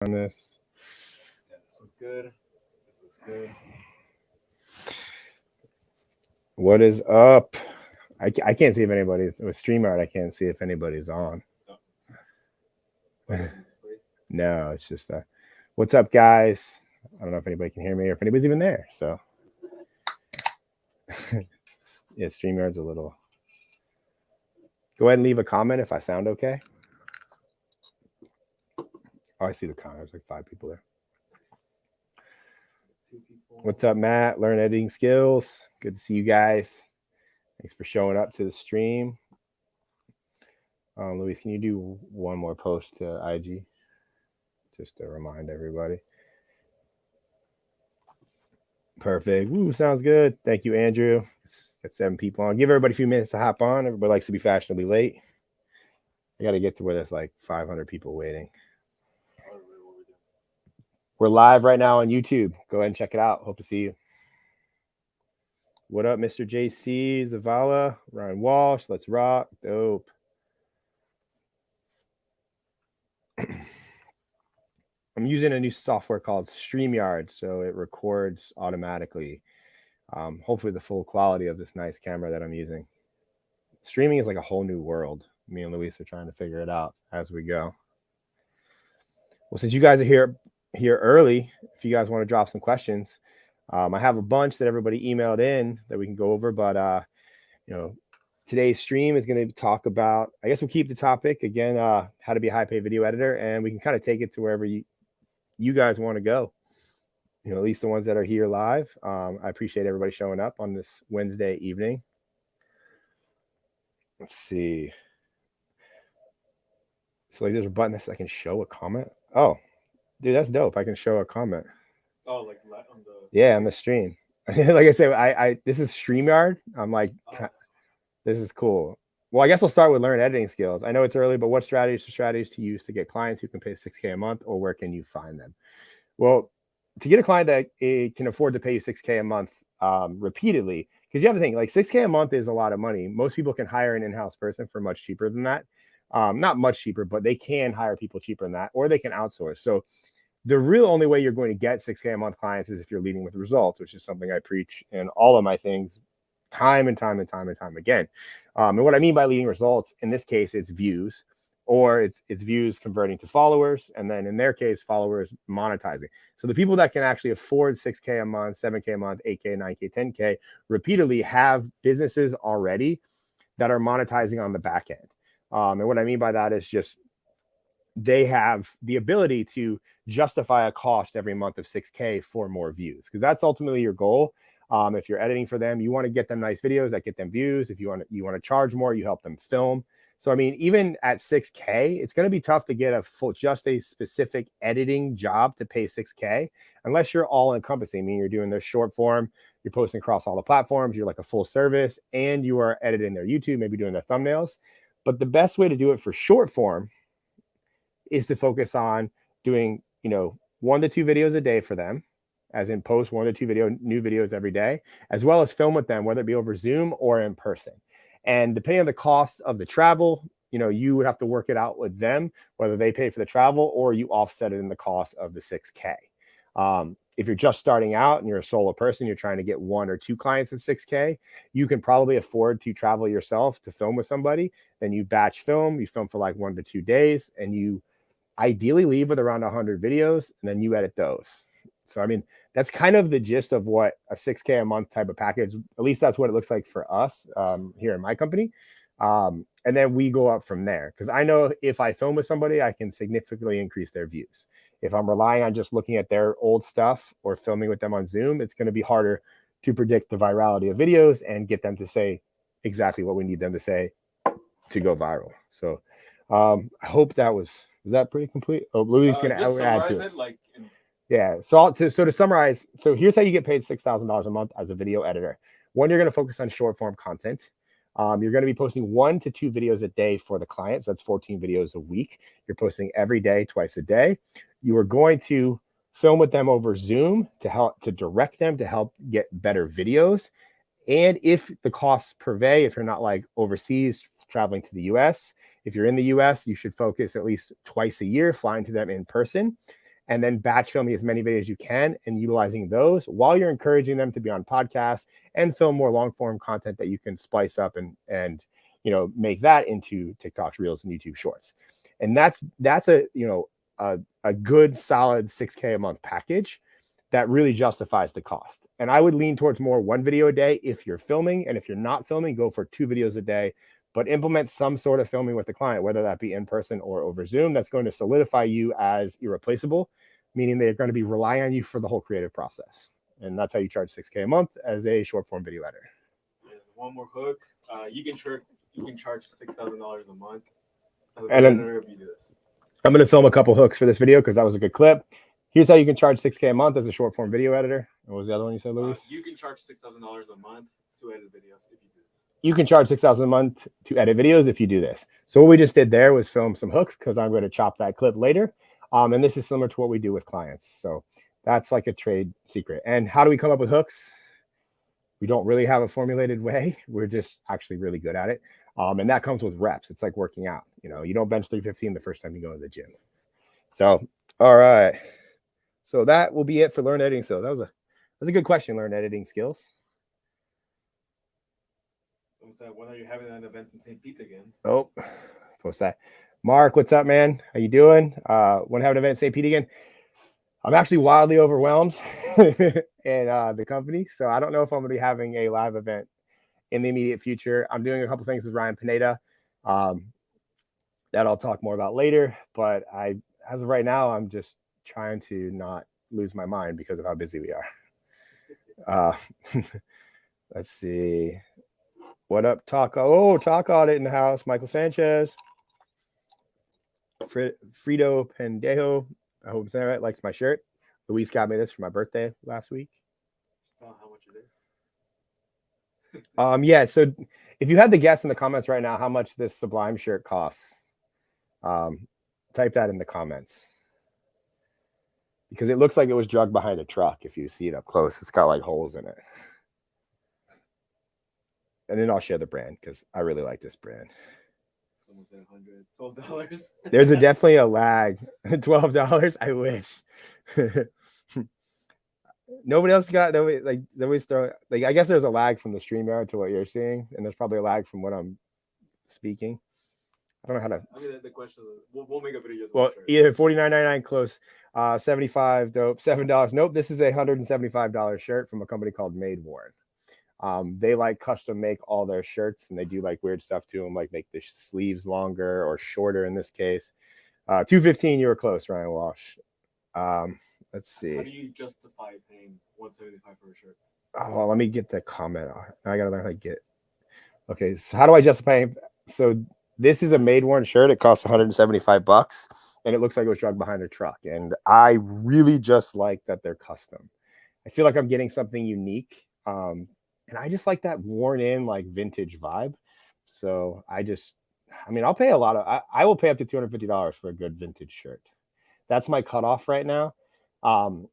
on this. Yeah, this looks good. This looks good. What is up? I can't see if anybody's with StreamYard. I can't see if anybody's on. Oh. Oh, it doesn't display. No, it's just what's up, guys? I don't know if anybody can hear me or if anybody's even there. So yeah, StreamYard's a little. Go ahead and leave a comment if I sound okay. Oh, I see the comment. There's like 5 people there. 2 people. What's up, Matt? Learn editing skills. Good to see you guys. Thanks for showing up to the stream. Luis, can you do one more post to IG? Just to remind everybody. Perfect. Woo, sounds good. Thank you, Andrew. Got 7 people on. Give everybody a few minutes to hop on. Everybody likes to be fashionably late. I got to get to where there's like 500 people waiting. We're live right now on YouTube. Go ahead and check it out. Hope to see you. What up, Mr. JC, Zavala, Ryan Walsh? Let's rock. Dope. I'm using a new software called StreamYard, so it records automatically. Hopefully the full quality of this nice camera that I'm using. Streaming is like a whole new world. Me and Luis are trying to figure it out as we go. Well, since you guys are here early, if you guys want to drop some questions, I have a bunch that everybody emailed in that we can go over, but today's stream is going to talk about, I guess we'll keep the topic again, how to be a high-paid video editor, and we can kind of take it to wherever you guys want to go. At least the ones that are here live. I appreciate everybody showing up on this Wednesday evening. Let's see. So like there's a button that says I can show a comment. Oh, dude, that's dope. I can show a comment. Oh, like on the. Yeah, on the stream. Like I said, I this is StreamYard. I'm like, this is cool. Well, I guess we'll start with learn editing skills. I know it's early, but what strategies to use to get clients who can pay $6K a month, or where can you find them? Well, to get a client that can afford to pay you $6K a month repeatedly, because you have to think like $6K a month is a lot of money. Most people can hire an in-house person for much cheaper than that. Not much cheaper, but they can hire people cheaper than that, or they can outsource. So the real only way you're going to get $6K a month clients is if you're leading with results, which is something I preach in all of my things time and time again. And what I mean by leading results, in this case, it's views, or it's views converting to followers, and then in their case, followers monetizing. So the people that can actually afford $6K a month, $7K a month, $8K, $9K, $10K repeatedly have businesses already that are monetizing on the back end. And what I mean by that is just they have the ability to justify a cost every month of $6K for more views, because that's ultimately your goal. If you're editing for them, you want to get them nice videos that get them views. If you want to charge more, you help them film. So, I mean, even at $6K, it's going to be tough to get just a specific editing job to pay $6K, unless you're all encompassing. I mean, you're doing their short form, you're posting across all the platforms, you're like a full service, and you are editing their YouTube, maybe doing their thumbnails. But the best way to do it for short form is to focus on doing, 1 to 2 videos a day for them, as in post 1 to 2 new videos every day, as well as film with them, whether it be over Zoom or in person. And depending on the cost of the travel, you would have to work it out with them, whether they pay for the travel or you offset it in the cost of the $6K. If you're just starting out and you're a solo person, you're trying to get 1 or 2 clients at $6K, you can probably afford to travel yourself to film with somebody. Then you batch film, you film for like 1 to 2 days, and you ideally leave with around 100 videos, and then you edit those. So, I mean, that's kind of the gist of what a $6K a month type of package, at least that's what it looks like for us here in my company. And then we go up from there, because I know if I film with somebody, I can significantly increase their views. If I'm relying on just looking at their old stuff or filming with them on Zoom, it's going to be harder to predict the virality of videos and get them to say exactly what we need them to say to go viral. So I hope that was that pretty complete? Oh, Louis going to add to it. Yeah. So to summarize, so here's how you get paid $6,000 a month as a video editor. 1, you're going to focus on short form content. You're going to be posting 1 to 2 videos a day for the clients. So that's 14 videos a week. You're posting every day, twice a day. You are going to film with them over Zoom to direct them to help get better videos. And if the costs purvey, if you're not like overseas traveling to the US, if you're in the US, you should focus at least twice a year flying to them in person. and then batch filming as many videos as you can and utilizing those while you're encouraging them to be on podcasts and film more long form content that you can splice up and make that into TikToks, Reels, and YouTube Shorts. And that's a good solid $6K a month package that really justifies the cost. And I would lean towards more 1 video a day if you're filming, and if you're not filming, go for 2 videos a day, but implement some sort of filming with the client, whether that be in person or over Zoom. That's going to solidify you as irreplaceable, meaning they're going to be relying on you for the whole creative process. And that's how you charge $6K a month as a short form video editor. One more hook. You can charge $6,000 a month. And then I'm going to film a couple hooks for this video because that was a good clip. Here's how you can charge $6K a month as a short form video editor. What was the other one you said, Luis? You can charge $6,000 a month to edit videos if you do this. You can charge $6,000 a month to edit videos if you do this. So what we just did there was film some hooks because I'm going to chop that clip later. And this is similar to what we do with clients. So that's like a trade secret. And how do we come up with hooks? We don't really have a formulated way. We're just actually really good at it. And that comes with reps. It's like working out. You don't bench 315 the first time you go to the gym. So, all right. So that will be it for learn editing skills. That was a good question. Learn editing skills. Someone said, when are you having an event in St. Pete again? Oh, post that. Mark, what's up, man? How you doing? Want to have an event in St. Pete again? I'm actually wildly overwhelmed in the company, so I don't know if I'm going to be having a live event in the immediate future. I'm doing a couple things with Ryan Pineda that I'll talk more about later, but as of right now, I'm just trying to not lose my mind because of how busy we are. Let's see. What up, Taco? Oh, Taco Audit in the house. Michael Sanchez. Frito Pendejo. I hope I'm saying it right. Likes my shirt. Luis got me this for my birthday last week. Just tell how much it is. Yeah. So if you had to guess in the comments right now how much this Sublime shirt costs, type that in the comments. Because it looks like it was drugged behind a truck. If you see it up close, it's got like holes in it. And then I'll share the brand because I really like this brand. Someone said $112. There's definitely a lag. $12. I wish. Nobody else got nobody's throwing. I guess there's a lag from the StreamYard to what you're seeing, and there's probably a lag from what I'm speaking. I don't know how to. I mean, the question is, we'll make a video. Well, either $49.99 close, $75 dope, $7. Nope, this is a $175 shirt from a company called Made Worn. They like custom make all their shirts, and they do like weird stuff to them, like make the sleeves longer or shorter in this case. $215, you were close, Ryan Walsh. Let's see. How do you justify paying $175 for a shirt? Oh, well, let me get the comment. I gotta learn how to get. Okay, so how do I justify? So this is a Made Worn shirt. It costs $175, and it looks like it was drugged behind a truck. And I really just like that they're custom. I feel like I'm getting something unique. And I just like that worn in like vintage vibe. So I'll pay a lot of, I will pay up to $250 for a good vintage shirt. That's my cutoff right now. And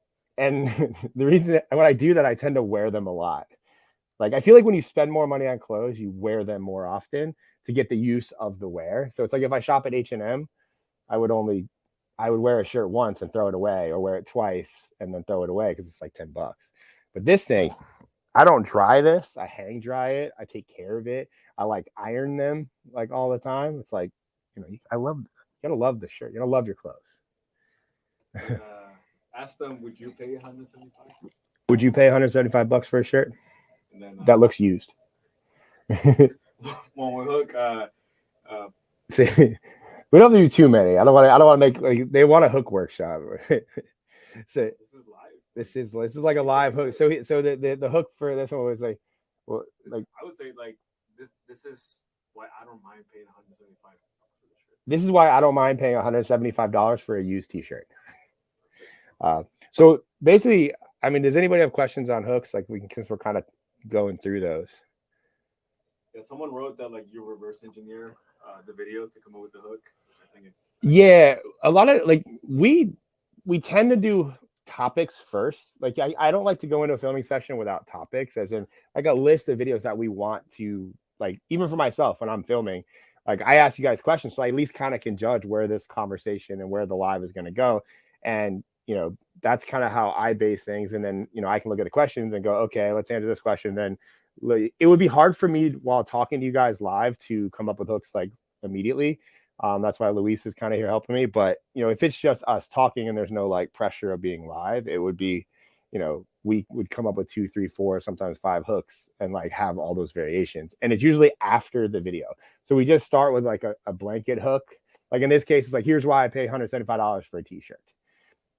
the reason when I do that, I tend to wear them a lot. Like, I feel like when you spend more money on clothes, you wear them more often to get the use of the wear. So it's like if I shop at H&M, I would wear a shirt once and throw it away, or wear it twice and then throw it away because it's like $10. But this thing, I don't dry this. I hang dry it. I take care of it. I like iron them like all the time. It's like, you gotta love the shirt. You gotta love your clothes. Ask them, would you pay $175? Would you pay $175 for a shirt? And then, that looks used. One more hook. See, we don't have to do too many. I don't want to make like they want a hook workshop. So this is like a live hook. So the hook for this one was like, well, like I would say like this is why I don't mind paying $175 for the shirt. This is why I don't mind paying $175 for a used t-shirt. So basically, I mean, does anybody have questions on hooks? Like since we're kind of going through those. Yeah, someone wrote that like you reverse engineer the video to come up with the hook. I think it's a lot of like we tend to do topics first. Like I don't like to go into a filming session without topics, as in like a list of videos that we want to, like, even for myself when I'm filming, like I ask you guys questions so I at least kind of can judge where this conversation and where the live is going to go. And that's kind of how I base things. And then, I can look at the questions and go, okay, let's answer this question. Then it would be hard for me while talking to you guys live to come up with hooks like immediately. That's why Luis is kind of here helping me. But, if it's just us talking and there's no like pressure of being live, it would be, we would come up with 2, 3, 4, sometimes 5 hooks and like have all those variations. And it's usually after the video. So we just start with like a blanket hook. Like in this case, it's like, here's why I pay $175 for a t-shirt.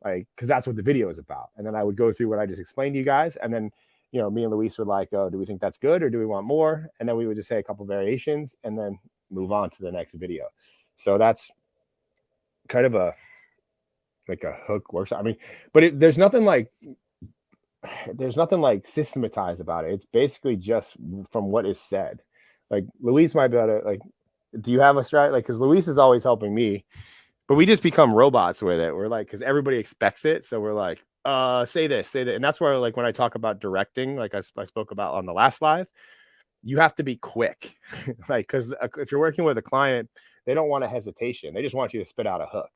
Like, because that's what the video is about. And then I would go through what I just explained to you guys. And then, me and Luis would like, oh, do we think that's good or do we want more? And then we would just say a couple variations and then move on to the next video. So that's kind of a hook workshop. I mean, but there's nothing like systematized about it. It's basically just from what is said. Like Luis might be able to like, do you have a strategy? Like, because Luis is always helping me. But we just become robots with it. We're like, because everybody expects it. So we're like, say this, say that. And that's where, like, when I talk about directing, like I spoke about on the last live, you have to be quick. Like, because if you're working with a client, they don't want a hesitation. They just want you to spit out a hook,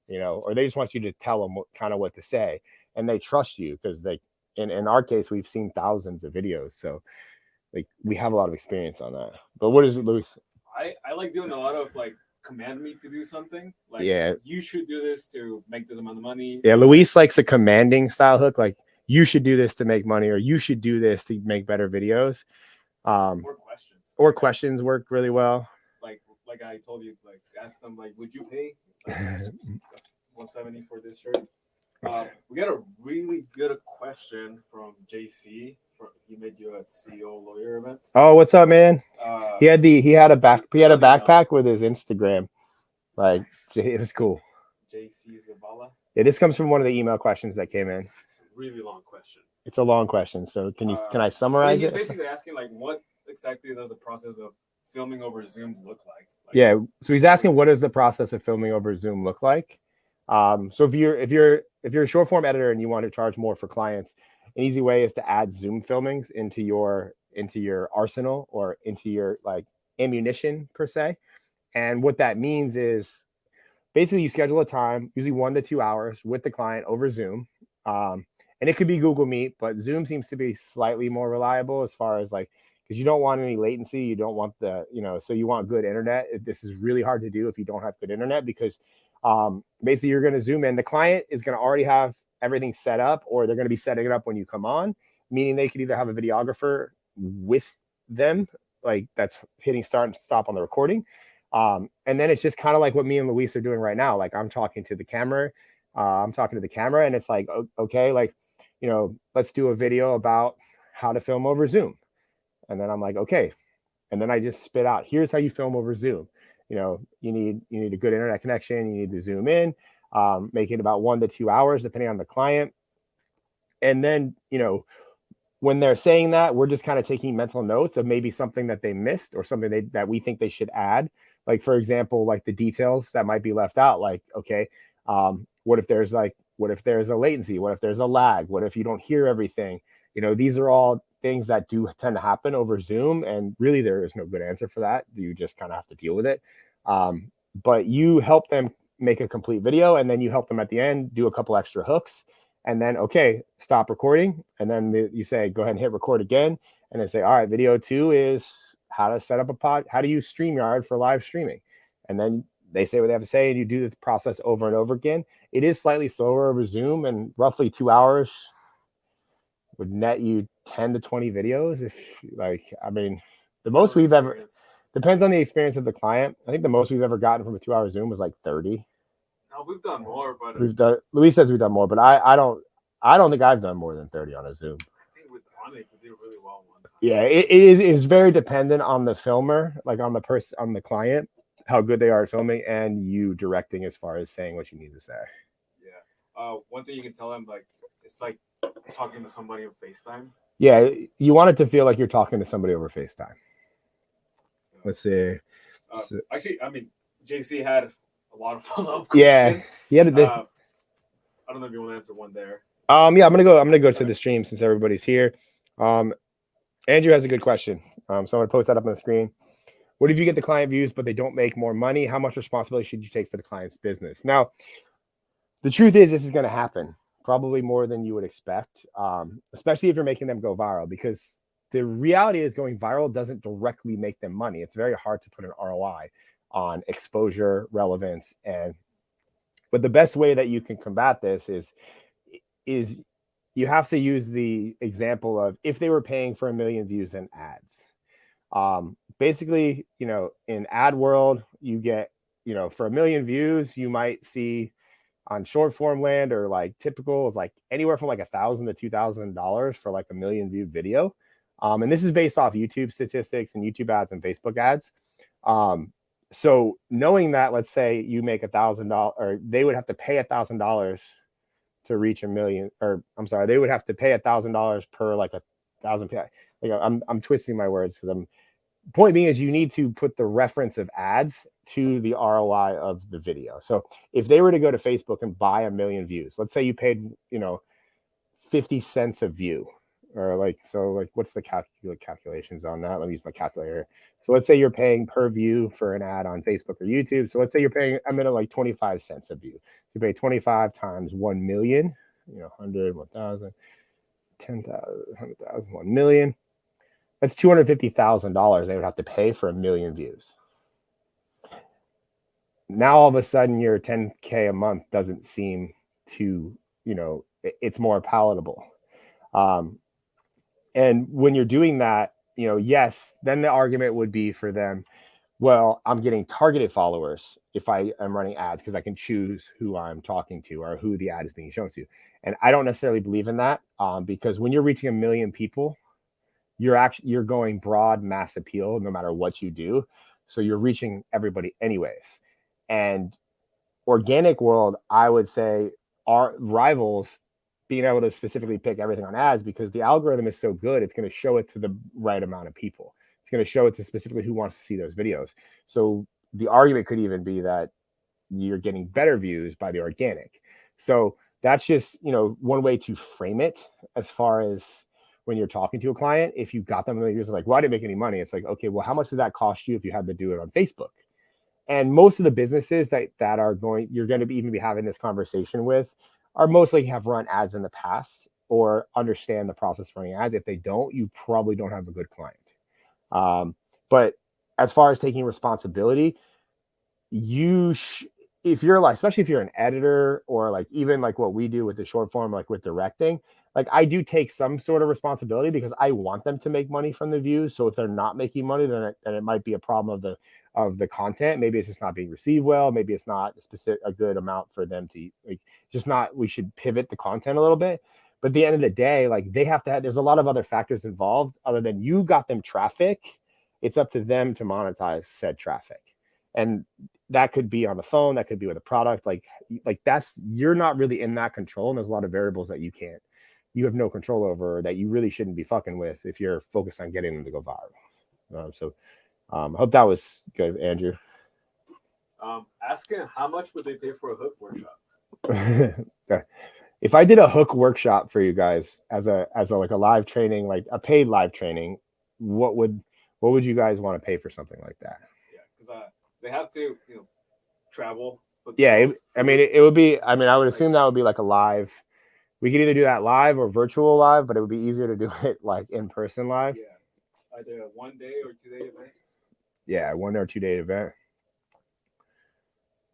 or they just want you to tell them kind of what to say. And they trust you because in our case, we've seen thousands of videos. So like we have a lot of experience on that. But what is it, Luis? I like doing a lot of like, command me to do something like, you should do this to make this amount of money. Yeah, Luis likes a commanding style hook, like you should do this to make money, or you should do this to make better videos. Or questions work really well. Like I told you, like ask them like, would you pay like, $170 for this shirt? We got a really good question from JC. He made you a CEO lawyer event. Oh, what's up, man? He had a backpack with his Instagram. Like it was cool. JC Zavala. Yeah, this comes from one of the email questions that came in. It's a really long question. It's a long question. So can I summarize it? He's basically asking like, what exactly does the process of filming over Zoom look like? Yeah. So he's asking, what does the process of filming over Zoom look like? So if you're a short form editor and you want to charge more for clients, an easy way is to add Zoom filmings into your arsenal or into your like ammunition per se. And what that means is basically you schedule a time, usually 1 to 2 hours with the client over Zoom. And it could be Google Meet, but Zoom seems to be slightly more reliable as far as like, because you don't want any latency. You don't want so you want good internet. This is really hard to do if you don't have good internet because basically you're going to Zoom in. The client is going to already have everything set up, or they're going to be setting it up when you come on, meaning they could either have a videographer with them, like that's hitting start and stop on the recording. And then it's just kind of like what me and Luis are doing right now. Like I'm talking to the camera, and it's like, okay, like, let's do a video about how to film over Zoom. And then I'm like, okay. And then I just spit out, here's how you film over Zoom. You need a good internet connection. You need to zoom in, make it about 1 to 2 hours, depending on the client. And then, when they're saying that, we're just kind of taking mental notes of maybe something that they missed or something that we think they should add. Like, for example, like the details that might be left out. Like, okay, what if there's a latency? What if there's a lag? What if you don't hear everything? These are all things that do tend to happen over Zoom. And really, there is no good answer for that. You just kind of have to deal with it. But you help them make a complete video, and then you help them at the end do a couple extra hooks. And then, okay, stop recording. And then you say, go ahead and hit record again. And then say, all right, video 2 is how to set up how to use StreamYard for live streaming. And then they say what they have to say, and you do the process over and over again. It is slightly slower over Zoom, and roughly 2 hours would net you 10 to 20 videos. The most we've ever, depends on the experience of the client. I think the most we've ever gotten from a 2 hour Zoom was like 30. No, we've done more, but Luis says we've done more, but I don't think I've done more than 30 on a Zoom. I think with Onyx we did really well one time. Yeah, it's very dependent on the filmer, like on the client, how good they are at filming, and you directing as far as saying what you need to say. Yeah. One thing you can tell them, like, it's like talking to somebody on FaceTime. Yeah, you want it to feel like you're talking to somebody over FaceTime. Let's see. Actually, I mean, JC had a lot of follow-up questions. Yeah. I don't know if you want to answer one there. Yeah, I'm gonna go to the stream since everybody's here. Andrew has a good question. So I'm gonna post that up on the screen. What if you get the client views, but they don't make more money? How much responsibility should you take for the client's business? Now, the truth is this is going to happen probably more than you would expect, especially if you're making them go viral, because the reality is going viral doesn't directly make them money. It's very hard to put an ROI on exposure, relevance, but the best way that you can combat this is you have to use the example of if they were paying for 1 million views in ads. Basically, in ad world, you get, for 1 million views, you might see on short form land, or like typical is like anywhere from like $1,000 to $2,000 for like 1 million view video. And this is based off YouTube statistics and YouTube ads and Facebook ads. So knowing that, let's say you make $1,000, or they would have to pay $1,000 to reach 1 million, or I'm sorry, they would have to pay $1,000 per like 1,000. Like I'm twisting my words because point being is you need to put the reference of ads to the ROI of the video. So if they were to go to Facebook and buy 1 million views, let's say you paid, 50 cents a view, or what's the calculations on that? Let me use my calculator. So let's say you're paying per view for an ad on Facebook or YouTube. So let's say you're paying, I'm at like 25 cents a view. So you pay 25 times 1 million, 100, 1,000, 10,000, 100,000, 1 million. That's $250,000 they would have to pay for 1 million views. Now all of a sudden your 10K a month doesn't seem to, it's more palatable. And when you're doing that, yes, then the argument would be for them, well, I'm getting targeted followers if I am running ads because I can choose who I'm talking to or who the ad is being shown to. And I don't necessarily believe in that, because when you're reaching 1 million people, you're going broad mass appeal no matter what you do. So you're reaching everybody anyways. And organic world, I would say, our rivals being able to specifically pick everything on ads because the algorithm is so good, it's going to show it to the right amount of people. It's going to show it to specifically who wants to see those videos. So the argument could even be that you're getting better views by the organic. So that's just, one way to frame it as far as when you're talking to a client. If you got them, you're like, well, I didn't make any money. It's like, okay, well, how much did that cost you if you had to do it on Facebook? And most of the businesses that you're going to be having this conversation with are mostly have run ads in the past or understand the process of running ads. If they don't, you probably don't have a good client. But as far as taking responsibility, if you're like, especially if you're an editor or like even like what we do with the short form, like with directing, like I do take some sort of responsibility because I want them to make money from the views. So if they're not making money, then it might be a problem of the content. Maybe it's just not being received well. Maybe it's not a good amount for them to like, we should pivot the content a little bit. But at the end of the day, like there's a lot of other factors involved other than you got them traffic. It's up to them to monetize said traffic. And that could be on the phone, that could be with a product, like you're not really in that control. And there's a lot of variables that you have no control over that you really shouldn't be fucking with if you're focused on getting them to go viral. I hope that was good, Andrew. Asking how much would they pay for a hook workshop? If I did a hook workshop for you guys as a like a live training, like a paid live training, what would you guys want to pay for something like that? Yeah, because they have to, travel. Yeah, it would be. I mean, I would assume that would be like a live. We could either do that live or virtual live, but it would be easier to do it like in person live. Yeah, either a 1 day or 2 day event. Yeah, 1 or 2 day event.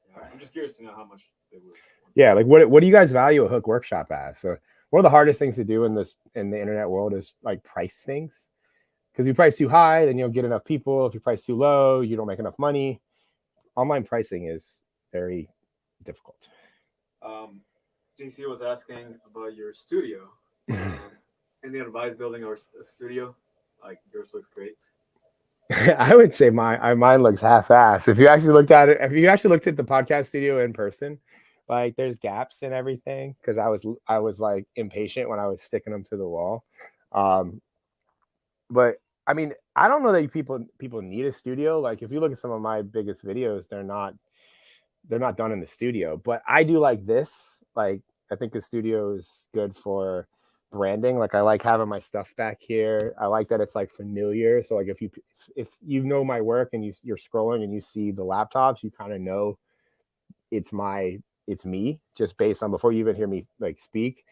Yeah, I'm just curious to know how much they would. Yeah, like what do you guys value a hook workshop as? So one of the hardest things to do in the internet world is like price things. Because if you price too high, then you don't get enough people. If you price too low, you don't make enough money. Online pricing is very difficult. JC was asking about your studio. Any advice building a studio? Like yours looks great. I would say mine looks half-assed. If you actually looked at it, if you actually looked at the podcast studio in person, like there's gaps in everything because I was like impatient when I was sticking them to the wall. But I mean, I don't know that people need a studio. Like if you look at some of my biggest videos, they're not done in the studio. But I do like this. Like I think the studio is good for branding. Like I like having my stuff back here. I like that it's like familiar. So like if you know my work and you're scrolling and you see the laptops, you kind of know it's my it's me, just based on before you even hear me like speak.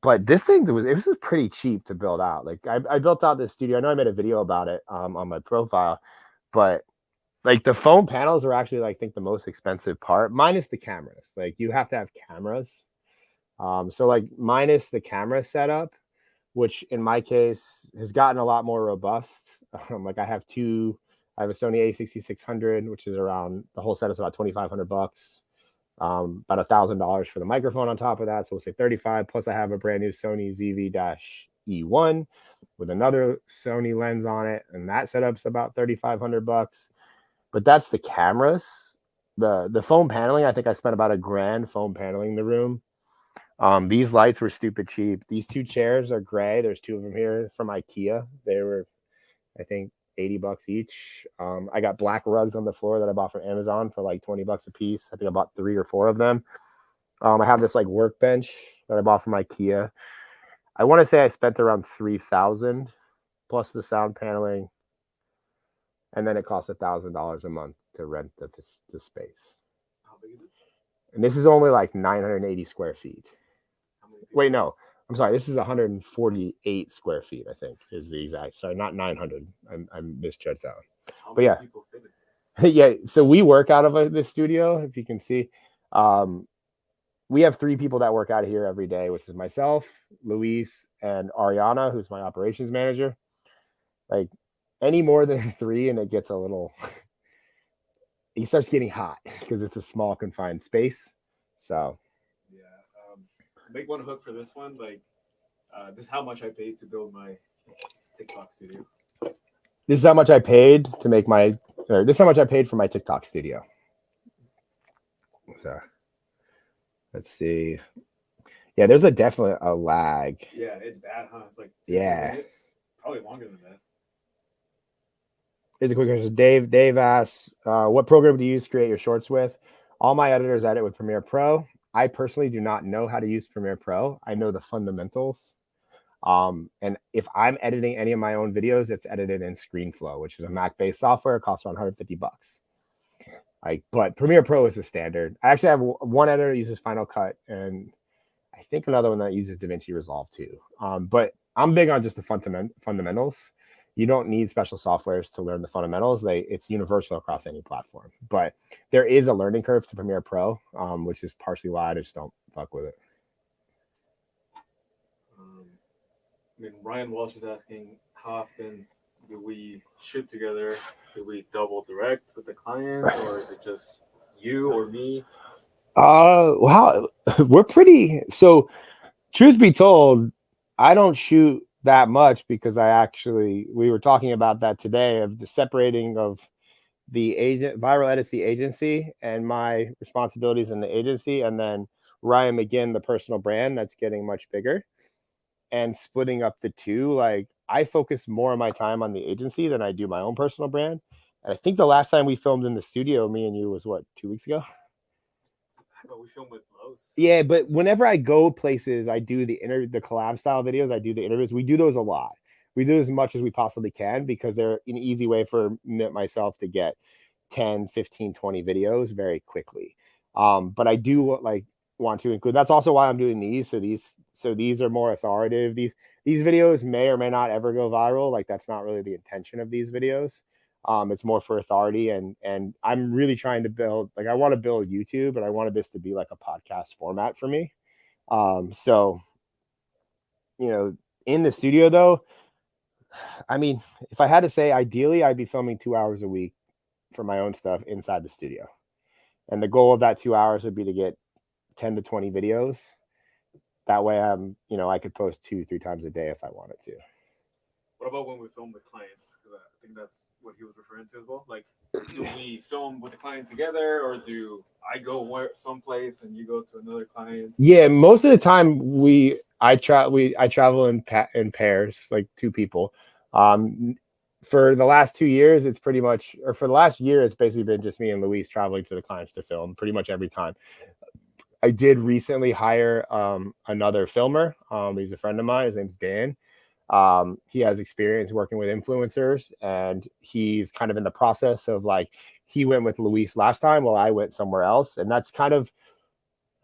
But this thing was pretty cheap to build out. Like I built out this studio. I know I made a video about it on my profile, but like the foam panels are actually like, I think the most expensive part, minus the cameras. Like you have to have cameras. So like minus the camera setup, which in my case has gotten a lot more robust. Like I have a Sony A6600, which is around, the whole set is about 2,500 bucks. About $1,000 for the microphone on top of that. So we'll say 35. Plus I have a brand new Sony ZV-E1 with another Sony lens on it. And that setup's about 3,500 bucks. But that's the cameras. The foam paneling, I think I spent about $1,000 foam paneling the room. These lights were stupid cheap. These two chairs are gray. There's two of them here from IKEA. They were, I think, 80 bucks each. I got black rugs on the floor that I bought from Amazon for like 20 bucks a piece. I think I bought 3 or 4 of them. I have this like workbench that I bought from IKEA. I want to say I spent around 3,000 plus the sound paneling. And then it costs $1,000 a month to rent the space. How big is it? And this is only like 980 square feet. Wait, no. I'm sorry. This is 148 square feet, I think, is the exact. Sorry, not 900. I misjudged that one. But yeah. Yeah. So we work out of this studio, if you can see. We have 3 people that work out of here every day, which is myself, Luis, and Ariana, who's my operations manager. Like any more than 3, and it gets a little. It starts getting hot because it's a small confined space. So. Yeah. Make one hook for this one. Like, this is how much I paid to build my TikTok studio. This is how much I paid to make my. This is how much I paid for my TikTok studio. So, let's see. Yeah, there's definitely a lag. Yeah, it's bad, huh? It's like 2 minutes, probably longer than that. Here's a quick question. Dave asks, what program do you use to create your shorts with? All my editors edit with Premiere Pro. I personally do not know how to use Premiere Pro. I know the fundamentals. And if I'm editing any of my own videos, it's edited in ScreenFlow, which is a Mac-based software. It costs around 150 bucks. But Premiere Pro is the standard. I actually have one editor that uses Final Cut, and I think another one that uses DaVinci Resolve too. But I'm big on just the fundamentals. You don't need special softwares to learn the fundamentals. It's universal across any platform. But there is a learning curve to Premiere Pro, which is partially why I just don't fuck with it. I mean, Ryan Walsh is asking, how often do we shoot together? Do we double direct with the client, or is it just you or me? Wow, we're pretty. So, truth be told, I don't shoot that much because we were talking about that today, of the separating of the agent, Viral Edits, the agency, and my responsibilities in the agency, and then Ryan McGinn, the personal brand that's getting much bigger, and splitting up the two. Like, I focus more of my time on the agency than I do my own personal brand. And I think the last time we filmed in the studio, me and you, was what, 2 weeks ago? But we film with Lowe's. Yeah, but whenever I go places, I do the collab style videos. I do the interviews. We do those a lot. We do as much as we possibly can because they're an easy way for myself to get 10, 15, 20 videos very quickly. But I do want to include. That's also why I'm doing these. So these are more authoritative. These videos may or may not ever go viral. Like, that's not really the intention of these videos. It's more for authority, and I'm really trying to build, I want to build YouTube, and I wanted this to be like a podcast format for me. So, in the studio though, I mean, if I had to say, ideally, I'd be filming 2 hours a week for my own stuff inside the studio. And the goal of that 2 hours would be to get 10 to 20 videos. That way I could post 2-3 times a day if I wanted to. What about when we film with clients? Because I think that's what he was referring to as well. Like, do we film with the client together, or do I go someplace and you go to another client? Yeah, most of the time I travel in pairs, like 2 people. For the last 2 years, it's pretty much, or for the last year, it's basically been just me and Luis traveling to the clients to film pretty much every time. I did recently hire another filmer. He's a friend of mine. His name's Dan. He has experience working with influencers, and he's kind of in the process of he went with Luis last time while I went somewhere else. And that's kind of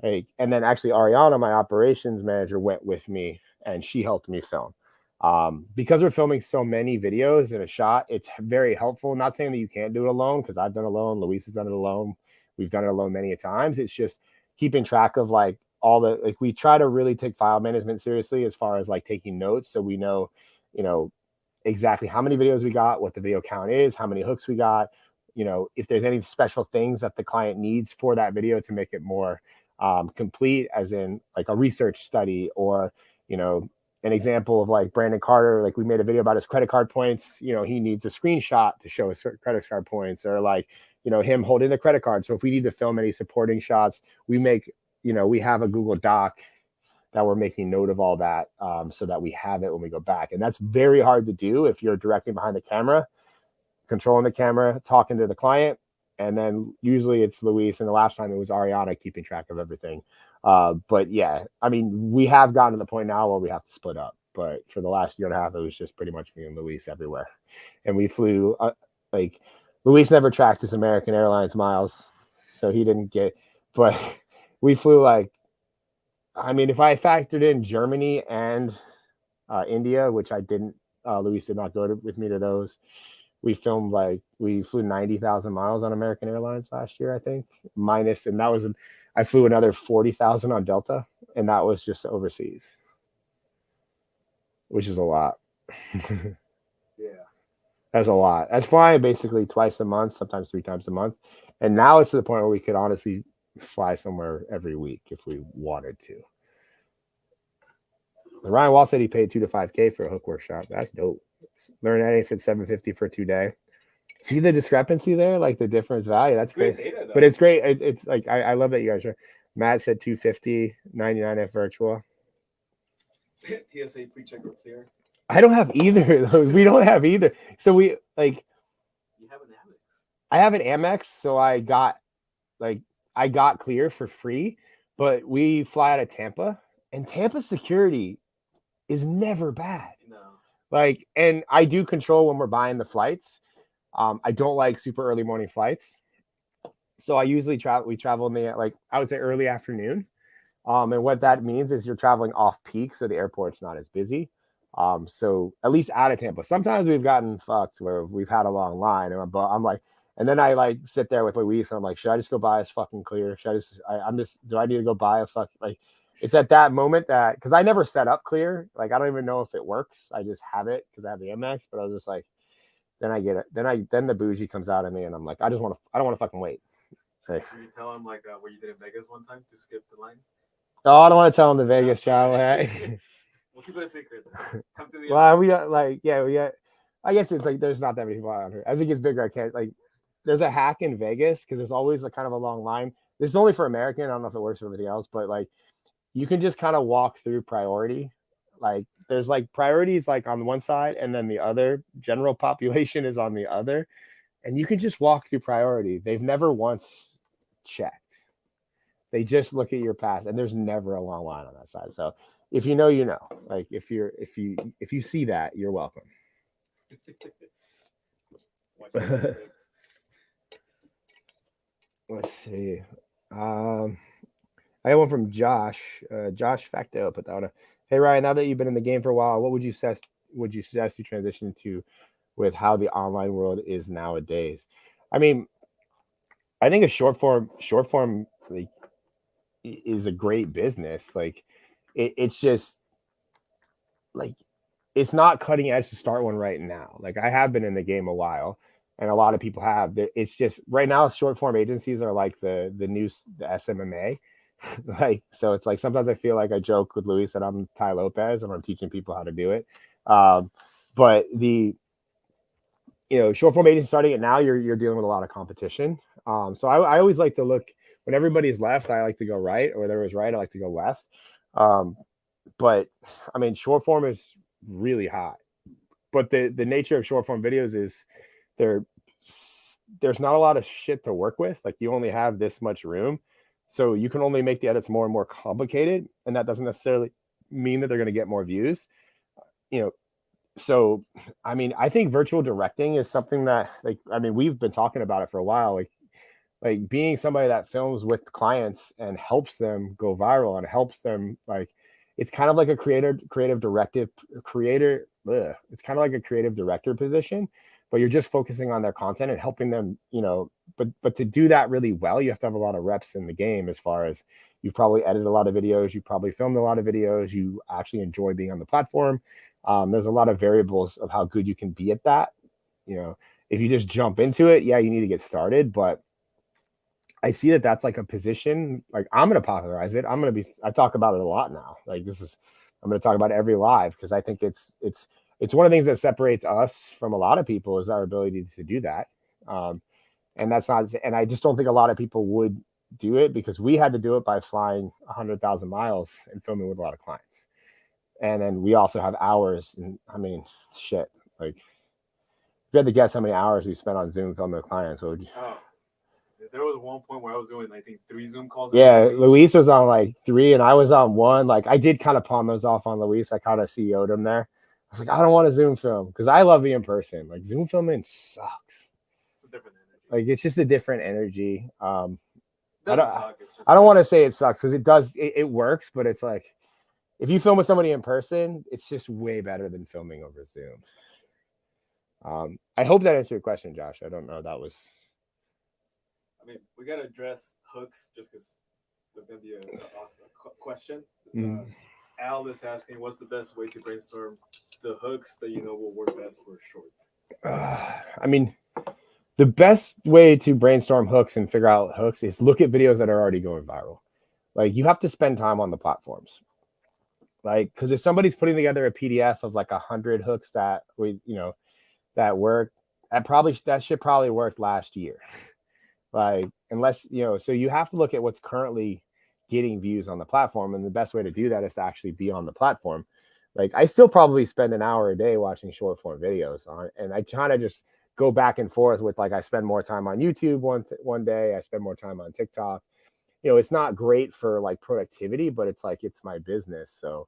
like, and then actually Ariana, my operations manager, went with me and she helped me film. Because we're filming so many videos in a shot, it's very helpful. Not saying that you can't do it alone, because I've done it alone. Luis has done it alone. We've done it alone many a times. It's just keeping track of like all the, like, we try to really take file management seriously as far as like taking notes. So we know, you know, exactly how many videos we got, what the video count is, how many hooks we got, you know, if there's any special things that the client needs for that video to make it more complete, as in like a research study, or, you know, an example of like Brandon Carter, like we made a video about his credit card points. You know, he needs a screenshot to show his credit card points, or like, you know, him holding the credit card. So if we need to film any supporting shots, we make, you know, we have a Google Doc that we're making note of all that, so that we have it when we go back. And that's very hard to do if you're directing behind the camera, controlling the camera, talking to the client. And then usually it's Luis, and the last time it was Ariana keeping track of everything. But yeah, I mean, we have gotten to the point now where we have to split up. But for the last year and a half, it was just pretty much me and Luis everywhere. And we flew, like, Luis never tracked his American Airlines miles, so he didn't get, but we flew like, I mean, if I factored in Germany and India, which I didn't, Luis did not go with me to those. We filmed like, we flew 90,000 miles on American Airlines last year, I think, minus, and that was, I flew another 40,000 on Delta, and that was just overseas, which is a lot. Yeah. That's a lot. That's flying basically twice a month, sometimes 3 times a month. And now it's to the point where we could honestly fly somewhere every week if we wanted to. Ryan Wall said he paid $2 to $5K for a hook workshop. That's dope. Learn editing said $750 for 2 day. See the discrepancy there, like the difference value. That's great. Data, but it's great. It's like, I love that you guys are. Matt said $250, 99 at virtual. TSA pre-check or clear. I don't have either of those. We don't have either. So we like. You have an Amex. I have an Amex, so I got clear for free, but we fly out of Tampa, and Tampa security is never bad. No. Like, and I do control when we're buying the flights. I don't like super early morning flights. So I usually we travel in the, like, I would say early afternoon. And what that means is you're traveling off peak, so the airport's not as busy. So at least out of Tampa. Sometimes we've gotten fucked where we've had a long line, and I'm like, and then I like sit there with Luis and I'm like, should I just go buy us fucking clear? Should I just, do I need to go buy a fuck, like, it's at that moment that, because I never set up clear. Like, I don't even know if it works. I just have it because I have the MX, but I was just like, then I get it. Then the bougie comes out of me, and I'm like, I don't want to fucking wait. Like, can you tell him like what you did in Vegas one time to skip the line? Oh, I don't want to tell him the Vegas travel. We'll keep it a secret. Come to the well, we got like, yeah, we got. I guess it's like there's not that many people out here. As it gets bigger, I can't like. There's a hack in Vegas because there's always a kind of a long line. This is only for American. I don't know if it works for everything else, but like, you can just kind of walk through priority. Like, there's like priorities like on one side, and then the other general population is on the other, and you can just walk through priority. They've never once checked. They just look at your pass, and there's never a long line on that side. So if you know, you know. Like, if you see that, you're welcome. Let's see. I got one from Josh. Josh Facto put that on. Hey Ryan, now that you've been in the game for a while, what would you suggest you transition to with how the online world is nowadays? I mean, I think a short form like is a great business. Like, it's just like, it's not cutting edge to start one right now. Like, I have been in the game a while, and a lot of people have. It's just right now, short form agencies are like the SMMA. Like, so it's like sometimes I feel like I joke with Luis that I'm Ty Lopez and I'm teaching people how to do it. But the, short form agency starting it now, you're dealing with a lot of competition. So I always like to look when everybody's left. I like to go right, or there was right, I like to go left. But I mean, short form is really hot. But the nature of short form videos is there's not a lot of shit to work with. Like, you only have this much room. So you can only make the edits more and more complicated. And that doesn't necessarily mean that they're going to get more views. So, I mean, I think virtual directing is something that, like, I mean, we've been talking about it for a while. Like being somebody that films with clients and helps them go viral and helps them, like, it's kind of like a creator. It's kind of like a creative director position, but you're just focusing on their content and helping them, but to do that really well, you have to have a lot of reps in the game. As far as, you've probably edited a lot of videos, you probably filmed a lot of videos, you actually enjoy being on the platform. There's a lot of variables of how good you can be at that. If you just jump into it, yeah, you need to get started, but I see that that's like a position. Like, I'm going to popularize it. I talk about it a lot now. I'm going to talk about it every live, because I think it's one of the things that separates us from a lot of people, is our ability to do that. And that's not, and I just don't think a lot of people would do it, because we had to do it by flying 100,000 miles and filming with a lot of clients. And then we also have hours. And I mean, shit, like, if you had to guess how many hours we spent on Zoom filming with clients, what would you? Oh, there was one point where I was doing, I think, 3 Zoom calls. Yeah, Luis was on like 3 and I was on 1. Like, I did kind of palm those off on Luis. I kind of CEO'd him there. I was like, I don't want to Zoom film, because I love the in person. Like, Zoom filming sucks. Different energy. Like, it's just a different energy. I don't want to say it sucks, because it does. It works, but it's like, if you film with somebody in person, it's just way better than filming over Zoom. I hope that answered your question, Josh. I don't know. That was. I mean, we gotta address hooks, just because there's gonna be a question. Al is asking, what's the best way to brainstorm the hooks that will work best for short? I mean, the best way to brainstorm hooks and figure out hooks is look at videos that are already going viral. Like, you have to spend time on the platforms. Like, because if somebody's putting together a PDF of like 100 hooks that that work, that should probably work last year. Like, unless, so you have to look at what's currently getting views on the platform. And the best way to do that is to actually be on the platform. Like, I still probably spend an hour a day watching short form videos and I kind of just go back and forth with, like, I spend more time on YouTube one day, I spend more time on TikTok. It's not great for like productivity, but it's like, it's my business. So,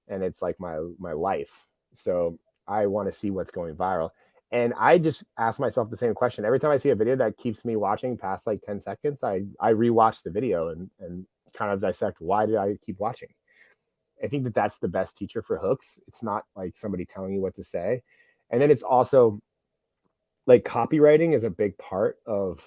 and it's like my life. So I want to see what's going viral. And I just ask myself the same question. Every time I see a video that keeps me watching past like 10 seconds, I rewatch the video and kind of dissect, why did I keep watching? I think that that's the best teacher for hooks. It's not like somebody telling you what to say. And then it's also like, copywriting is a big part of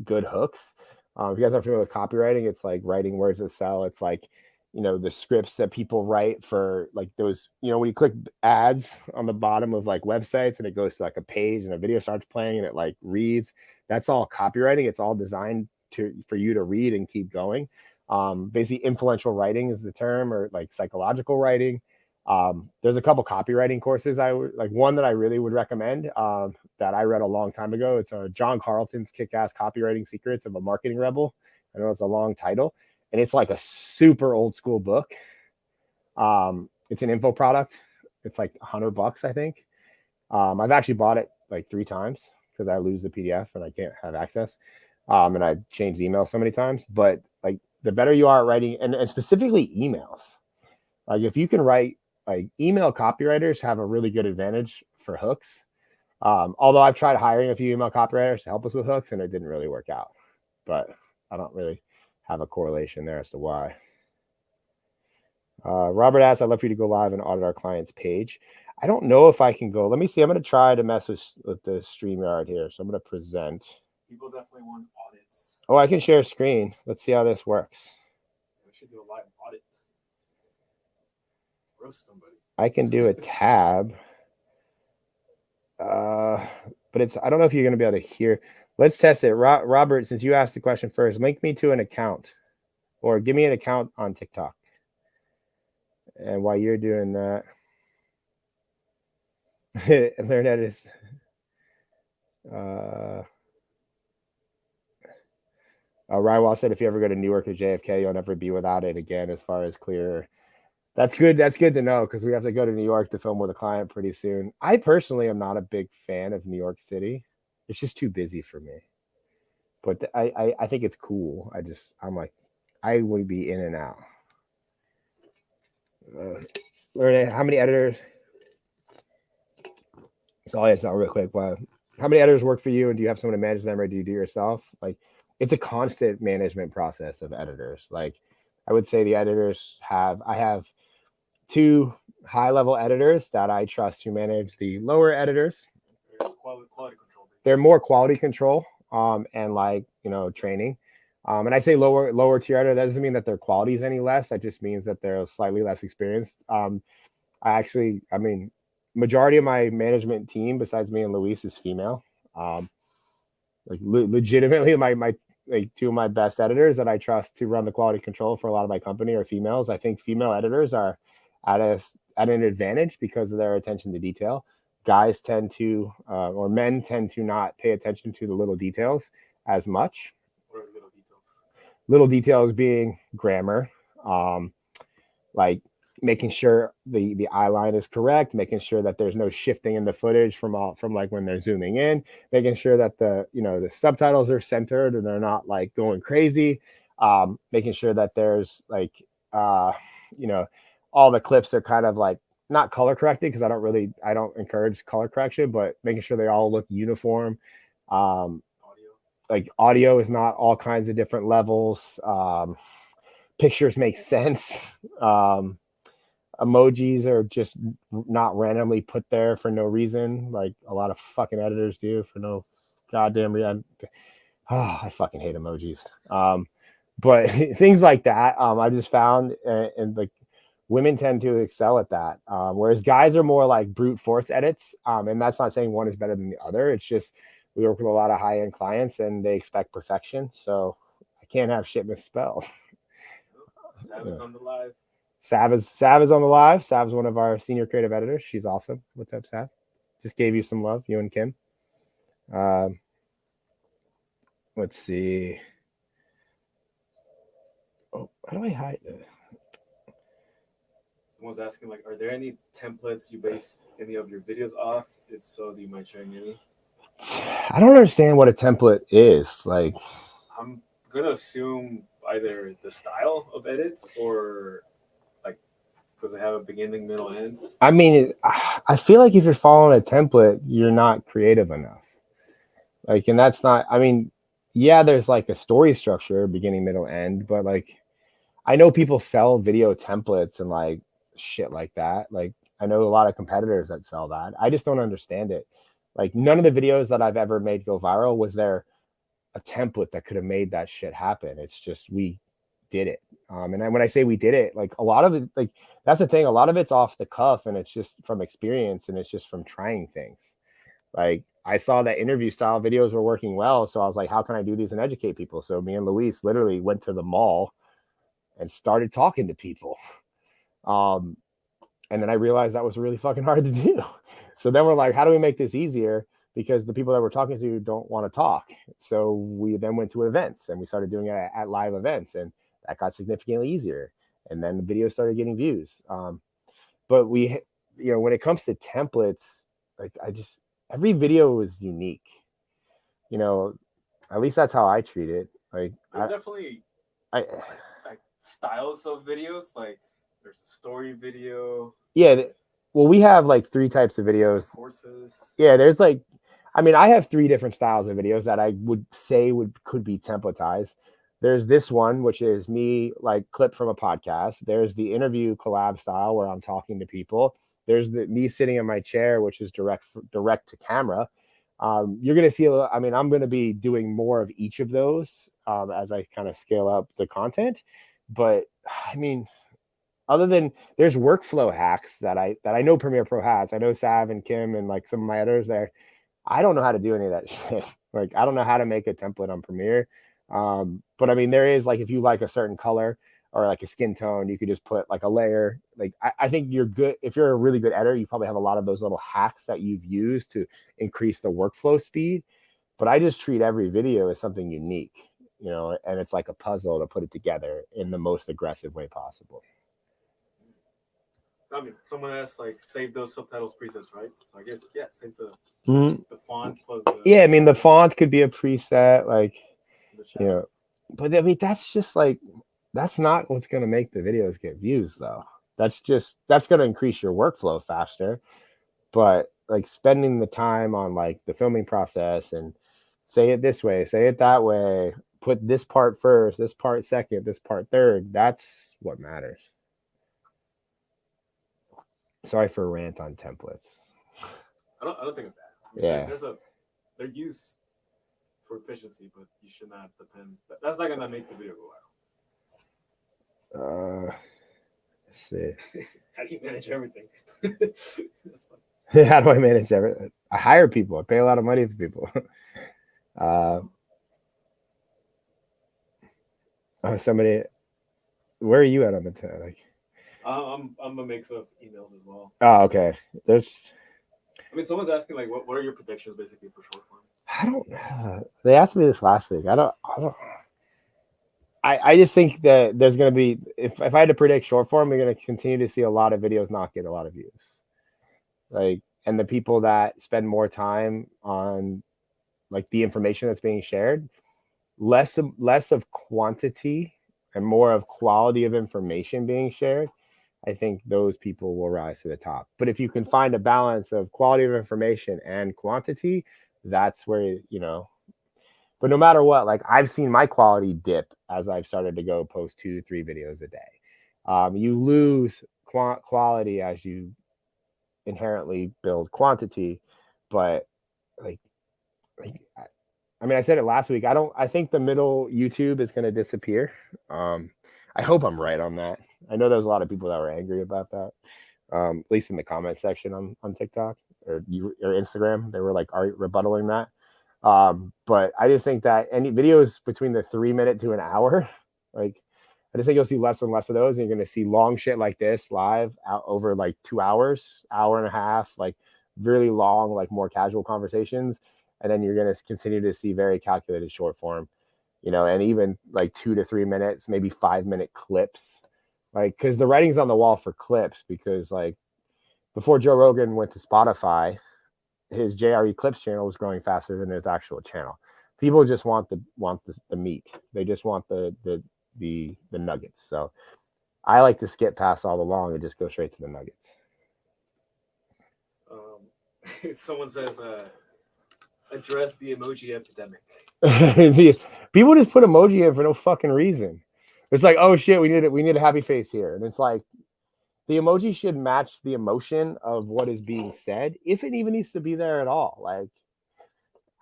good hooks. If you guys are familiar with copywriting, it's like writing words that sell. It's like, the scripts that people write for, like, those, when you click ads on the bottom of like websites and it goes to like a page and a video starts playing and it like reads, that's all copywriting. It's all designed for you to read and keep going. Basically, influential writing is the term, or like psychological writing. There's a couple copywriting courses I would like. One that I really would recommend, that I read a long time ago. It's John Carlton's Kick-Ass Copywriting Secrets of a Marketing Rebel. I know it's a long title, and it's like a super old school book. It's an info product. It's like $100, I think. I've actually bought it like 3 times because I lose the PDF and I can't have access. And I've changed emails so many times. But like, the better you are at writing, and specifically emails, like, if you can write, like, email copywriters have a really good advantage for hooks. Although I've tried hiring a few email copywriters to help us with hooks and it didn't really work out. But I don't really have a correlation there as to why. Robert asks, I'd love for you to go live and audit our client's page. I don't know if I can go. Let me see. I'm going to try to mess with the StreamYard here. So I'm going to present. People definitely want audits. Oh, I can share screen. Let's see how this works. We should do a live audit. Roast somebody. I can do a tab. But I don't know if you're going to be able to hear. Let's test it. Robert, since you asked the question first, link me to an account, or give me an account on TikTok. And while you're doing that, learn that is. Rywall said, if you ever go to Newark or JFK, you'll never be without it again, as far as clear. That's good. That's good to know, because we have to go to New York to film with a client pretty soon. I personally am not a big fan of New York City. It's just too busy for me. But I think it's cool. I'm like, I would be in and out. Learn it. How many editors? So it's not real quick, but how many editors work for you, and do you have someone to manage them, or do you do it yourself? Like, it's a constant management process of editors. Like, I would say the editors I have two high level editors that I trust to manage the lower editors. Quality control. They're more quality control, and like, training. And I say lower tier editor. That doesn't mean that their quality is any less. That just means that they're slightly less experienced. I mean, majority of my management team, besides me and Luis, is female. Like legitimately, my like two of my best editors that I trust to run the quality control for a lot of my company are females. I think female editors are at an advantage because of their attention to detail. Guys tend to, or men tend to not pay attention to the little details as much. What are little details? Little details being grammar, like making sure the eye line is correct, making sure that there's no shifting in the footage from like when they're zooming in, making sure that the subtitles are centered and they're not like going crazy, making sure that there's like all the clips are kind of like not color corrected, because I don't encourage color correction, but making sure they all look uniform. Like audio is not all kinds of different levels. Pictures make sense. Emojis are just not randomly put there for no reason, like a lot of fucking editors do for no goddamn reason. I fucking hate emojis. But things like that, I just found, and like women tend to excel at that, whereas guys are more like brute force edits. And that's not saying one is better than the other. It's just we work with a lot of high end clients and they expect perfection, so I can't have shit misspelled. Sav is on the live. Sav is on the live. Sav's one of our senior creative editors. She's awesome. What's up, Sav? Just gave you some love, you and Kim. Let's see. Oh, how do I hide it? Someone's asking, like, are there any templates you base any of your videos off? If so, do you mind sharing any? I don't understand what a template is. Like, I'm gonna assume either the style of edits or because they have a beginning, middle, end. I mean, I feel like if you're following a template, you're not creative enough. Like, and that's not, I mean, yeah, there's like a story structure, beginning, middle, end, but like, I know people sell video templates and like shit like that. Like, I know a lot of competitors that sell that. I just don't understand it. Like, none of the videos that I've ever made go viral was there a template that could have made that shit happen. It's just, we did it. And when I say we did it, like a lot of it, like that's the thing, a lot of it's off the cuff and it's just from experience and it's just from trying things. Like, I saw that interview style videos were working well, so I was like, how can I do these and educate people? So me and Luis literally went to the mall and started talking to people. And then I realized that was really fucking hard to do. So then we're like, how do we make this easier? Because the people that we're talking to don't want to talk. So we then went to events and we started doing it at live events, and that got significantly easier. And then the videos started getting views. But we, when it comes to templates, like every video is unique. At least that's how I treat it. Like, there's definitely like styles of videos. Like, there's a story video. Yeah. Well, we have like 3 types of videos. Courses. Yeah, there's like, I have 3 different styles of videos that I would say could be templatized. There's this one, which is me like clip from a podcast. There's the interview collab style where I'm talking to people. There's me sitting in my chair, which is direct to camera. You're going to see, I'm going to be doing more of each of those as I kind of scale up the content. But other than, there's workflow hacks that I know Premiere Pro has. I know Sav and Kim and like some of my editors there. I don't know how to do any of that shit. Like, I don't know how to make a template on Premiere. But there is, like, if you like a certain color or like a skin tone, you could just put like a layer. Like, I think you're good. If you're a really good editor, you probably have a lot of those little hacks that you've used to increase the workflow speed. But I just treat every video as something unique, and it's like a puzzle to put it together in the most aggressive way possible. Someone has like saved those subtitles presets, right? So I guess, yeah, save the font plus the... Yeah, the font could be a preset, like, but that's just like, that's not what's going to make the videos get views though. That's going to increase your workflow faster. But like spending the time on like the filming process and say it this way, say it that way, put this part first, this part second, this part third. That's what matters. Sorry for a rant on templates. I don't think of that. I mean, Yeah. they're used for efficiency, but you should not depend. That's not gonna make the video go viral. Let's see. How do you manage everything? That's funny. How do I manage everything? I hire people. I pay a lot of money for people. Somebody. Where are you at on the like? I'm a mix of emails as well. Oh, okay. I mean, someone's asking like, what are your predictions basically for short form? I don't know. They asked me this last week. I don't. I just think that there's going to be, if I had to predict short form, we're going to continue to see a lot of videos not get a lot of views. Like, and the people that spend more time on like the information that's being shared, less of quantity and more of quality of information being shared, I think those people will rise to the top. But if you can find a balance of quality of information and quantity, that's where, but no matter what, like I've seen my quality dip as I've started to go post 2-3 videos a day. You lose quality as you inherently build quantity, but like I mean, I said it last week. I think the middle YouTube is going to disappear. I hope I'm right on that. I know there's a lot of people that were angry about that. At least in the comment section on TikTok or Instagram, they were like rebuttaling that. But I just think that any videos between the 3 minute to an hour, like I just think you'll see less and less of those, and you're going to see long shit like this live out over like 2 hours, hour and a half, like really long, like more casual conversations. And then you're going to continue to see very calculated short form, and even like 2 to 3 minutes, maybe 5-minute clips, like, cause the writing's on the wall for clips, because like before Joe Rogan went to Spotify, his JRE Clips channel was growing faster than his actual channel. People just want the meat. They just want the nuggets. So I like to skip past all the long and just go straight to the nuggets. Someone says, address the emoji epidemic. People just put emoji in for no fucking reason. It's like, oh shit, we need a happy face here. And it's like, the emoji should match the emotion of what is being said, if it even needs to be there at all. Like,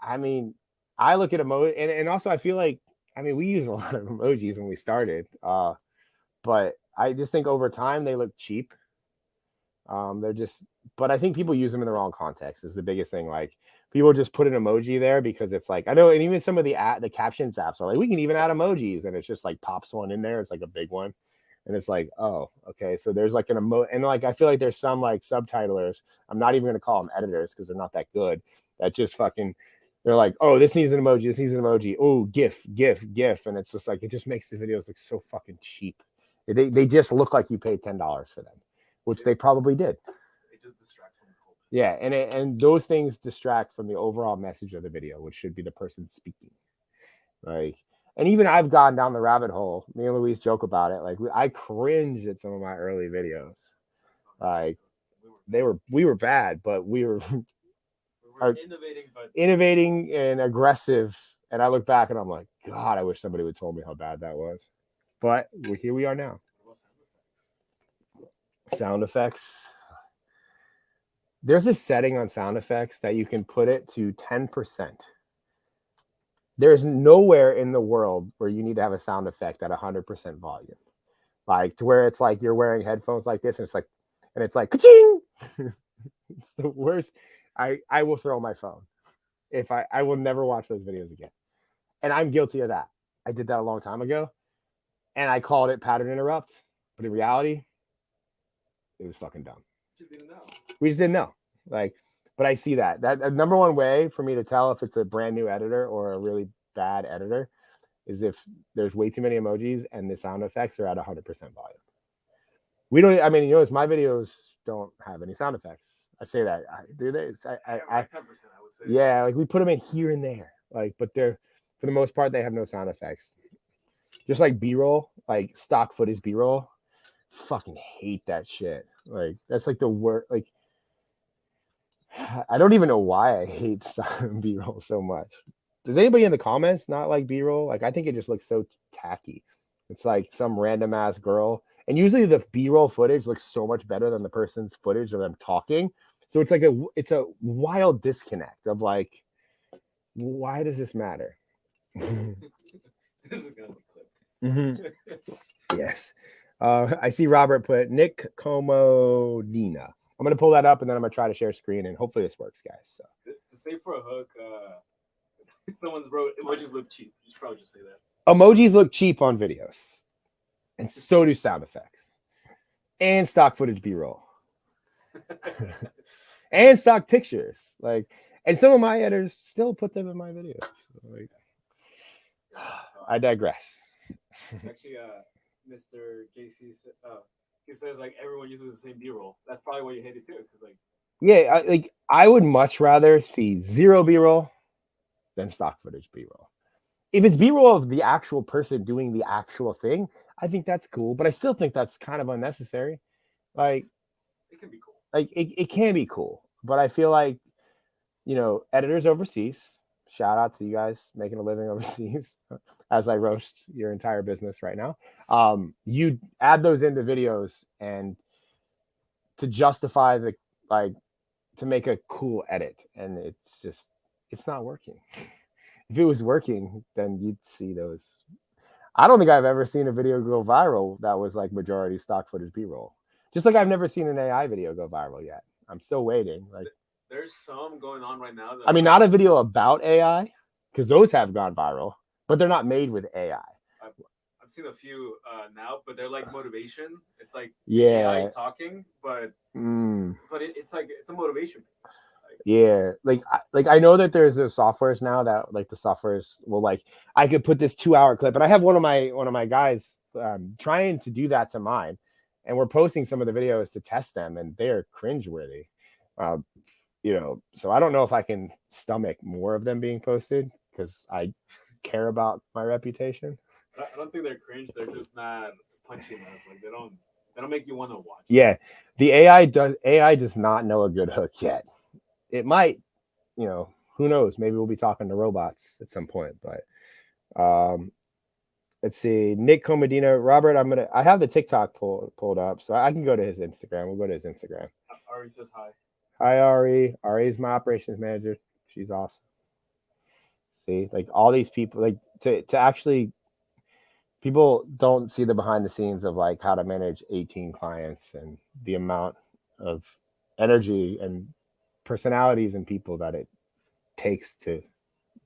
I mean, I look at emoji, and also I feel like, I mean, we use a lot of emojis when we started, but I just think over time they look cheap. They're just, but I think people use them in the wrong context is the biggest thing. Like, people just put an emoji there because it's like, I know, and even some of the captions apps are like, we can even add emojis, and it's just like pops one in there. It's like a big one. And it's like, oh, okay. So there's like an and like, I feel like there's some like subtitlers. I'm not even going to call them editors because they're not that good. That just fucking, they're like, oh, this needs an emoji. This needs an emoji. Oh, GIF. And it's just like, it just makes the videos look so fucking cheap. They just look like you paid $10 for them, which they probably did. It just distracts from the whole thing. Yeah. And those things distract from the overall message of the video, which should be the person speaking. Like, and even I've gone down the rabbit hole. Me and Luis joke about it. Like, I cringe at some of my early videos. Like, we were bad, but we were innovating and aggressive. And I look back and I'm like, God, I wish somebody would told me how bad that was. But here we are now. Sound effects. There's a setting on sound effects that you can put it to 10%. There's nowhere in the world where you need to have a sound effect at 100% volume, like to where it's like you're wearing headphones like this, and it's like ka-ching. It's the worst. I will throw my phone if I will never watch those videos again, and I'm guilty of that. I did that a long time ago, and I called it pattern interrupt, but in reality, it was fucking dumb. We just didn't know. Like, but I see that number one way for me to tell if it's a brand new editor or a really bad editor is if there's way too many emojis and the sound effects are at 100% volume. We don't, I mean, my videos don't have any sound effects. I say that. Do they? 10%, I would say. Yeah, like we put them in here and there. Like, but they're, for the most part, they have no sound effects. Just like B-roll, like stock footage B-roll. Fucking hate that shit. Like, that's like the worst. Like, I don't even know why I hate B-roll so much. Does anybody in the comments not like B-roll? Like, I think it just looks so tacky. It's like some random ass girl, and usually the B-roll footage looks so much better than the person's footage of them talking. So it's like it's a wild disconnect of like, why does this matter? This is gonna be clipped. Yes. I see Robert put Nick Comodina. I'm gonna pull that up and then I'm gonna try to share screen and hopefully this works, guys. So to say for a hook, someone's wrote emojis look cheap. You should probably just say that. Emojis look cheap on videos, and so do sound effects, and stock footage B-roll, and stock pictures. Like, and some of my editors still put them in my videos. Like, I digress. Actually, Mr. JC, he says like everyone uses the same B-roll. That's probably why you hate it too, because like. Yeah, I would much rather see zero B-roll than stock footage B-roll. If it's B-roll of the actual person doing the actual thing, I think that's cool. But I still think that's kind of unnecessary. Like, it can be cool. Like it can be cool, but I feel like, editors overseas. Shout out to you guys making a living overseas, as I roast your entire business right now. You add those into videos and to justify to make a cool edit, and it's not working. If it was working, then you'd see those. I don't think I've ever seen a video go viral that was like majority stock footage B-roll. Just like I've never seen an AI video go viral yet. I'm still waiting. Like, there's some going on right now. I mean, not a video about AI, because those have gone viral, but they're not made with AI. I've seen a few now, but they're like motivation. It's like AI talking, but it's like it's a motivation. Yeah, like I know that there's softwares now that like the softwares will like I could put this 2-hour clip, and I have one of my guys trying to do that to mine, and we're posting some of the videos to test them, and they're cringeworthy. So I don't know if I can stomach more of them being posted because I care about my reputation. I don't think they're cringe. They're just not punchy enough. Like they don't make you want to watch. Yeah, the AI does not know a good hook yet. It might, who knows? Maybe we'll be talking to robots at some point. But let's see, Nick Comodina, Robert. I have the TikTok pulled up, so I can go to his Instagram. We'll go to his Instagram. Ari says hi. Hi, Ari. Ari is my operations manager. She's awesome. See, like all these people, like to actually, people don't see the behind the scenes of like how to manage 18 clients and the amount of energy and personalities and people that it takes to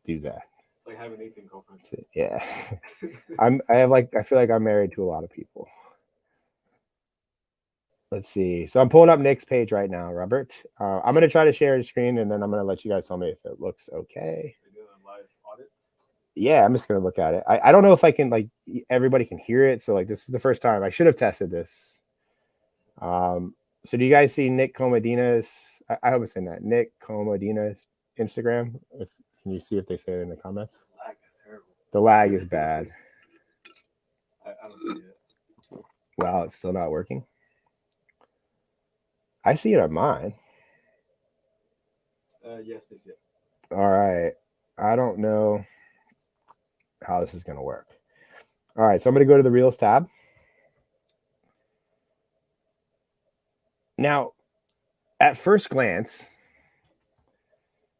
do that. It's like having 18 girlfriends. Yeah. I feel like I'm married to a lot of people. Let's see. So I'm pulling up Nick's page right now, Robert. I'm going to try to share the screen, and then I'm going to let you guys tell me if it looks okay. Are you doing a live audit? Yeah, I'm just going to look at it. I don't know if I can, like, everybody can hear it. So, like, this is the first time. I should have tested this. So do you guys see Nick Comodina's, I hope I'm saying that, Nick Comodina's Instagram? Can you see if they say it in the comments? The lag is terrible. The lag is bad. I don't see it. Wow, it's still not working. I see it on mine. Yes, they see it. All right. I don't know how this is going to work. All right, so I'm going to go to the Reels tab. Now, at first glance,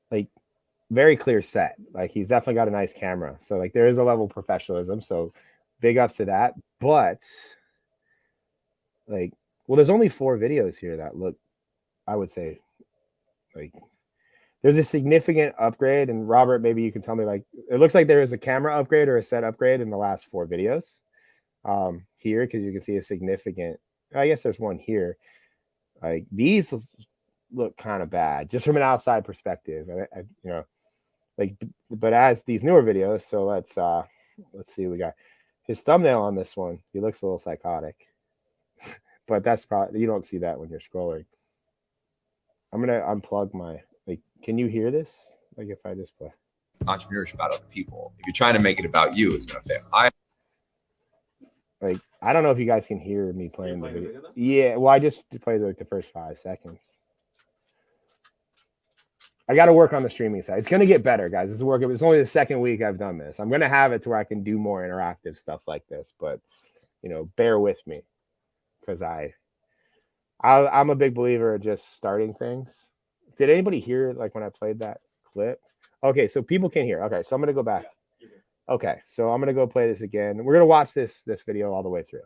like, very clear set. Like, he's definitely got a nice camera. So, like, there is a level of professionalism. So, big ups to that. But, like, well, there's only 4 videos here that look, I would say, like, there's a significant upgrade. And Robert, maybe you can tell me, like, it looks like there is a camera upgrade or a set upgrade in the last 4 videos here, because you can see a significant, I guess there's one here. Like, these look kind of bad just from an outside perspective. But as these newer videos, so let's see, we got his thumbnail on this one. He looks a little psychotic, but that's probably, you don't see that when you're scrolling. I'm going to unplug my, like, can you hear this? Like, if I just play entrepreneurship about other people. If you're trying to make it about you, it's going to fail. I don't know if you guys can hear me playing the video. Yeah, well, I just played like the first 5 seconds. I got to work on the streaming side. It's going to get better, guys. It's working. It's only the second week I've done this. I'm going to have it to where I can do more interactive stuff like this, but bear with me because I'm a big believer of just starting things. Did anybody hear like when I played that clip? Okay, so people can hear. Okay, so I'm gonna go back. Okay, so I'm gonna go play this again. We're gonna watch this video all the way through.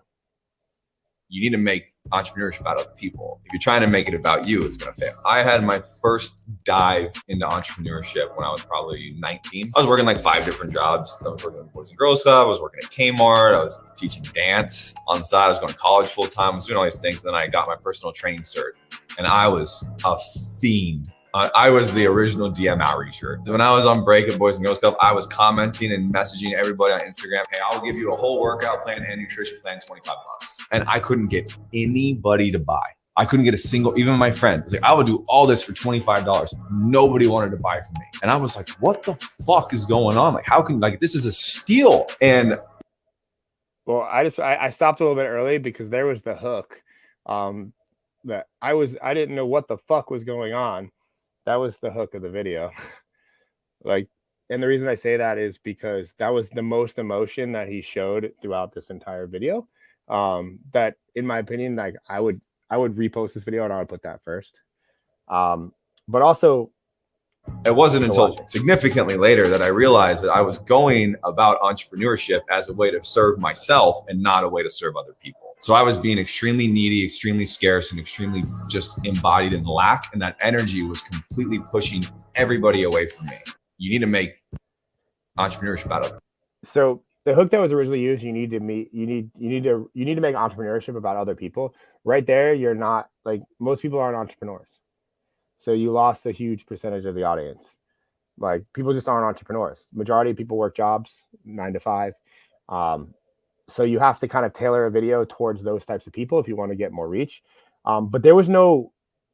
You need to make entrepreneurship about other people. If you're trying to make it about you, it's going to fail. I had my first dive into entrepreneurship when I was probably 19. I was working like 5 different jobs. I was working at the Boys and Girls Club. I was working at Kmart. I was teaching dance on the side. I was going to college full time. I was doing all these things. And then I got my personal training cert, and I was a fiend. I was the original DM outreacher. When I was on break at Boys and Girls Club, I was commenting and messaging everybody on Instagram, hey, I'll give you a whole workout plan and nutrition plan, $25. And I couldn't get anybody to buy. I couldn't get a single, even my friends. I was like, I would do all this for $25. Nobody wanted to buy from me. And I was like, what the fuck is going on? Like, how can, like, this is a steal. And well, I stopped a little bit early because there was the hook that I didn't know what the fuck was going on. That was the hook of the video. Like, and the reason I say that is because that was the most emotion that he showed throughout this entire video. That in my opinion, like I would repost this video and I would put that first. But also it wasn't until significantly later that I realized that I was going about entrepreneurship as a way to serve myself and not a way to serve other people. So I was being extremely needy, extremely scarce, and extremely just embodied in lack. And that energy was completely pushing everybody away from me. You need to make entrepreneurship out of it. So the hook that was originally used, you need to make entrepreneurship about other people. Right there, you're not, like, most people aren't entrepreneurs. So you lost a huge percentage of the audience. Like, people just aren't entrepreneurs. Majority of people work jobs 9 to 5. So you have to kind of tailor a video towards those types of people if you want to get more reach. But there was no,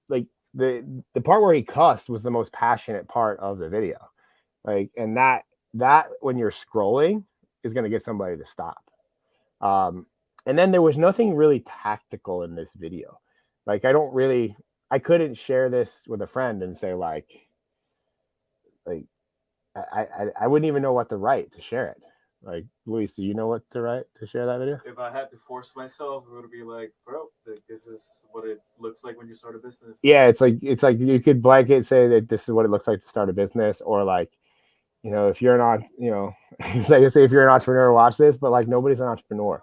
like, the part where he cussed was the most passionate part of the video. Like, and that when you're scrolling is going to get somebody to stop. And then there was nothing really tactical in this video. Like, I couldn't share this with a friend and say like I wouldn't even know what to write to share it. Like, Luis, do you know what to write to share that video? If I had to force myself, it would be like, bro, this is what it looks like when you start a business. Yeah, it's like you could blanket say that this is what it looks like to start a business, or like, if you're not, it's like say if you're an entrepreneur, watch this, but like nobody's an entrepreneur.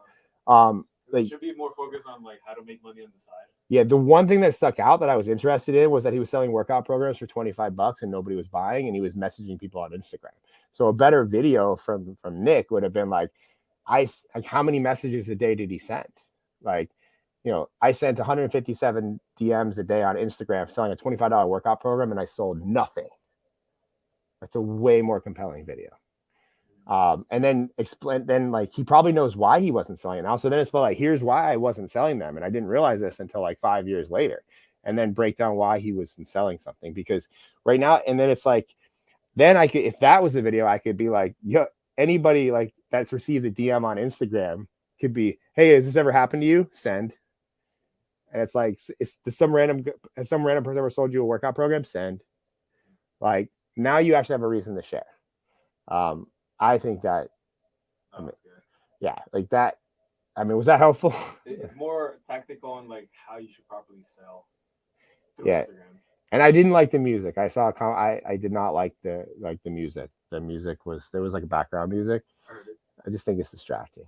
Like, should be more focused on like how to make money on the side. Yeah, the one thing that stuck out that I was interested in was that he was selling workout programs for $25 and nobody was buying, and he was messaging people on Instagram. So a better video from Nick would have been like how many messages a day did he send? Like, I sent 157 DMs a day on Instagram selling a $25 workout program and I sold nothing. That's a way more compelling video. And then like he probably knows why he wasn't selling it now. So then it's like, here's why I wasn't selling them. And I didn't realize this until like 5 years later, and then break down why he wasn't selling something. Because right now, and then it's like, then I could, if that was the video, I could be like, yeah, anybody like that's received a DM on Instagram could be, hey, has this ever happened to you? Send. And it's like, has some random person ever sold you a workout program? Send. Like, now you actually have a reason to share. I think that, yeah, like that. I mean, was that helpful? It's more tactical on like how you should properly sell through Instagram. And I didn't like the music. I saw I did not like the music. The music there was like background music. I just think it's distracting.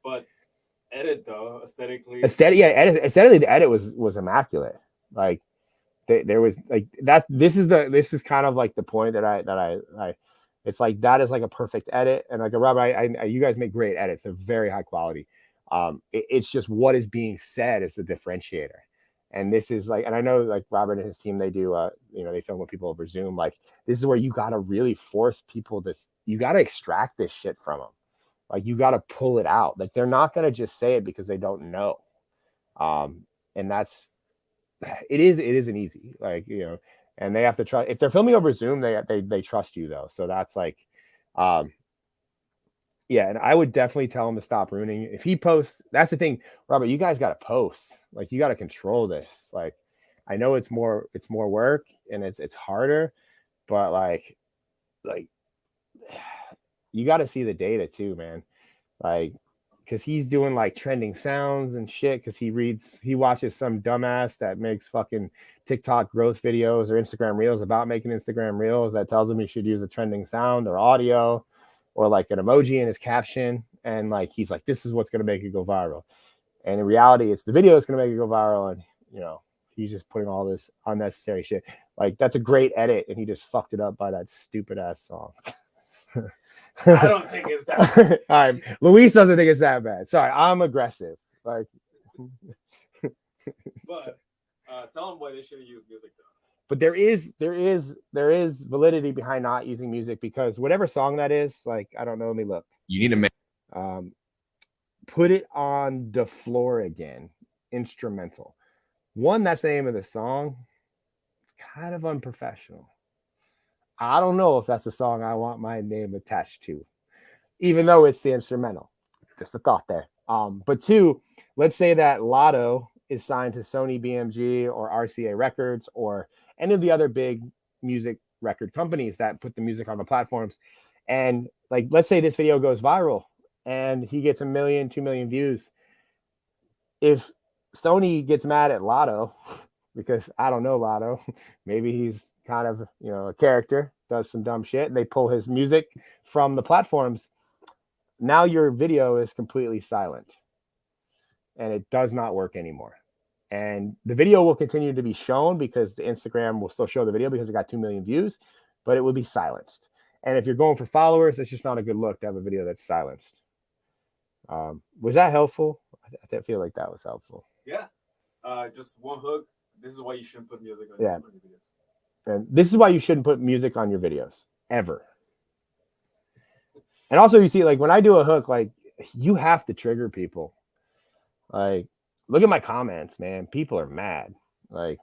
But edit though, aesthetically, aesthetically, the edit was immaculate. Like there was like that. This is kind of like the point that I it's like that is like a perfect edit. And like Robert, you guys make great edits. They're very high quality. It's just what is being said is the differentiator. And this is like, and I know like Robert and his team, they do, they film with people over Zoom. Like, this is where you got to really force people you got to extract this shit from them. Like, you got to pull it out. Like, they're not going to just say it because they don't know. And it isn't easy. Like, and they have to try, if they're filming over Zoom, they trust you though. So that's like, yeah, and I would definitely tell him to stop ruining. If he posts, that's the thing, Robert, you guys got to post. Like, you got to control this. Like, I know it's more work and it's harder, but like you got to see the data too, man. Like, because he's doing like trending sounds and shit. Because he watches some dumbass that makes fucking TikTok growth videos or Instagram reels about making Instagram reels that tells him he should use a trending sound or audio or like an emoji in his caption. And like, he's like, this is what's going to make it go viral. And in reality, it's the video that's going to make it go viral. And, you know, he's just putting all this unnecessary shit. Like, that's a great edit. And he just fucked it up by that stupid ass song. I don't think it's that bad. All right, Luis doesn't think it's that bad. Sorry, I'm aggressive. Like, But tell them why they shouldn't use music though. but there is validity behind not using music, because whatever song that is, like, I don't know. Let me look. You need to make Put it on the floor again. Instrumental. One, that's the name of the song. It's kind of unprofessional. I don't know if that's a song I want my name attached to, even though it's the instrumental. Just a thought there. But two, let's say that Lotto is signed to Sony BMG or RCA Records or any of the other big music record companies that put the music on the platforms. And like, let's say this video goes viral and he gets 1 million, 2 million views. If Sony gets mad at Lotto, because I don't know Lotto, maybe he's kind of, you know, a character, does some dumb shit, and they pull his music from the platforms, now your video is completely silent and it does not work anymore. And the video will continue to be shown because the Instagram will still show the video because it got 2 million views, but it will be silenced. And if you're going for followers, it's just not a good look to have a video that's silenced. Was that helpful? I feel like that was helpful. Yeah. Just one hook. This is why you shouldn't put music on Yeah. your videos. And this is why you shouldn't put music on your videos ever. And also, you see, like, when I do a hook, like, you have to trigger people. Like, look at my comments, man. People are mad. Like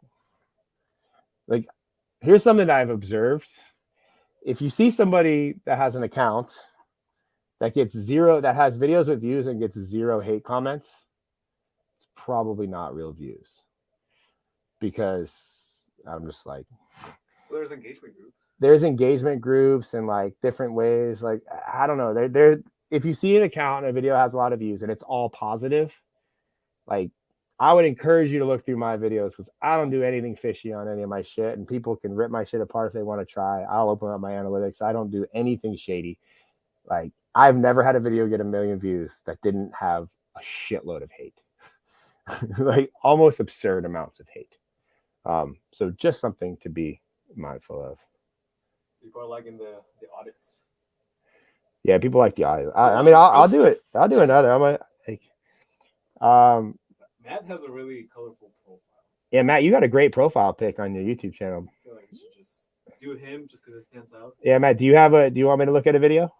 here's something that I've observed. If you see somebody that has an account that gets zero, that has videos with views and gets 0 hate comments, it's probably not real views. Because I'm just like, well, there's engagement groups. There's engagement groups and like different ways. Like, I don't know. They're if you see an account and a video has a lot of views and it's all positive, like, I would encourage you to look through my videos, because I don't do anything fishy on any of my shit, and people can rip my shit apart if they want to try. I'll open up my analytics. I don't do anything shady. Like, I've never had a video get 1 million views that didn't have a shitload of hate. Like, almost absurd amounts of hate. So just something to be mindful of. People are liking the audits. Yeah, people like the audio. I mean, I'll do it. I'll do another. I'm like, Matt has a really colorful profile. Yeah, Matt, you got a great profile pic on your YouTube channel. I feel like you should just do him just because it stands out. Yeah, Matt, do you want me to look at a video?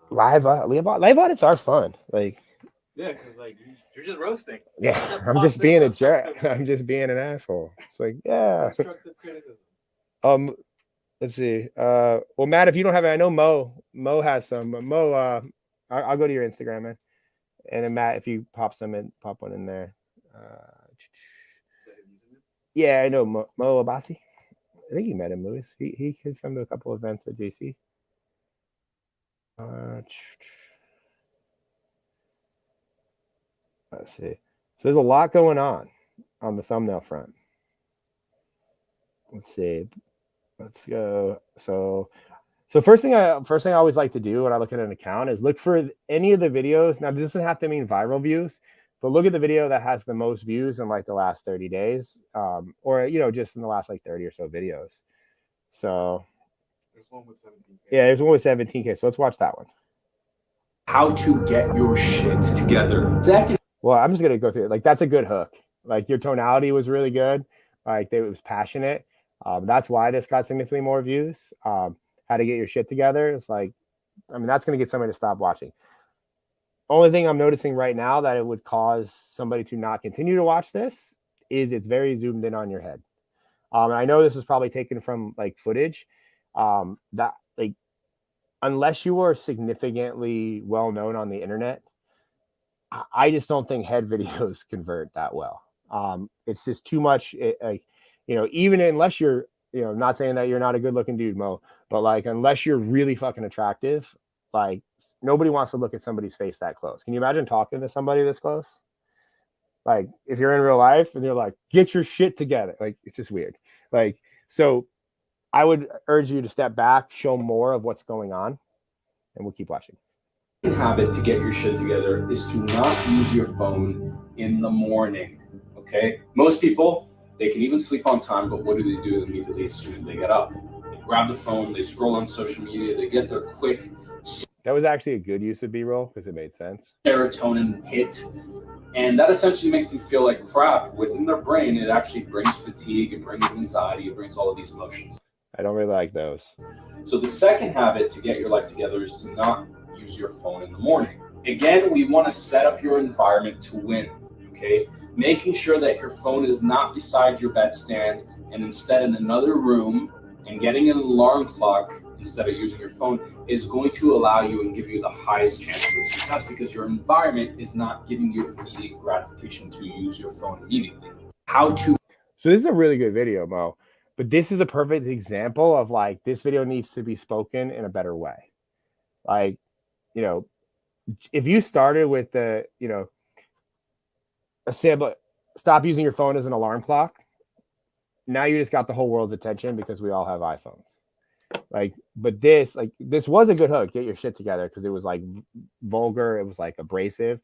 Live audits are fun. Like, yeah, because like you're just roasting. Yeah, I'm just being a jerk. I'm just being an asshole. It's like, yeah. Constructive criticism. Let's see. Well, Matt, if you don't have it, I know Mo has some. Mo, I'll go to your Instagram, man. And then Matt, if you pop one in there. Yeah, I know Mo Abasi. I think you met him, Lewis. He has come to a couple events at JC. Let's see. So there's a lot going on the thumbnail front. Let's see. Let's go. So first thing I always like to do when I look at an account is look for any of the videos. Now, this doesn't have to mean viral views, but look at the video that has the most views in like the last 30 days, or, you know, just in the last like 30 or so videos. So there's one with 17K. Yeah, there's one with 17K. So let's watch that one. How to get your shit together. Second. Well, I'm just gonna go through it. Like, that's a good hook. Like, your tonality was really good. Like, it was passionate. That's why this got significantly more views. How to get your shit together. It's like, I mean, that's gonna get somebody to stop watching. Only thing I'm noticing right now that it would cause somebody to not continue to watch this is it's very zoomed in on your head. And I know this is probably taken from like footage. That, like, unless you are significantly well known on the internet, I just don't think head videos convert that well. It's just too much. Like, even unless you're, not saying that you're not a good looking dude, Mo, but like, unless you're really fucking attractive, like nobody wants to look at somebody's face that close. Can you imagine talking to somebody this close? Like if you're in real life and you're like, get your shit together. Like, it's just weird. Like, so I would urge you to step back, show more of what's going on, and we'll keep watching. Habit to get your shit together is to not use your phone in the morning. Okay, most people, they can even sleep on time, but what do they do immediately as soon as they get up? They grab the phone, they scroll on social media, they get their quick That was actually a good use of B-roll because it made sense. serotonin hit, and that essentially makes them feel like crap within their brain. It actually brings fatigue, it brings anxiety, it brings all of these emotions. I don't really like those. So the second habit to get your life together is to not use your phone in the morning. Again, we want to set up your environment to win, okay? Making sure that your phone is not beside your bedstand and instead in another room, and getting an alarm clock instead of using your phone is going to allow you and give you the highest chance of success, because your environment is not giving you immediate gratification to use your phone immediately. So this is a really good video, Mo, but this is a perfect example of like, this video needs to be spoken in a better way. Like, if you started with the, stop using your phone as an alarm clock, now you just got the whole world's attention because we all have iPhones. Like, but this was a good hook. Get your shit together, because it was like vulgar, it was like abrasive,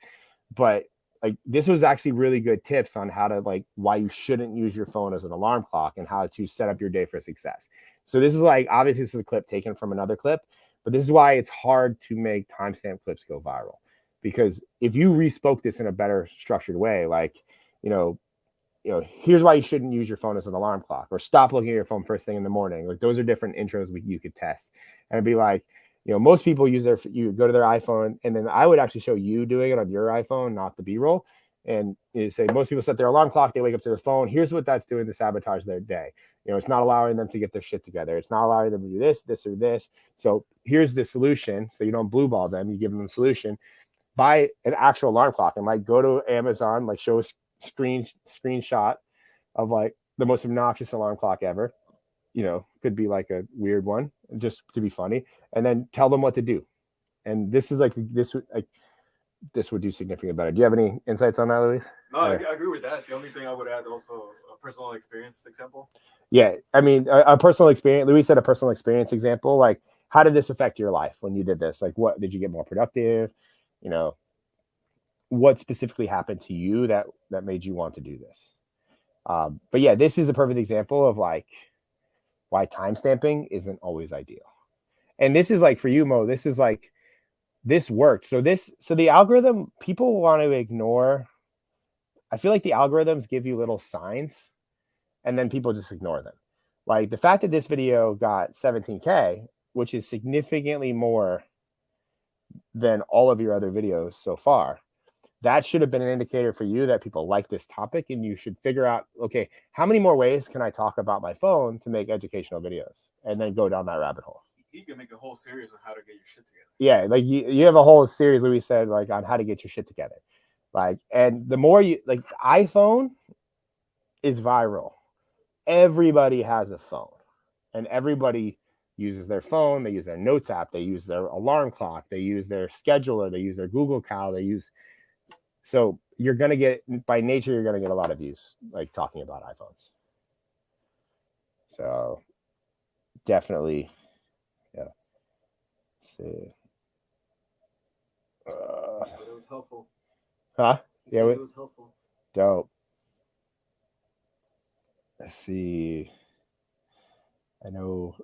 but like this was actually really good tips on how to, like, why you shouldn't use your phone as an alarm clock and how to set up your day for success. So this is like, obviously this is a clip taken from another clip, but this is why it's hard to make timestamp clips go viral, because if you respoke this in a better structured way, like, here's why you shouldn't use your phone as an alarm clock, or stop looking at your phone first thing in the morning. Like, those are different intros you could test. And it'd be like, most people you go to their iPhone, and then I would actually show you doing it on your iPhone, not the B-roll. And you say most people set their alarm clock, they wake up to their phone. Here's what that's doing to sabotage their day. It's not allowing them to get their shit together. It's not allowing them to do this, this, or this. So here's the solution. So you don't blue ball them. You give them the solution. Buy an actual alarm clock, and like go to Amazon, like show a screenshot of like the most obnoxious alarm clock ever. Could be like a weird one just to be funny, and then tell them what to do. And this is this would do significantly better. Do you have any insights on that, Luis? No, I agree with that. The only thing I would add also a personal experience example. Yeah, I mean, a personal experience. Luis said a personal experience example. Like, how did this affect your life when you did this? Like, what did you get more productive? What specifically happened to you that made you want to do this? But yeah, this is a perfect example of like why timestamping isn't always ideal. And this is like, for you, Mo, this is like, this worked. So the algorithm, people want to ignore. I feel like the algorithms give you little signs and then people just ignore them. Like the fact that this video got 17K, which is significantly more than all of your other videos so far, that should have been an indicator for you that people like this topic, and you should figure out, okay, how many more ways can I talk about my phone to make educational videos, and then go down that rabbit hole. You can make a whole series on how to get your shit together. Yeah, like you have a whole series, Louis said, like on how to get your shit together. Like, and the more you like, iPhone is viral. Everybody has a phone, and everybody uses their phone. They use their notes app. They use their alarm clock. They use their scheduler. They use their Google Cal. So you're going to get, by nature, you're going to get a lot of views, like talking about iPhones. So definitely, yeah. Let's see. It was helpful. Huh? Yeah, it was helpful. Dope. Let's see. I know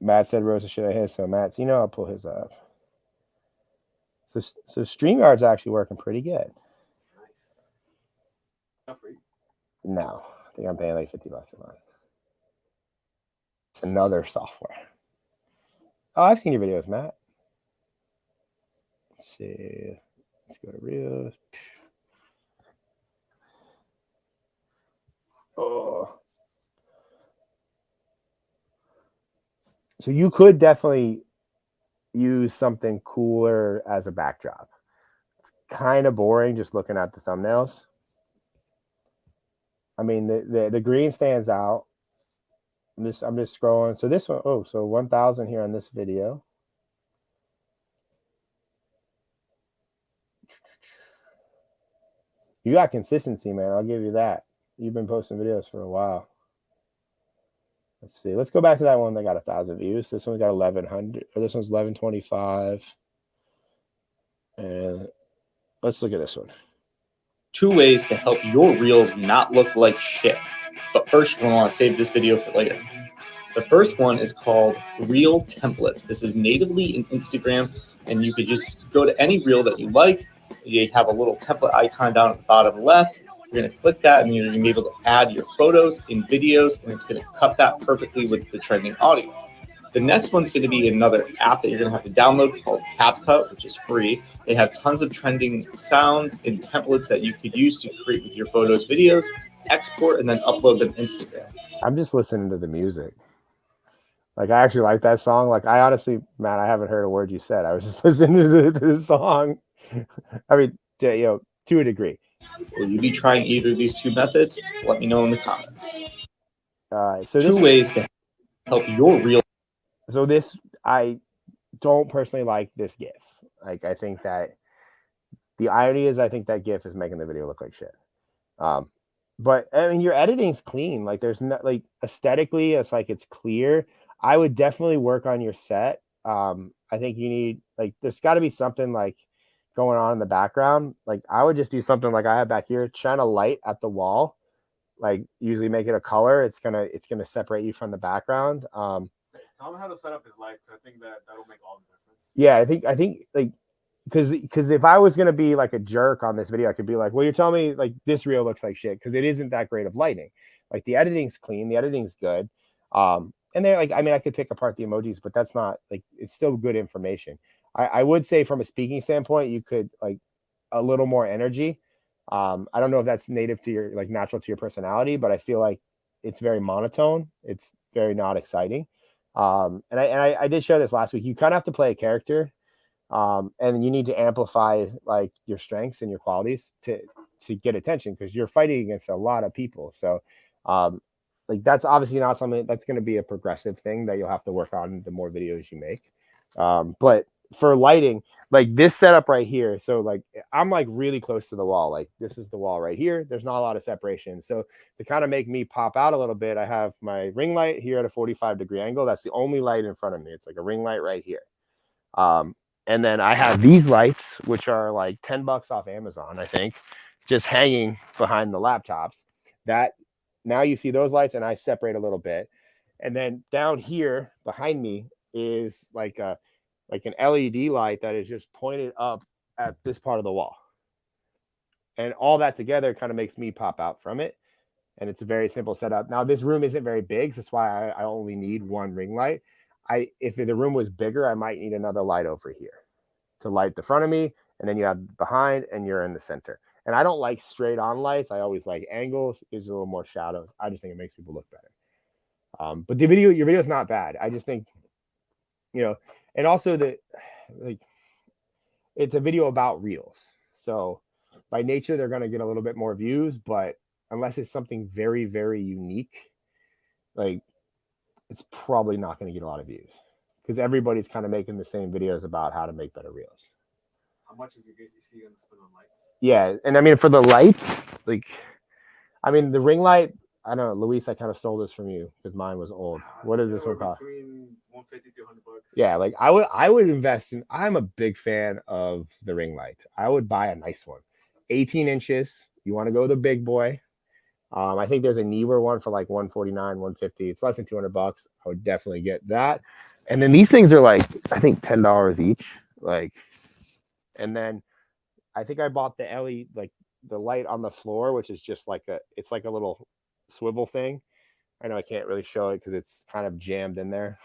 Matt said Rosa should have his, so Matt's, I'll pull his up. So StreamYard's actually working pretty good. Nice. Not free? No, I think I'm paying like $50 a month. It's another software. Oh, I've seen your videos, Matt. Let's see. Let's go to Reels. Oh. So you could definitely use something cooler as a backdrop. kind of boring just looking at the thumbnails. I mean, the green stands out. I'm just scrolling. So this one, oh, so 1,000 here on this video. You got consistency, man. I'll give you that. You've been posting videos for a while. Let's see. Let's go back to that one that got 1,000 views. This one's got 1,100. Or this one's 1,125. And let's look at this one. 2 ways to help your reels not look like shit. But first, you're going to want to save this video for later. The first one is called Reel Templates. This is natively in Instagram, and you could just go to any reel that you like. You have a little template icon down at the bottom left. You're going to click that, and you're going to be able to add your photos and videos, and it's going to cut that perfectly with the trending audio. The next one's going to be another app that you're going to have to download called CapCut, which is free. They have tons of trending sounds and templates that you could use to create with your photos, videos, export, and then upload them to Instagram. I'm just listening to the music. Like, I actually like that song. Like, I honestly, man, I haven't heard a word you said. I was just listening to the song. I mean, to a degree. Will you be trying either of these 2 methods? Let me know in the comments. So 2 ways to help your reel. So this, I don't personally like this GIF. Like, I think that the irony is I think that GIF is making the video look like shit. But I mean, your editing's clean. Like, there's not, like, aesthetically, it's like it's clear. I would definitely work on your set. I think you need, like, there's got to be something like going on in the background. Like, I would just do something like I have back here, shine a light at the wall. Like, usually make it a color. It's gonna separate you from the background. Tell him how to set up his life. I think that'll make all the difference. Yeah, I think like, because if I was gonna be like a jerk on this video, I could be like, well, you're telling me like this reel looks like shit because it isn't that great of lighting. Like, the editing's clean, the editing's good. And they're like, I mean, I could pick apart the emojis, but that's not, like, it's still good information. I would say from a speaking standpoint, you could, like, a little more energy. I don't know if that's native to your, like, natural to your personality, but I feel like it's very monotone. It's very not exciting. And I did share this last week. You kind of have to play a character, and you need to amplify, like, your strengths and your qualities to get attention, because you're fighting against a lot of people. So, like, that's obviously not something that's going to be a progressive thing that you'll have to work on the more videos you make. But for lighting, like this setup right here, so like I'm like really close to the wall. Like, this is the wall right here. There's not a lot of separation. So to kind of make me pop out a little bit, I have my ring light here at a 45-degree angle. That's the only light in front of me. It's like a ring light right here. And then I have these lights, which are like $10 off Amazon, I think, just hanging behind the laptops. That now you see those lights, and I separate a little bit. And then down here behind me is like an LED light that is just pointed up at this part of the wall. And all that together kind of makes me pop out from it. And it's a very simple setup. Now, this room isn't very big, so that's why I only need one ring light. If the room was bigger, I might need another light over here to light the front of me, and then you have behind, and you're in the center. And I don't like straight on lights. I always like angles. Gives a little more shadows. I just think it makes people look better. But your video is not bad. I just think, and also it's a video about reels. So by nature, they're going to get a little bit more views, but unless it's something very, very unique, like, it's probably not going to get a lot of views, because everybody's kind of making the same videos about how to make better reels. How much is he going to spend on lights? Yeah, and I mean, for the lights, like, I mean, the ring light, I don't know, Luis, I kind of stole this from you because mine was old. What does this one cost? Between $150 to $100. Yeah, like I would invest in. I'm a big fan of the ring light. I would buy a nice one, 18 inches. You want to go the big boy. I think there's a Neewer one for like $149, $150. It's less than $200. I would definitely get that. And then these things are like, I think $10 each. Like, and then I think I bought the LED, like the light on the floor, which is just like it's like a little swivel thing. I know I can't really show it because it's kind of jammed in there.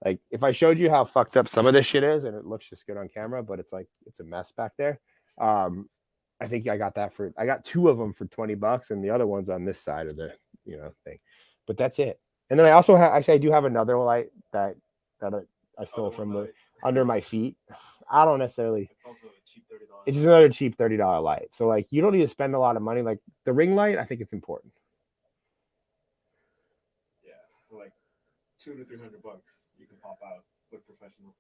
Like, if I showed you how fucked up some of this shit is, and it looks just good on camera, but it's like, it's a mess back there. I think I got two of them for $20, and the other one's on this side of the, thing. But that's it. And then I also I do have another light that I stole from under my feet. I don't necessarily. It's also a cheap $30. It's just another cheap $30 light. So like you don't need to spend a lot of money. Like the ring light, I think it's important. Yeah, so for like $200 to $300, you can pop out with professional.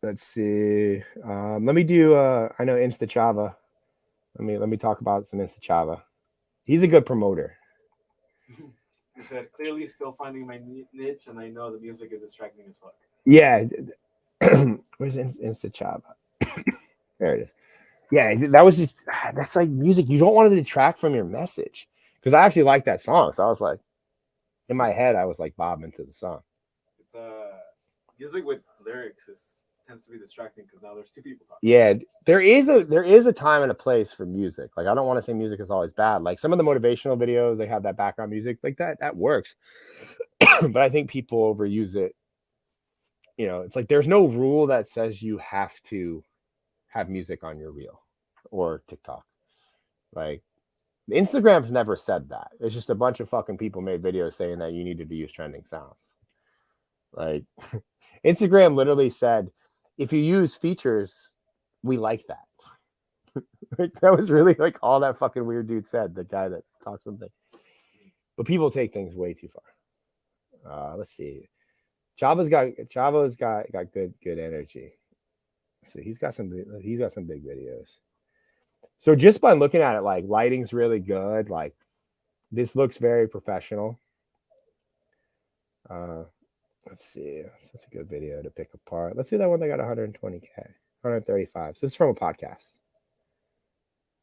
Let's see. Let me do. I know Insta Chava. Let me talk about some Insta Chava. He's a good promoter. He said, clearly still finding my niche, and I know the music is distracting as fuck. Yeah. Where's Insta Chava? There it is. Yeah, that was just, that's like music. You don't want to detract from your message. Because I actually like that song. So I was like, in my head, I was like bobbing to the song. It's music with lyrics tends to be distracting because now there's two people talking. Yeah, there is a time and a place for music. Like I don't want to say music is always bad. Like some of the motivational videos, they have that background music, like that works. But I think people overuse it. You know, it's like there's no rule that says you have to have music on your reel or TikTok. Like Instagram's never said that. It's just a bunch of fucking people made videos saying that you needed to use trending sounds. Like Instagram literally said, if you use features, we like that. Like, that was really like all that fucking weird dude said, the guy that talks something. But people take things way too far. Let's see. Chavo's got good energy. So he's got some big videos. So just by looking at it, like lighting's really good. Like this looks very professional. Let's see. That's a good video to pick apart. Let's see that one that got 120K, 135. So this is from a podcast.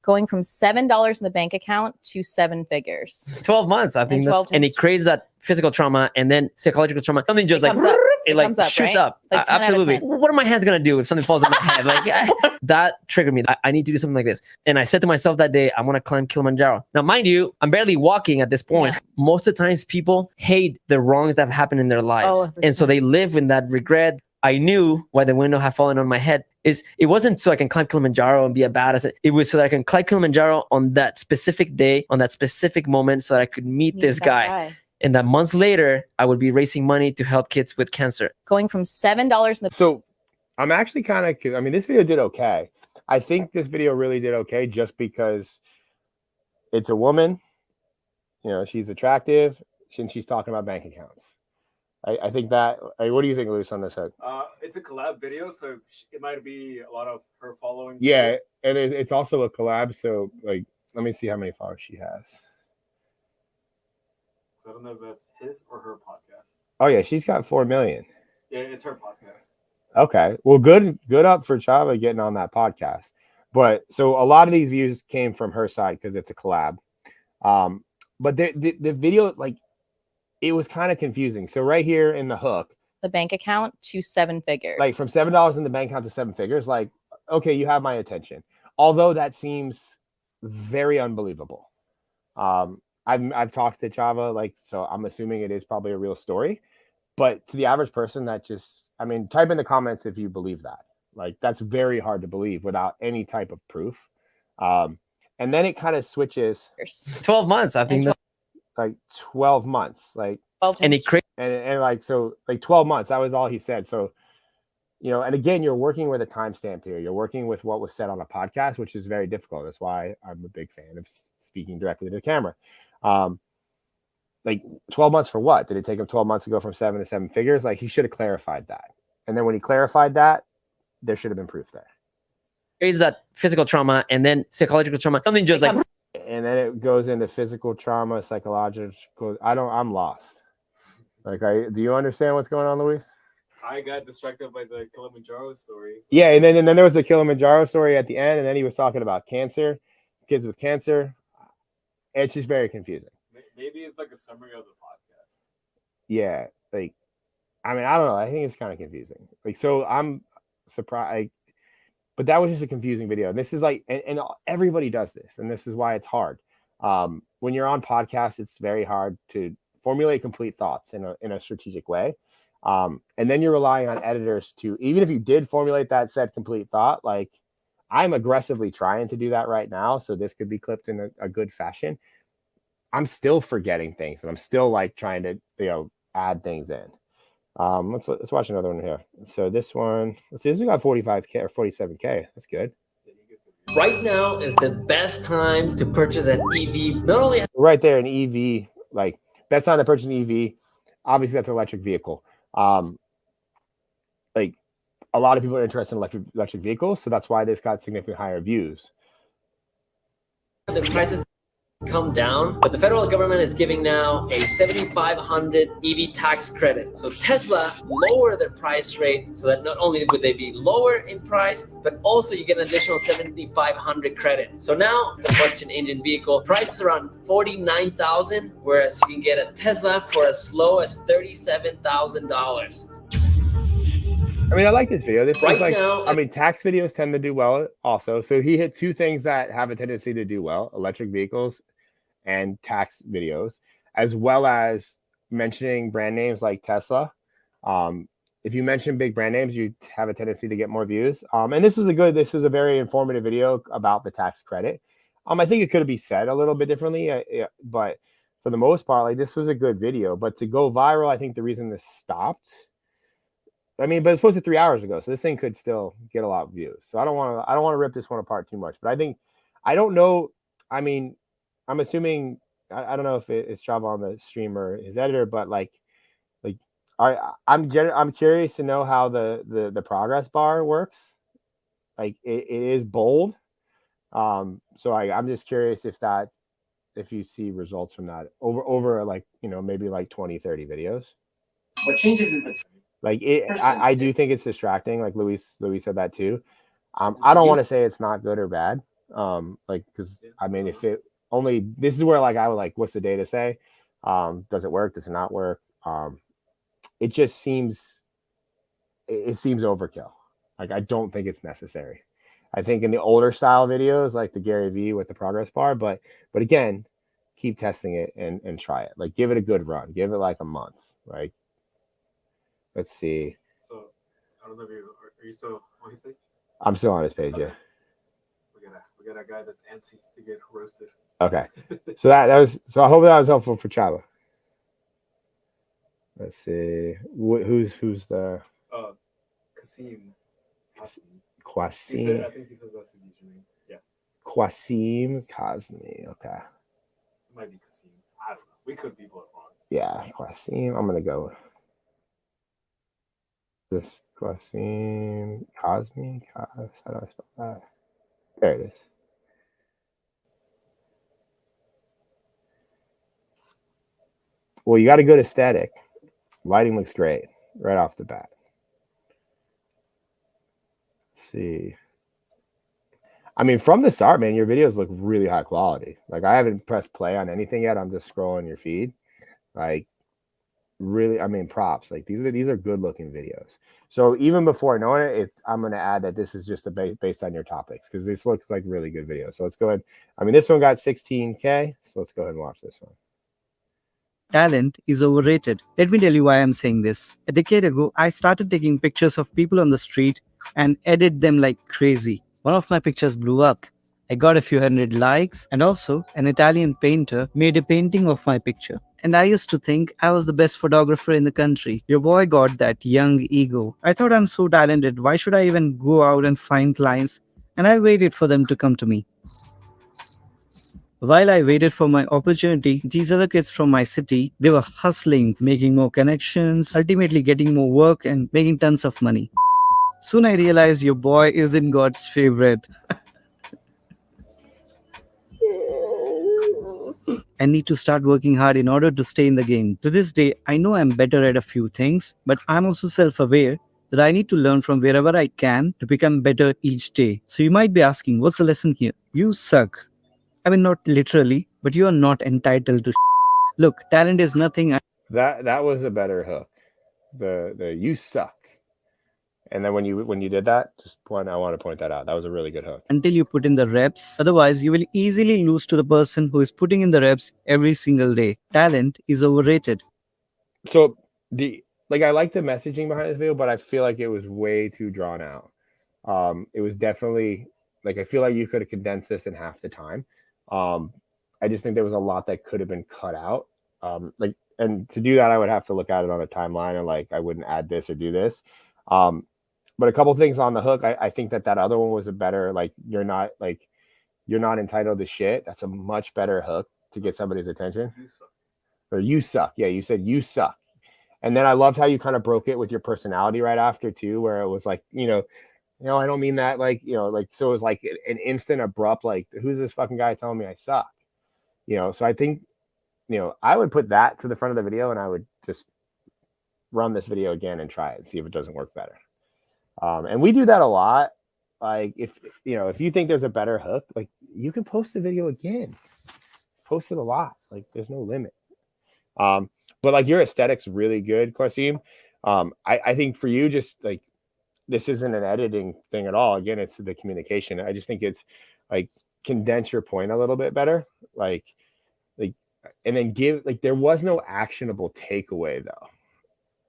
Going from $7 in the bank account to 7 figures. 12 months. I think that's, and it creates that physical trauma and then psychological trauma. Something just like it like shoots up. Like absolutely. What are my hands gonna do if something falls on my head? Like that triggered me. I need to do something like this. And I said to myself that day, I want to climb Kilimanjaro. Now, mind you, I'm barely walking at this point. Yeah. Most of the times, people hate the wrongs that have happened in their lives, and so they live in that regret. I knew why the window had fallen on my head. It wasn't so I can climb Kilimanjaro and be a badass. It was so that I can climb Kilimanjaro on that specific day, on that specific moment, so that I could meet this guy. And that months later, I would be raising money to help kids with cancer. Going from $7 So I'm actually kind of, I mean, this video did okay. I think this video really did okay just because it's a woman, you know, she's attractive, and she's talking about bank accounts. I think that, what do you think, Luis, on this hook? It's a collab video, so it might be a lot of her following. Yeah, and it's also a collab, so like, let me see how many followers she has. So I don't know if that's his or her podcast. Oh yeah, she's got 4 million. Yeah, it's her podcast. Okay, well, good up for Chava getting on that podcast. But so a lot of these views came from her side because it's a collab. But the video, like, it was kind of confusing. So right here in the hook, the bank account to 7 figures. Like from $7 in the bank account to 7 figures. Like, okay, you have my attention. Although that seems very unbelievable. I've talked to Chava, like, so I'm assuming it is probably a real story. But to the average person, that just, I mean, type in the comments if you believe that. Like, that's very hard to believe without any type of proof. And then it kind of switches. 12 months. I think like 12 months, like, and it creates and like, so like 12 months, that was all he said. So, you know, and again, you're working with a timestamp here. You're working with what was said on a podcast, which is very difficult. That's why I'm a big fan of speaking directly to the camera. Like 12 months for what? Did it take him 12 months to go from 7 to 7 figures? Like, he should have clarified that. And then when he clarified that, there should have been proof there. Creates that physical trauma and then psychological trauma. Something just like, and then it goes into physical trauma, psychological. I'm lost. Like, do you understand what's going on, Luis? I got distracted by the Kilimanjaro story. Yeah, and then there was the Kilimanjaro story at the end, and then he was talking about cancer, kids with cancer. It's just very confusing. Maybe it's like a summary of the podcast. Yeah, like, I mean, I don't know. I think it's kind of confusing. Like, so I'm surprised. Like, but that was just a confusing video. And this is like, and everybody does this, and this is why it's hard. When you're on podcasts, it's very hard to formulate complete thoughts in a strategic way. And then you're relying on editors to, even if you did formulate that said complete thought, like, I'm aggressively trying to do that right now. So this could be clipped in a good fashion. I'm still forgetting things, and I'm still like trying to, you know, add things in. Let's watch another one here. So this one, let's see, this one got 45K or 47K. That's good. Right now is the best time to purchase an EV. Not only Right there, an EV, like best time to purchase an EV. Obviously, that's an electric vehicle. Like a lot of people are interested in electric vehicles, so that's why this got significantly higher views. the prices come down, but the federal government is giving now a 7,500 EV tax credit. So Tesla lowered their price rate so that not only would they be lower in price, but also you get an additional 7,500 credit. So now the combustion engine vehicle price is around 49,000, whereas you can get a Tesla for as low as $37,000. I mean, I like this video. This Right is like, now- I mean, tax videos tend to do well also. So he hit two things that have a tendency to do well: electric vehicles and tax videos, as well as mentioning brand names like Tesla. If you mention big brand names, you have a tendency to get more views. And this was a very informative video about the tax credit. I think it could be said a little bit differently, but for the most part, like this was a good video. But to go viral, I think the reason this stopped, I mean, but it's posted 3 hours ago, so this thing could still get a lot of views. So I don't want to rip this one apart too much. But I don't know. I mean, I'm assuming I don't know if it's Chava on the stream or his editor, but I'm curious to know how the progress bar works. Like it is bold. So I'm just curious if you see results from that over like, maybe like 20, 30 videos. What changes is the Like I do think it's distracting. Like Luis said that too. I don't want to say it's not good or bad. Because I mean, if it only, this is where like I would like, what's the data say? Does it work? Does it not work? It just seems overkill. Like I don't think it's necessary. I think in the older style videos, like the Gary Vee with the progress bar, but again, keep testing it and try it. Like give it a good run. Give it like a month. Like, let's see. So I don't know if are you still on his page? I'm still on his page, yeah. We got a guy that's antsy to get roasted. Okay. So I hope that was helpful for Chava. Let's see. Who's the Kasim. Qasim? I think he says that's his username. Yeah. Qasim Kazmi. Okay. It might be Kasim. I don't know. We could be both wrong. Yeah, Qasim. I'm gonna go this Qasim Kazmi. How do I spell that? There it is. Well, you got a good aesthetic. Lighting looks great right off the bat. Let's see. I mean, from the start, man, your videos look really high quality. Like I haven't pressed play on anything yet. I'm just scrolling your feed. Like really, I mean, props. Like these are good looking videos. So even before knowing it, I'm going to add that this is just based on your topics because this looks like really good videos. So let's go ahead. I mean, this one got 16K. So let's go ahead and watch this one. Talent is overrated. Let me tell you why I'm saying this. A decade ago, I started taking pictures of people on the street and edit them like crazy. One of my pictures blew up. I got a few hundred likes, and also an Italian painter made a painting of my picture. And I used to think I was the best photographer in the country. Your boy got that young ego. I thought I'm so talented. Why should I even go out and find clients? And I waited for them to come to me. While I waited for my opportunity, these other kids from my city, they were hustling, making more connections, ultimately getting more work and making tons of money. Soon I realized your boy isn't God's favorite. I need to start working hard in order to stay in the game. To this day, I know I'm better at a few things, but I'm also self-aware that I need to learn from wherever I can to become better each day. So you might be asking, what's the lesson here? You suck. I mean, not literally, but you are not entitled to. Look, talent is nothing. That was a better hook. The you suck. And then when you did that, I want to point that out. That was a really good hook. Until you put in the reps. Otherwise, you will easily lose to the person who is putting in the reps every single day. Talent is overrated. So I like the messaging behind this video, but I feel like it was way too drawn out. It was definitely like I feel like you could have condensed this in half the time. I just think there was a lot that could have been cut out. Like and to do that, I would have to look at it on a timeline and like I wouldn't add this or do this. But a couple things on the hook. I think that other one was a better, like you're not entitled to shit. That's a much better hook to get somebody's attention. You suck. Or you suck. Yeah, you said you suck. And then I loved how you kind of broke it with your personality right after too, where it was like, I don't mean that like, like, so it was like an instant abrupt, like, who's this fucking guy telling me I suck? So I think, I would put that to the front of the video and I would just run this video again and try it and see if it doesn't work better. And we do that a lot. Like if you think there's a better hook, like you can post the video again, post it a lot. Like there's no limit. But like your aesthetic's really good, Qasim. I think for you, just like, this isn't an editing thing at all. Again, it's the communication. I just think it's like condense your point a little bit better. Like, and then give, like, there was no actionable takeaway though.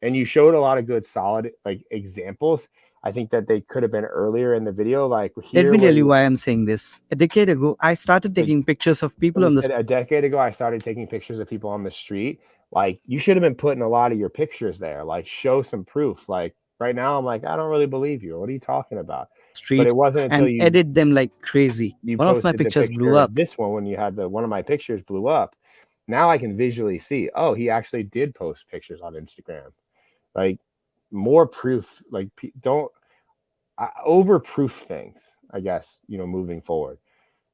And you showed a lot of good, solid, like, examples. I think that they could have been earlier in the video. Like, Let me tell you why I'm saying this. A decade ago, I started taking pictures of people on the street. A decade ago, I started taking pictures of people on the street. Like, you should have been putting a lot of your pictures there. Like, show some proof. Like, right now, I'm like, I don't really believe you. What are you talking about? street, but it wasn't until and edit them like crazy. One of my pictures blew up. This one, when you had one of my pictures blew up. Now I can visually see, oh, he actually did post pictures on Instagram. Like, more proof. Like, don't over proof things, I guess, moving forward.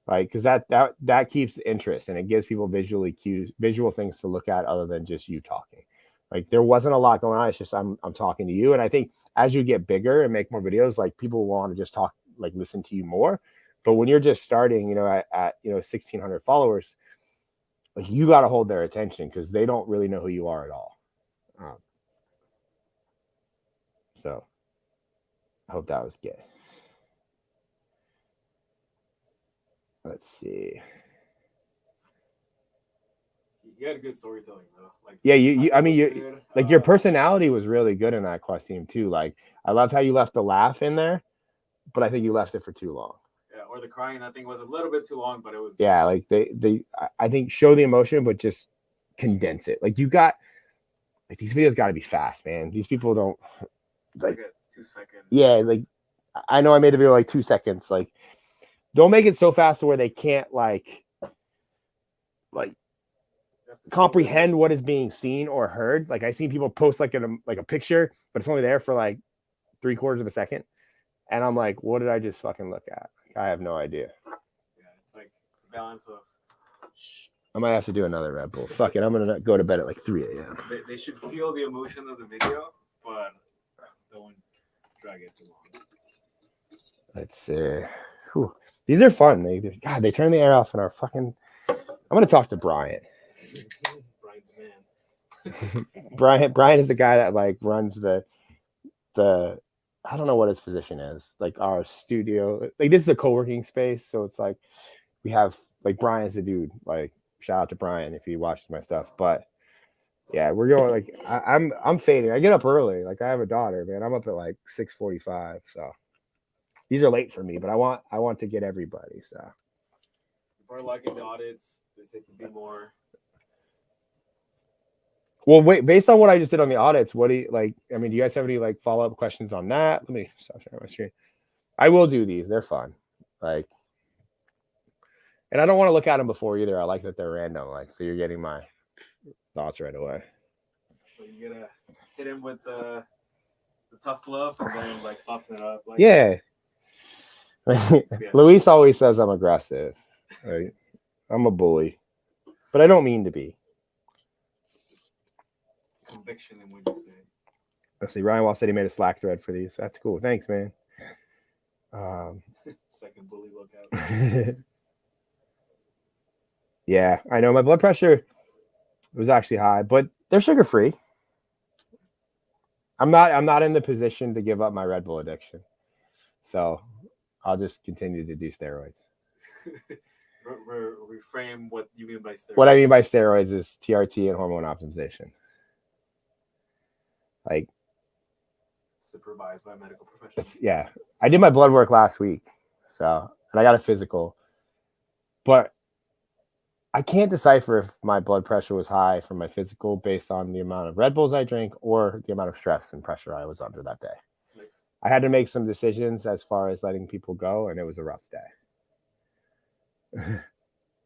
Like, because that keeps interest and it gives people visual things to look at other than just you talking. Like, there wasn't a lot going on. It's just I'm talking to you. And I think as you get bigger and make more videos, like, people want to just talk, like, listen to you more. But when you're just starting, at 1,600 followers, like, you got to hold their attention because they don't really know who you are at all. So I hope that was good. Let's see. You had a good storytelling though. Like, yeah, your personality was really good in that costume too. Like, I loved how you left the laugh in there, but I think you left it for too long. Yeah, or the crying, I think, was a little bit too long, but it was. Yeah, like I think show the emotion, but just condense it. Like, you got, like, these videos got to be fast, man. These people don't like 2 seconds. Yeah, like, I know I made a video like 2 seconds. Like, don't make it so fast to where they can't like comprehend what is being seen or heard. Like, I seen people post like a picture, but it's only there for like 3/4 of a second, and I'm like, what did I just fucking look at? Like, I have no idea. Yeah, it's like balance of. I might have to do another Red Bull. Fuck it, I'm gonna go to bed at like 3 a.m. They should feel the emotion of the video, but don't drag it too long. Let's see. Whew. These are fun. They turn the air off in our fucking. I'm gonna talk to Brian. Brian's a man. Brian is the guy that like runs the I don't know what his position is. Like, our studio. Like, this is a co-working space, so it's like we have, like, Brian's the dude. Like, shout out to Brian if he watches my stuff. But yeah, we're going, like, I'm fading. I get up early. Like, I have a daughter, man. I'm up at like 6:45. So these are late for me, but I want to get everybody. So people are liking the audits. They say to be more. Well, wait, based on what I just did on the audits, what do you like? I mean, do you guys have any like follow-up questions on that? Let me stop sharing my screen. I will do these. They're fun. Like, and I don't want to look at them before either. I like that they're random. Like, so you're getting my thoughts right away. So you gotta hit him with the tough love and then like soften it up. Like, yeah. Luis always says I'm aggressive. Right? I'm a bully, but I don't mean to be. Conviction in what you say. Let's see. Ryan Wall said he made a Slack thread for these. That's cool. Thanks, man. Second bully lookout. Yeah, I know my blood pressure was actually high, but they're sugar free. I'm not in the position to give up my Red Bull addiction, so I'll just continue to do steroids. Reframe what you mean by steroids. What I mean by steroids is TRT and hormone optimization. Like, supervised by medical professionals. Yeah, I did my blood work last week, so, and I got a physical, but I can't decipher if my blood pressure was high from my physical based on the amount of Red Bulls I drank or the amount of stress and pressure I was under that day. I had to make some decisions as far as letting people go, and it was a rough day.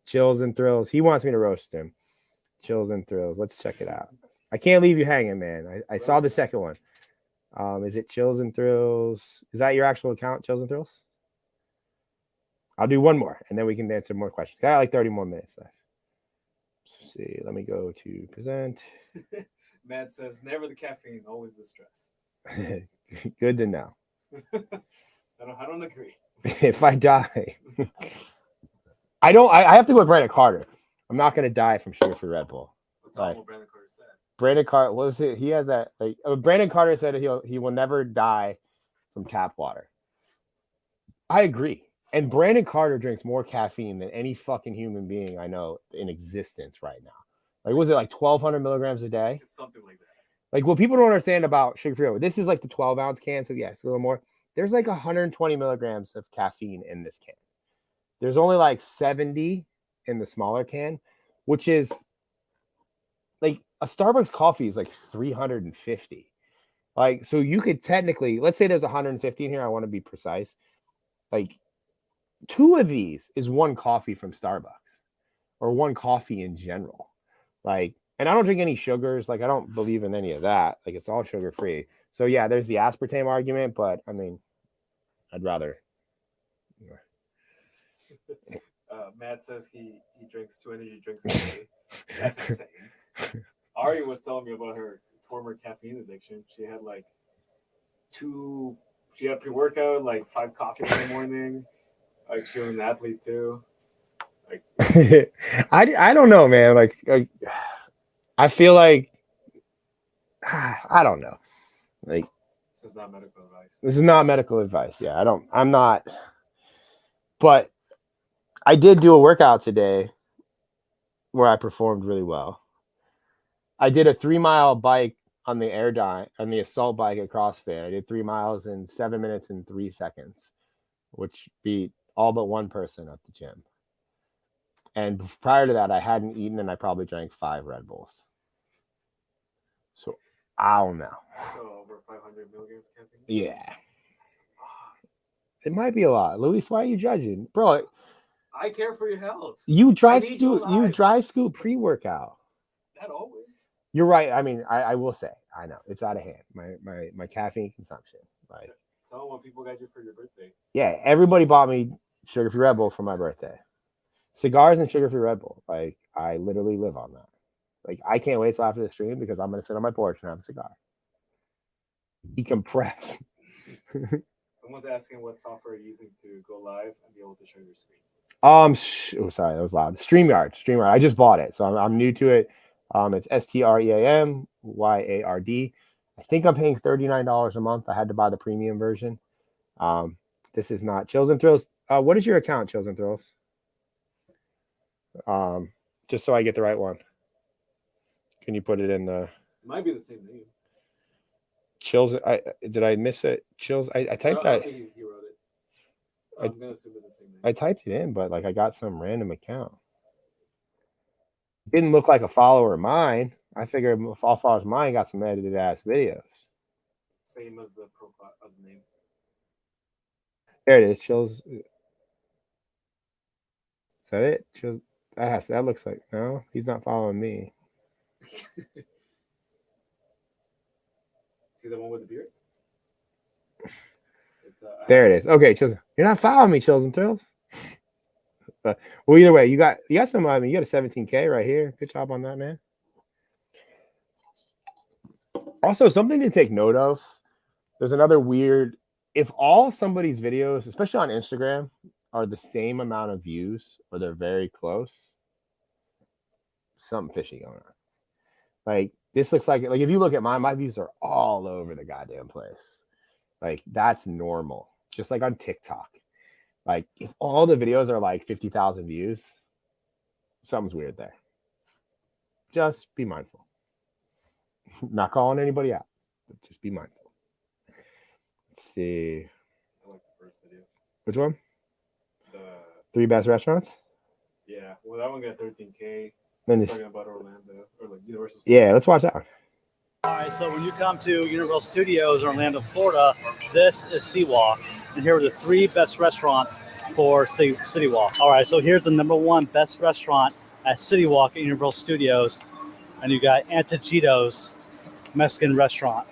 Chills and thrills. He wants me to roast him. Chills and thrills. Let's check it out. I can't leave you hanging, man. I saw the second one. Is it Chills and Thrills? Is that your actual account, Chills and Thrills? I'll do one more, and then we can answer more questions. I got like 30 more minutes left. Let's see. Let me go to present. Matt says, never the caffeine, always the stress. Good to know. I don't agree. If I die, I have to go with Brandon Carter. I'm not going to die from sugar-free Red Bull. That's all what Brandon Carter said. Brandon Carter, what was it? He has that, like, Brandon Carter said he will never die from tap water. I agree. And Brandon Carter drinks more caffeine than any fucking human being I know in existence right now. Like, was it like 1,200 milligrams a day? It's something like that. Like, what people don't understand about sugar-free, this is like the 12-ounce can, so yes, a little more. There's like 120 milligrams of caffeine in this can. There's only like 70 in the smaller can, which is like a Starbucks coffee is like 350. Like, so you could technically, let's say there's 150 in here. I want to be precise. Like, 2 of these is one coffee from Starbucks or one coffee in general. Like, and I don't drink any sugars. Like, I don't believe in any of that. Like, it's all sugar free. So yeah, there's the aspartame argument, but I mean, I'd rather. Matt says he drinks 2 energy drinks a day. That's insane. Ari was telling me about her former caffeine addiction. She had like she had pre-workout, like 5 coffees in the morning. Like, she was an athlete too. Like, I don't know, man. Like I feel like I don't know. Like, this is not medical advice. This is not medical advice. Yeah, I'm not. But I did do a workout today where I performed really well. I did a 3-mile bike on the assault bike at CrossFit. I did 3 miles in 7 minutes and 3 seconds, which beat all but one person at the gym. And prior to that, I hadn't eaten, and I probably drank 5 Red Bulls. So I don't know. So over 500 milligrams caffeine? Yeah. It might be a lot. Luis, why are you judging? Bro, I care for your health. You dry scoop pre-workout. Not always. You're right. I mean, I will say, I know it's out of hand. My caffeine consumption. Like, tell them what people got you for your birthday. Yeah, everybody bought me sugar-free Red Bull for my birthday. Cigars and sugar-free Red Bull. Like, I literally live on that. Like, I can't wait till after the stream because I'm gonna sit on my porch and have a cigar. Decompress. Someone's asking what software you're using to go live and be able to show your screen. Sorry, that was loud. StreamYard. I just bought it, so I'm new to it. It's StreamYard. I think I'm paying $39 a month. I had to buy the premium version. This is not Chills and Thrills. What is your account, Chills and Thrills? Just so I get the right one. Can you put it in the? It might be the same name. Chills. Did I miss it? Chills. I typed that. He wrote it. I'm gonna assume it's the same name. I typed it in, but like I got some random account. Didn't look like a follower of mine. I figured if all followers of mine got some edited ass videos. Same as the profile of the name. There it is. Chills. Is that it? Chills. That looks like no. He's not following me. See the one with the beard? There it is. Okay, Chills. You're not following me, Chills and Thrills. Well, either way, you got some. I mean, you got a 17K right here. Good job on that, man. Also, something to take note of. There's another weird. If all somebody's videos, especially on Instagram, are the same amount of views or they're very close, something fishy going on. Like this looks like if you look at my views are all over the goddamn place. Like that's normal. Just like on TikTok. Like if all the videos are like 50,000 views, something's weird there. Just be mindful. Not calling anybody out, but just be mindful. Let's see. I like the first video. Which one? The 3 best restaurants? Yeah. Yeah, well, that one got 13K. Then It's this, talking about Orlando or like Universal. yeah, let's watch that one. All right, so when you come to Universal Studios in Orlando, Florida, this is City Walk, and here are the 3 best restaurants for City Walk. All right, so here's the #1 best restaurant at City Walk at Universal Studios, and you got Antojitos Mexican restaurant.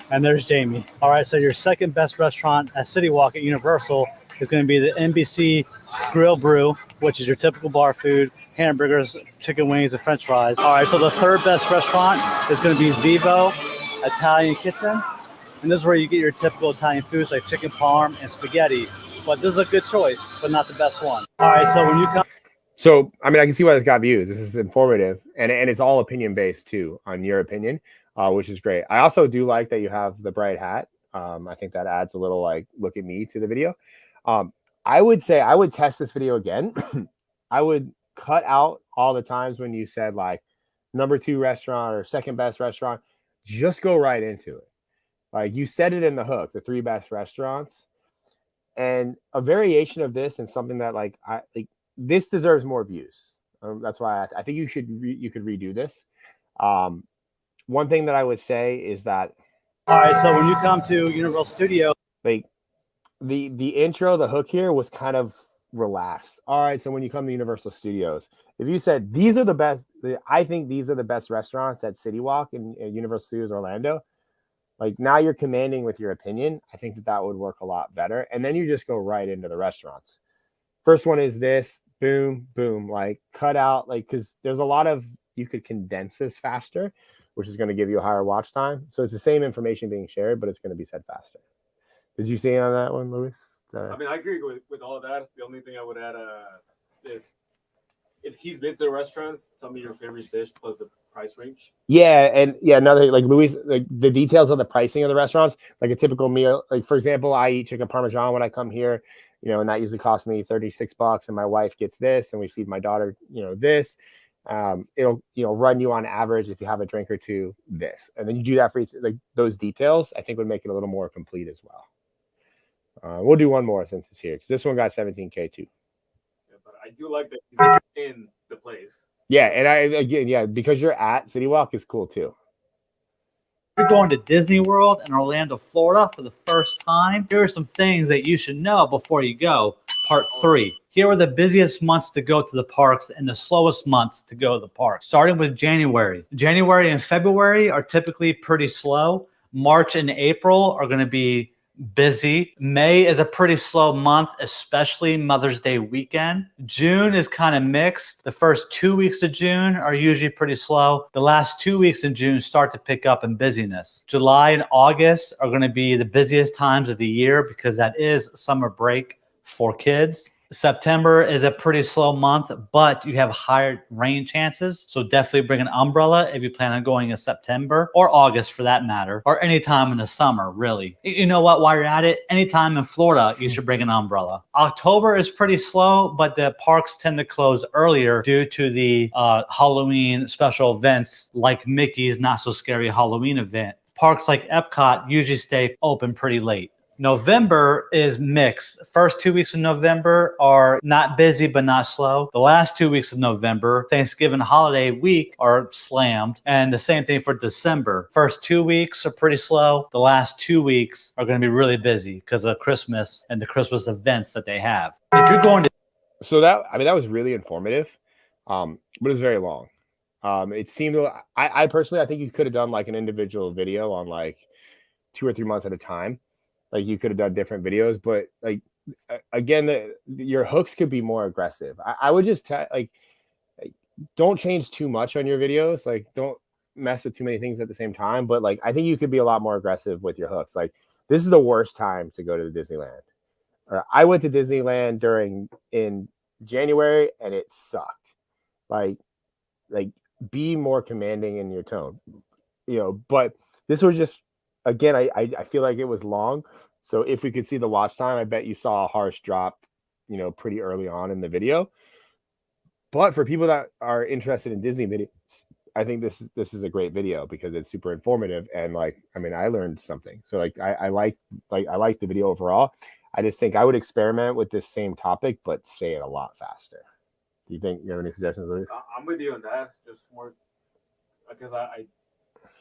And there's Jamie. All right, so your second best restaurant at City Walk at Universal is going to be the NBC Grill Brew, which is your typical bar food, hamburgers, chicken wings, and french fries. All right, so the third best restaurant is going to be Vivo Italian Kitchen. And this is where you get your typical Italian foods like chicken parm and spaghetti. But this is a good choice, but not the best one. All right, so when you come... So, I mean, I can see why this got views. This is informative, and it's all opinion based too, on your opinion, which is great. I also do like that you have the bright hat. I think that adds a little like look at me to the video. I would say I would test this video again. I would cut out all the times when you said like #2 restaurant or second best restaurant. Just go right into it. Like you said it in the hook, the 3 best restaurants, and a variation of this and something that like this deserves more views. That's why I think you could redo this. One thing that I would say is that, all right, so when you come to Universal Studios, like the intro, the hook here was kind of relaxed. All right, so when you come to Universal Studios, if you said these are the best, I think these are the best restaurants at City Walk in Universal Studios Orlando. Like now you're commanding with your opinion. I think that would work a lot better. And then you just go right into the restaurants. First one is this, boom, boom, like cut out, like, because there's a lot of, you could condense this faster, which is going to give you a higher watch time. So it's the same information being shared, but it's going to be said faster. Did you see on that one, Luis? I mean, I agree with all of that. The only thing I would add is if he's been to the restaurants, tell me your favorite dish plus the price range. Yeah, and yeah, another like Luis, like the details of the pricing of the restaurants, like a typical meal. Like for example, I eat chicken parmesan when I come here, and that usually costs me $36, and my wife gets this, and we feed my daughter, this. It'll run you on average if you have a drink or two this, and then you do that for each, like those details. I think would make it a little more complete as well. We'll do one more since it's here because this one got 17K too. Yeah, but I do like that he's in the place. Yeah, and because you're at City Walk is cool too. You're going to Disney World in Orlando, Florida for the first time. Here are some things that you should know before you go. Part 3. Here are the busiest months to go to the parks and the slowest months to go to the parks. Starting with January. January and February are typically pretty slow. March and April are going to be busy. May is a pretty slow month, especially Mother's Day weekend. June is kind of mixed. The first 2 weeks of June are usually pretty slow. The last 2 weeks in June start to pick up in busyness. July and August are going to be the busiest times of the year because that is summer break for kids. September is a pretty slow month, but you have higher rain chances. So definitely bring an umbrella if you plan on going in September or August for that matter, or any time in the summer, really. You know what, while you're at it, anytime in Florida, you should bring an umbrella. October is pretty slow, but the parks tend to close earlier due to the Halloween special events like Mickey's Not So Scary Halloween event. Parks like Epcot usually stay open pretty late. November is mixed. First 2 weeks of November are not busy, but not slow. The last 2 weeks of November, Thanksgiving holiday week, are slammed. And the same thing for December. First 2 weeks are pretty slow. The last 2 weeks are going to be really busy because of Christmas and the Christmas events that they have. If you're going to... So that was really informative, but it was very long. It seemed, I personally, I think you could have done like an individual video on like 2 or 3 months at a time. Like you could have done different videos, but like again, your hooks could be more aggressive. I would just don't change too much on your videos. Like don't mess with too many things at the same time. But like I think you could be a lot more aggressive with your hooks. Like this is the worst time to go to the Disneyland. I went to Disneyland in January and it sucked. Like be more commanding in your tone, But this was just. Again, I feel like it was long. So if we could see the watch time, I bet you saw a harsh drop, pretty early on in the video. But for people that are interested in Disney videos, I think this is a great video because it's super informative and I learned something. So I like the video overall. I just think I would experiment with this same topic, but say it a lot faster. Do you think you have any suggestions, Luis? I'm with you on that. Just more because I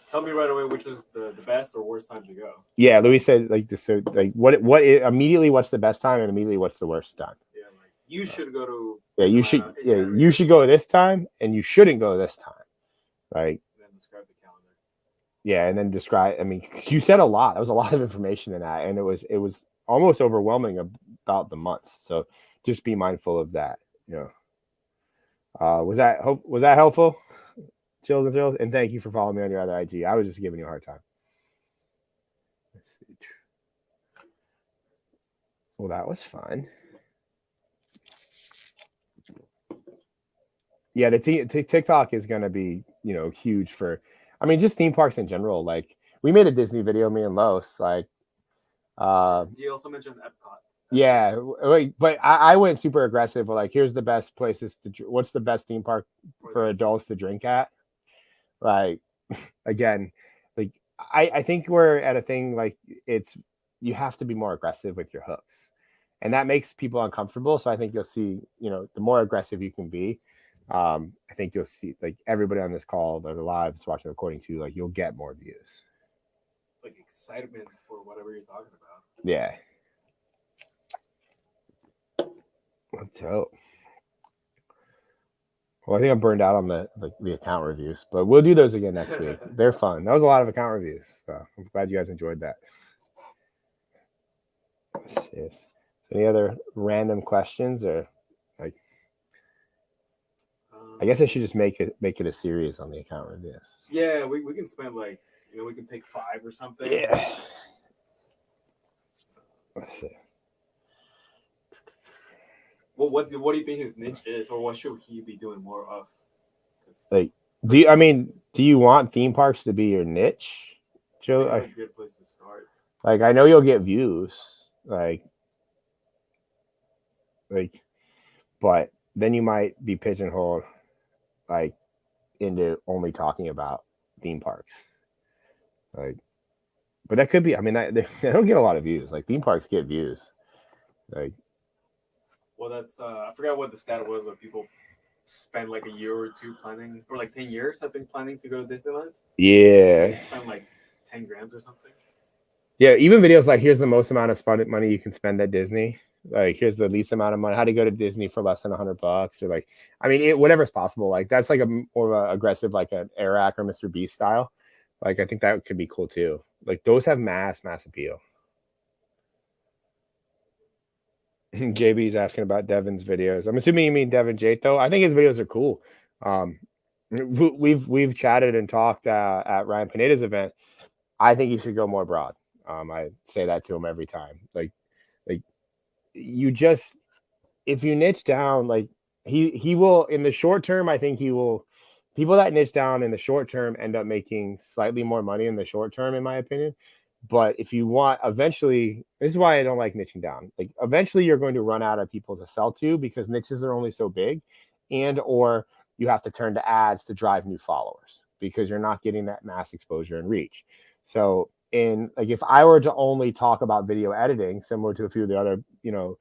tell me right away which was the best or worst time to go. Yeah, Luis said like just so like what immediately what's the best time and immediately what's the worst time. Yeah, like you should go to. Yeah, you should. Yeah, you should go this time, and you shouldn't go this time. Like. Then describe the calendar. Yeah, and then describe. I mean, you said a lot. There was a lot of information in that, and it was almost overwhelming about the months. So just be mindful of that. You know, was that helpful? Chills and Chills, and thank you for following me on your other IG. I was just giving you a hard time. Let's see. Well, that was fun. Yeah, the TikTok is going to be, you know, huge for, I mean, just theme parks in general. Like we made a Disney video, me and Los, like, you also mentioned Epcot. Yeah, but I went super aggressive. Like, here's the best places what's the best theme park for adults to drink at? Like, again, like I think we're at a thing like you have to be more aggressive with your hooks, and that makes people uncomfortable. So I think you'll see, you know, the more aggressive you can be, I think you'll see like everybody on this call that are live is watching the recording too, like you'll get more views. It's like excitement for whatever you're talking about. Yeah. Dope. Well, I think I'm burned out on the account reviews, but we'll do those again next week. They're fun. That was a lot of account reviews, so I'm glad you guys enjoyed that. Yes. Any other random questions or like? I guess I should just make it a series on the account reviews. Yeah, we can spend like, you know, we can pick 5 or something. Yeah. Let's see. Well, what do you think his niche is, or what should he be doing more of? Like, do you want theme parks to be your niche, Joe? It's a good place to start. Like, I know you'll get views, like, but then you might be pigeonholed, like, into only talking about theme parks, like. But that could be. I mean, they don't get a lot of views. Like theme parks get views, like. Well, that's I forgot what the stat was, but people spend like a year or two planning, or like 10 years, I think, planning to go to Disneyland. Yeah. They spend like 10 grand or something. Yeah, even videos like here's the most amount of money you can spend at Disney. Like here's the least amount of money. How to go to Disney for less than $100, or like, I mean, whatever's possible. Like that's like a more of a aggressive, like an Airac or Mr. Beast style. Like I think that could be cool too. Like those have mass appeal. JB's asking about Devin's videos. I'm assuming you mean Devin Jato. I think his videos are cool. We've chatted and talked at Ryan Pineda's event. I think you should go more broad. I say that to him every time. Like you just, if you niche down, like he will in the short term. I think he will. People that niche down in the short term end up making slightly more money in the short term, in my opinion. But if you want, eventually, this is why I don't like niching down. Like eventually you're going to run out of people to sell to because niches are only so big, and or you have to turn to ads to drive new followers because you're not getting that mass exposure and reach. So if I were to only talk about video editing, similar to a few of the other, you know,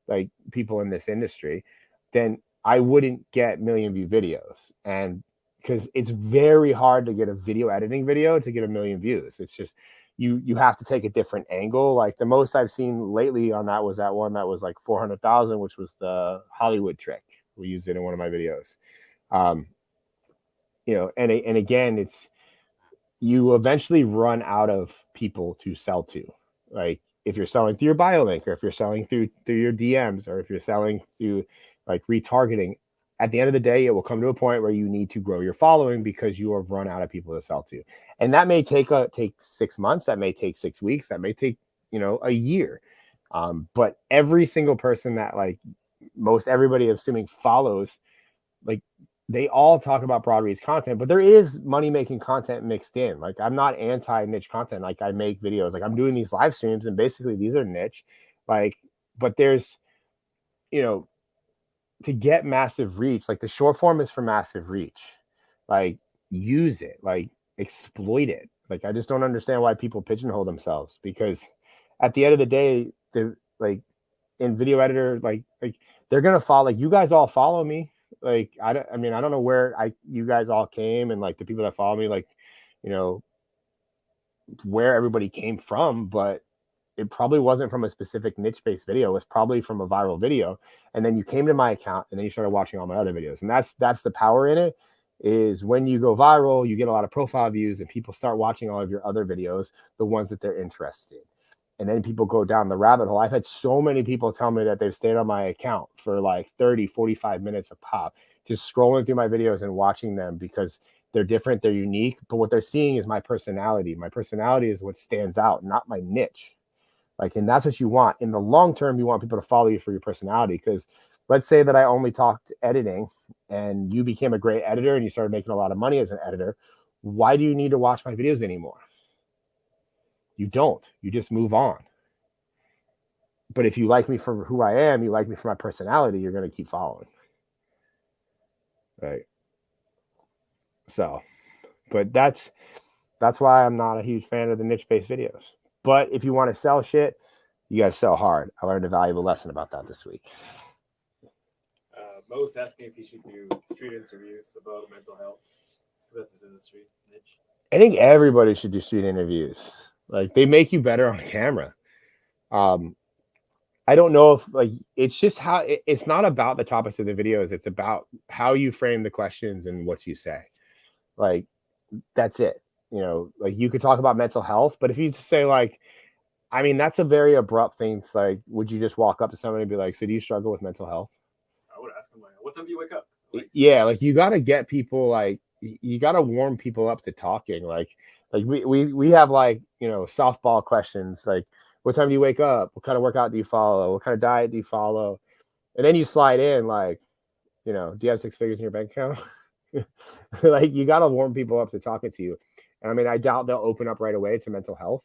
like people in this industry, then I wouldn't get million view videos. And because it's very hard to get a video editing video to get 1 million views. It's just, you have to take a different angle. Like the most I've seen lately on that was that one that was like 400,000, which was the Hollywood trick. We used it in one of my videos. You know, and again, it's, you eventually run out of people to sell to. Like if you're selling through your bio link, or if you're selling through your DMs, or if you're selling through like retargeting, at the end of the day, it will come to a point where you need to grow your following because you have run out of people to sell to. And that may take 6 months. That may take 6 weeks. That may take, you know, a year. But every single person that like most everybody assuming follows, like they all talk about broad reach content, but there is money-making content mixed in. Like I'm not anti-niche content. Like I make videos, like I'm doing these live streams and basically these are niche, like, but there's, you know, to get massive reach, like the short form is for massive reach. Like use it, like exploit it. Like I just don't understand why people pigeonhole themselves, because at the end of the day, the like in video editor, like they're gonna follow, like you guys all follow me. Like, I mean, I don't know where you guys all came, and like the people that follow me, like, you know, where everybody came from, but it probably wasn't from a specific niche-based video. It was probably from a viral video. And then you came to my account and then you started watching all my other videos. And that's the power in it, is when you go viral, you get a lot of profile views and people start watching all of your other videos, the ones that they're interested in. And then people go down the rabbit hole. I've had so many people tell me that they've stayed on my account for like 30, 45 minutes a pop, just scrolling through my videos and watching them because they're different, they're unique. But what they're seeing is my personality. My personality is what stands out, not my niche. Like, and that's what you want. In the long term, you want people to follow you for your personality. Because let's say that I only talked editing and you became a great editor and you started making a lot of money as an editor. Why do you need to watch my videos anymore? You don't. You just move on. But if you like me for who I am, you like me for my personality, you're going to keep following. Right. So, but that's why I'm not a huge fan of the niche-based videos. But if you want to sell shit, you got to sell hard. I learned a valuable lesson about that this week. Mo's asking if he should do street interviews about mental health. That's his industry niche. I think everybody should do street interviews. Like, they make you better on camera. I don't know if, like, it's just how it's not about the topics of the videos. It's about how you frame the questions and what you say. Like, that's it. You know, like, you could talk about mental health, but if you just say, like, I mean, that's a very abrupt thing. It's like, would you just walk up to somebody and be like, so do you struggle with mental health? I would ask him, like, what time do you wake up? Like, yeah, like, you got to get people, like, you got to warm people up to talking. Like we have, like, you know, softball questions, like, what time do you wake up? What kind of workout do you follow? What kind of diet do you follow? And then you slide in, like, you know, do you have 6 figures in your bank account? Like, you got to warm people up to talking to you. And I mean, I doubt they'll open up right away to mental health,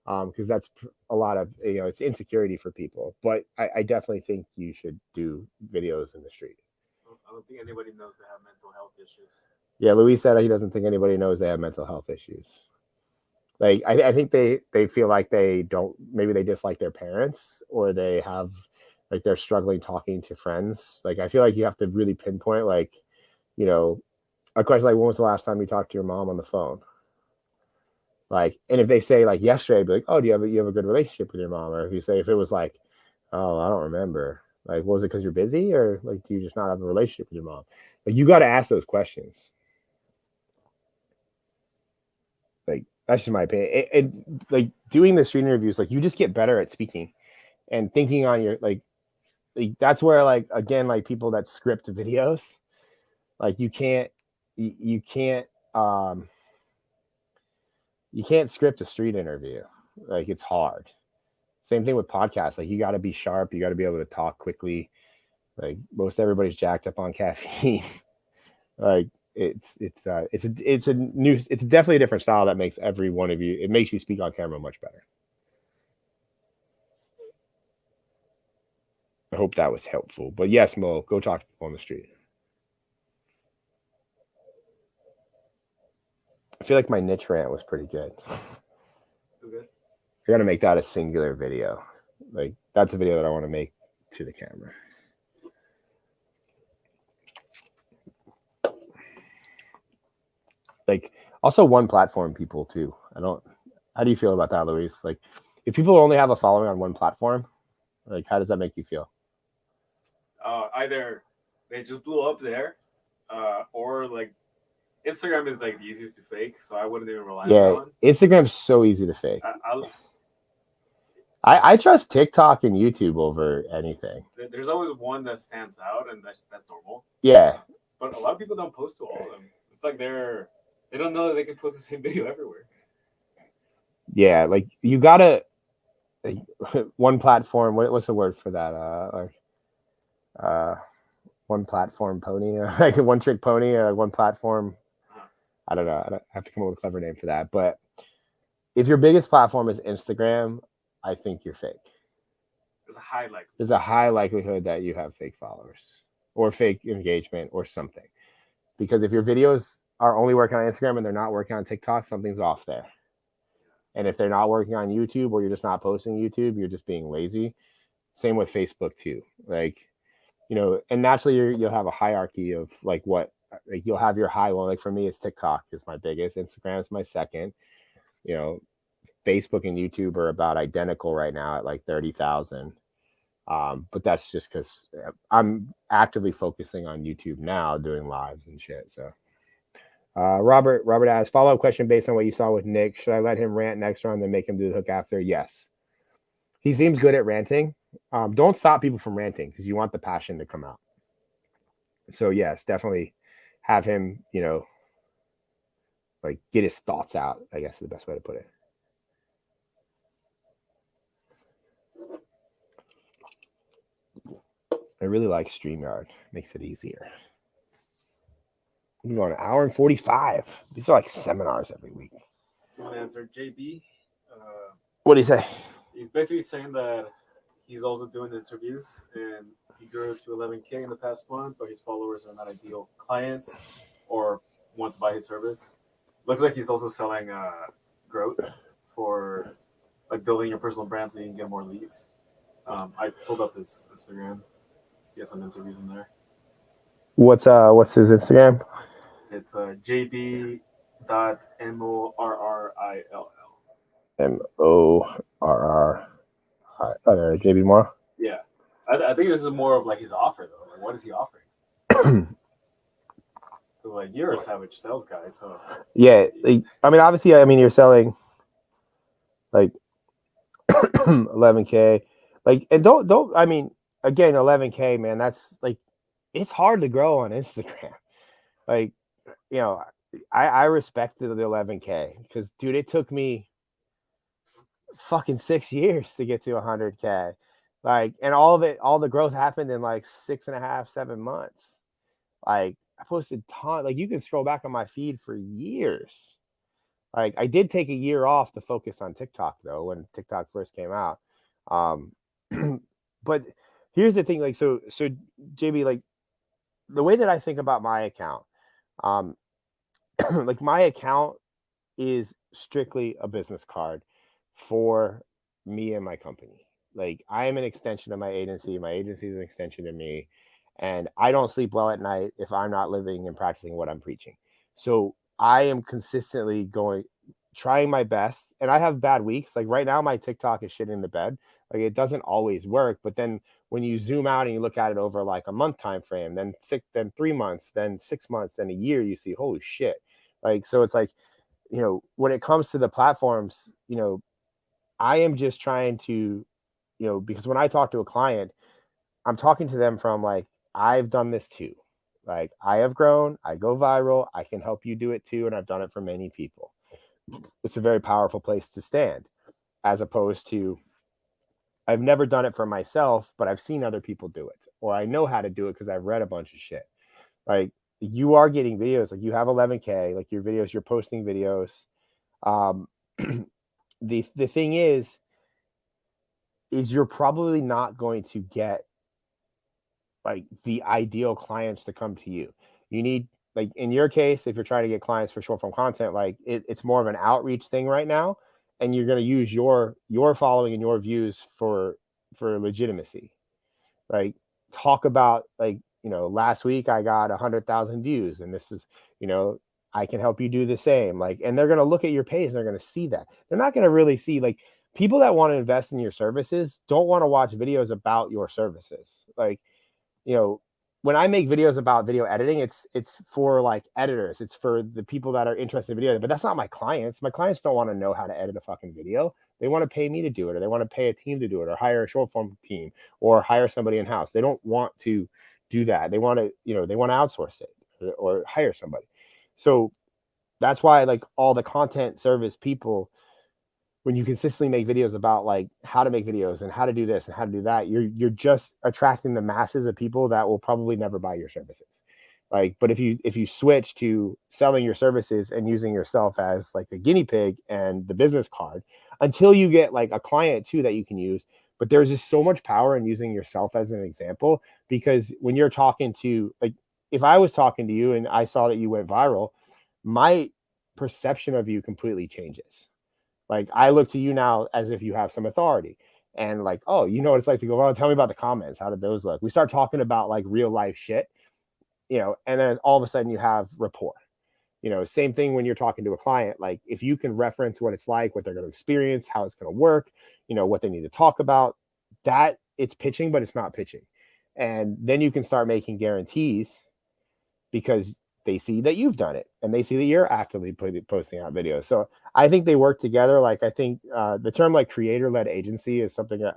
because that's a lot of, you know, it's insecurity for people. But I definitely think you should do videos in the street. I don't think anybody knows they have mental health issues. Yeah, Luis said he doesn't think anybody knows they have mental health issues. Like, I think they feel like they don't, maybe they dislike their parents, or they have, like, they're struggling talking to friends. Like, I feel like you have to really pinpoint, like, you know, a question like, when was the last time you talked to your mom on the phone? Like, and if they say, like, yesterday, I'd be like, oh, do you have a good relationship with your mom? Or if you say, if it was like, oh, I don't remember. Like, was it because you're busy, or like, do you just not have a relationship with your mom? Like, you got to ask those questions. Like, that's just my opinion. Like, doing the street interviews, like, you just get better at speaking and thinking on your, like that's where, like, again, like, people that script videos, like, you can't script a street interview. Like, it's hard. Same thing with podcasts. Like, you got to be sharp. You got to be able to talk quickly. Like, most everybody's jacked up on caffeine. Like, it's definitely a different style that makes every one of you, it makes you speak on camera much better. I hope that was helpful. But yes, Mo, go talk to people on the street. I feel like my niche rant was pretty good. Okay. I got to make that a singular video. Like, that's a video that I want to make to the camera. Like, also one platform people too. How do you feel about that, Luis? Like, if people only have a following on one platform, like, how does that make you feel? Either they just blew up there, or like Instagram is like the easiest to fake, so I wouldn't even rely on that one. Instagram's so easy to fake. I trust TikTok and YouTube over anything. There's always one that stands out, and that's normal. Yeah. But a lot of people don't post to all of them. It's like they don't know that they can post the same video everywhere. Yeah, like, you gotta, like, one platform. What's the word for that? One platform pony, or like a one trick pony, or one platform. I don't know. I have to come up with a clever name for that. But if your biggest platform is Instagram, I think you're fake. There's a high likelihood that you have fake followers or fake engagement or something. Because if your videos are only working on Instagram and they're not working on TikTok, something's off there. And if they're not working on YouTube, or you're just not posting YouTube, you're just being lazy. Same with Facebook too. Like, you know, and naturally you'll have a hierarchy of like what, like you'll have your high one. Like for me, it's TikTok is my biggest, Instagram is my second, you know, Facebook and YouTube are about identical right now at like 30,000. But that's just because I'm actively focusing on YouTube now, doing lives and shit. So, Robert asks, follow-up question based on what you saw with Nick. Should I let him rant next round, then make him do the hook after? Yes. He seems good at ranting. Don't stop people from ranting because you want the passion to come out. So yes, definitely have him, you know, like get his thoughts out, I guess is the best way to put it. I really like StreamYard. Makes it easier. We're going an hour and 45. These are like seminars every week. You want to answer JB? What do you say? He's basically saying that he's also doing interviews and he grew to 11K in the past month, but his followers are not ideal clients or want to buy his service. Looks like he's also selling growth for like building your personal brand so you can get more leads. I pulled up his Instagram. He has some interviews in there. What's his Instagram? It's jb.morrill. MORR. Oh, there, JB Moore. Yeah, I think this is more of like his offer though. Like, what is he offering? So, like, you're a savage sales guy, so yeah. Like, I mean, obviously, I mean, you're selling like 11K. Like, and don't. I mean, again, 11K, man. That's like, it's hard to grow on Instagram. Like, you know, I respected the 11K because, dude, it took me fucking 6 years to get to 100K. Like, and all the growth happened in like 6.5, 7 months. Like, I posted ton. Like, you can scroll back on my feed for years. Like, I did take a year off to focus on TikTok though when TikTok first came out. But here's the thing, like, so JB, like, the way that I think about my account, like, my account is strictly a business card for me and my company. Like, I am an extension of my agency is an extension of me, and I don't sleep well at night if I'm not living and practicing what I'm preaching. So I am consistently trying my best, and I have bad weeks. Like right now my TikTok is shit in the bed. Like, it doesn't always work, but then when you zoom out and you look at it over like a month time frame, then 3 months, then 6 months, then a year, you see, holy shit. Like, so it's like, you know, when it comes to the platforms, you know, I am just trying to, you know, because when I talk to a client, I'm talking to them from like, I've done this too. Like, I have grown, I go viral, I can help you do it too. And I've done it for many people. It's a very powerful place to stand, as opposed to, I've never done it for myself, but I've seen other people do it, or I know how to do it because I've read a bunch of shit. Like, you are getting videos, like you have 11K, like your videos, you're posting videos. The thing is you're probably not going to get like the ideal clients to come to you. You need, like in your case, if you're trying to get clients for short form content, like it's more of an outreach thing right now, and you're going to use your following and your views for legitimacy. Like, talk about, like, you know, last week I got 100,000 views, and this is, you know, I can help you do the same. Like, and they're going to look at your page and they're going to see that. They're not going to really see, like, people that want to invest in your services don't want to watch videos about your services. Like, you know, when I make videos about video editing, it's for like editors. It's for the people that are interested in video, but that's not my clients. My clients don't want to know how to edit a fucking video. They want to pay me to do it, or they want to pay a team to do it, or hire a short form team, or hire somebody in house. They don't want to do that. They want to, you know, they want to outsource it or hire somebody. So that's why, like, all the content service people, when you consistently make videos about like how to make videos and how to do this and how to do that, you're just attracting the masses of people that will probably never buy your services. Like, but if you switch to selling your services and using yourself as like a guinea pig and the business card until you get like a client too that you can use. But there's just so much power in using yourself as an example, because when you're talking to, like, if I was talking to you and I saw that you went viral, my perception of you completely changes. Like, I look to you now as if you have some authority. And like, oh, you know what it's like to go, well, tell me about the comments. How did those look? We start talking about like real life shit, you know, and then all of a sudden you have rapport. You know, same thing when you're talking to a client. Like if you can reference what it's like, what they're going to experience, how it's going to work, you know, what they need to talk about, that it's pitching, but it's not pitching. And then you can start making guarantees because they see that you've done it and they see that you're actively posting out videos. So I think they work together. Like I think the term like creator-led agency is something that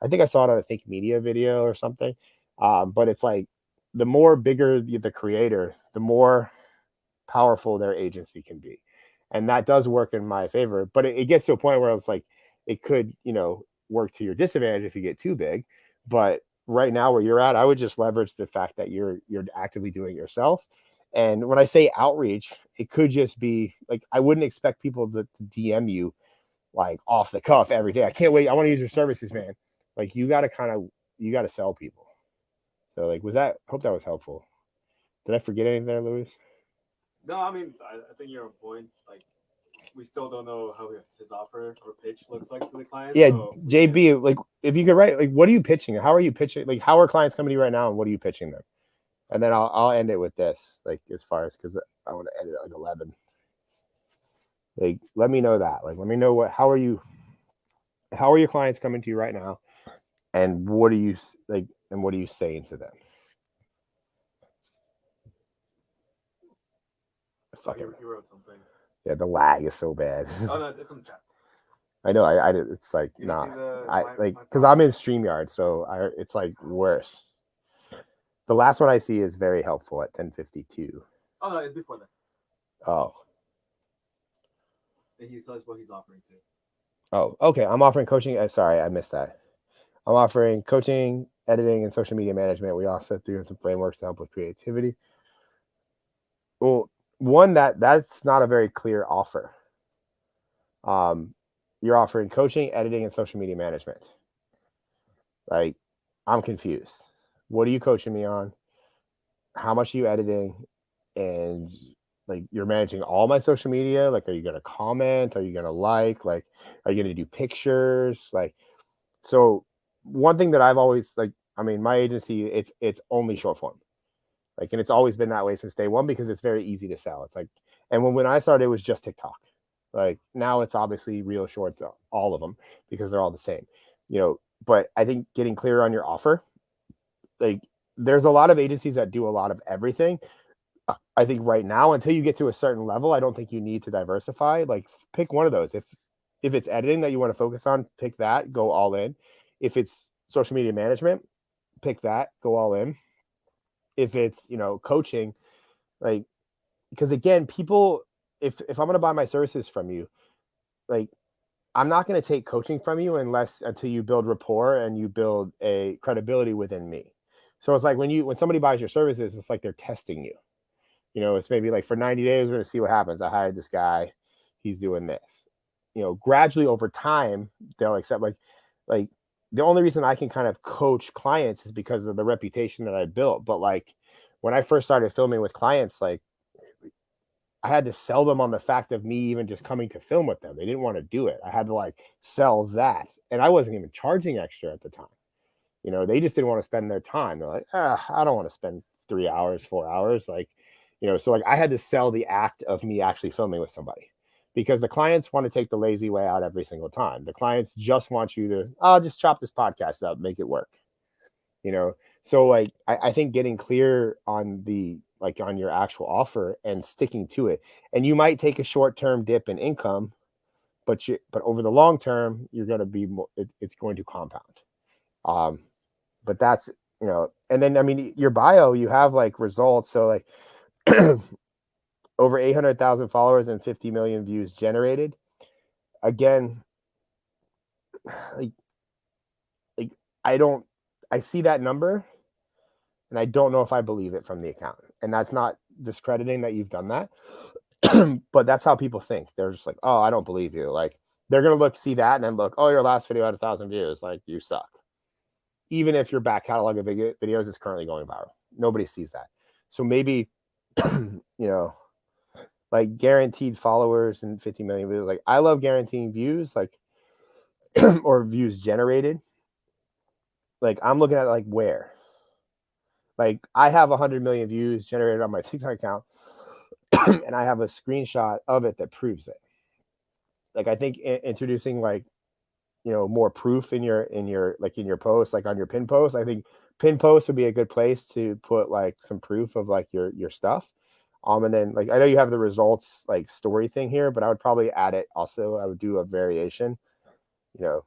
I think I saw it on a Think Media video or something. But it's like the more bigger the creator, the more powerful their agency can be. And that does work in my favor. But it gets to a point where it's like it could, you know, work to your disadvantage if you get too big. But right now where you're at, I would just leverage the fact that you're actively doing it yourself. And when I say outreach, it could just be like, I wouldn't expect people to DM you like off the cuff every day. I can't wait. I want to use your services, man. Like you got to sell people. So like, hope that was helpful. Did I forget anything there, Luis? No, I mean, I think you're on point. Like, we still don't know how his offer or pitch looks like to the client. Yeah, so JB, like if you could write, like, what are you pitching? How are you pitching? Like, how are clients coming to you right now, and what are you pitching them? And then I'll end it with this, like as far as because I want to end it at like 11. Like, let me know that. Like, let me know how are your clients coming to you right now, and what are you like, and what are you saying to them? Fuck it. You wrote something. Yeah, the lag is so bad. Oh no, it's on chat. I know. I did. It's like Can you not. see the- I my- like my because I'm in StreamYard, so it's like worse. The last one I see is very helpful at 10:52. Oh no, it's before that. Oh. And he says what he's offering too. Oh, okay. I'm offering coaching. Sorry, I missed that. I'm offering coaching, editing, and social media management. We also do some frameworks to help with creativity. Well, one that's not a very clear offer. You're offering coaching, editing, and social media management. Like, I'm confused. What are you coaching me on? How much are you editing? And like, you're managing all my social media. Like, are you going to comment? Are you going to like, are you going to do pictures? Like, so one thing that I've always like, I mean, my agency, it's only short form. Like, and it's always been that way since day one because it's very easy to sell. It's like, and when I started, it was just TikTok. Like now it's obviously real shorts, all of them, because they're all the same, you know. But I think getting clear on your offer, like there's a lot of agencies that do a lot of everything. I think right now, until you get to a certain level, I don't think you need to diversify. Like pick one of those. If it's editing that you want to focus on, pick that, go all in. If it's social media management, pick that, go all in. If it's, you know, coaching, like, because again, people, if I'm going to buy my services from you, like, I'm not going to take coaching from you until you build rapport and you build a credibility within me. So it's like when somebody buys your services, it's like they're testing you. You know, it's maybe like for 90 days, we're going to see what happens. I hired this guy. He's doing this. You know, gradually over time, they'll accept like the only reason I can kind of coach clients is because of the reputation that I built. But like when I first started filming with clients, like I had to sell them on the fact of me even just coming to film with them. They didn't want to do it. I had to like sell that. And I wasn't even charging extra at the time. You know, they just didn't want to spend their time. They're like, I don't want to spend 3 hours, 4 hours. Like, you know, so like I had to sell the act of me actually filming with somebody because the clients want to take the lazy way out every single time. The clients just want you to, just chop this podcast up, make it work. You know, so like I think getting clear on on your actual offer and sticking to it, and you might take a short-term dip in income, but over the long term, you're going to be more. It's going to compound. But that's, you know, and then I mean your bio, you have like results. So like over 800,000 followers and 50 million views generated. Again, like I see that number and I don't know if I believe it from the account. And that's not discrediting that you've done that. But that's how people think. They're just like, oh, I don't believe you. Like they're going to see that and then look, oh, your last video had 1,000 views. Like you suck. Even if your back catalog of videos is currently going viral, nobody sees that. So maybe, you know, like guaranteed followers and 50 million views. Like I love guaranteeing views. Like or views generated, like I'm looking at like where, like I have 100 million views generated on my TikTok account, and I have a screenshot of it that proves it. Like I think introducing like, you know, more proof in your like in your post, like on your pin post. I think pin post would be a good place to put like some proof of like your stuff. And then like I know you have the results like story thing here, but I would probably add it also. I would do a variation, you know.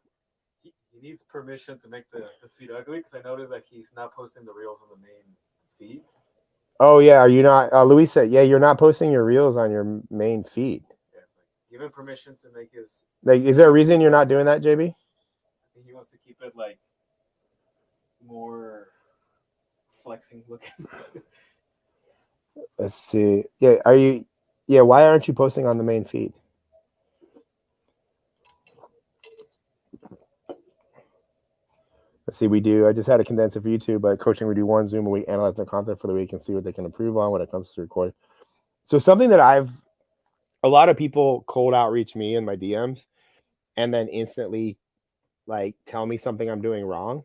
He needs permission to make the feed ugly, because I noticed that he's not posting the reels on the main feed. Oh yeah, are you not? Luis said, yeah, you're not posting your reels on your main feed. Yes, like give him permission to make his. Like, is there a reason you're not doing that, JB? I think he wants to keep it like more flexing looking. Let's see. Yeah, are you? Yeah, why aren't you posting on the main feed? Let's see. I just had to condense it for YouTube, but coaching, we do one Zoom a week, analyze their content for the week, and see what they can improve on when it comes to recording. So something that a lot of people cold outreach me in my DMs, and then instantly like tell me something I'm doing wrong.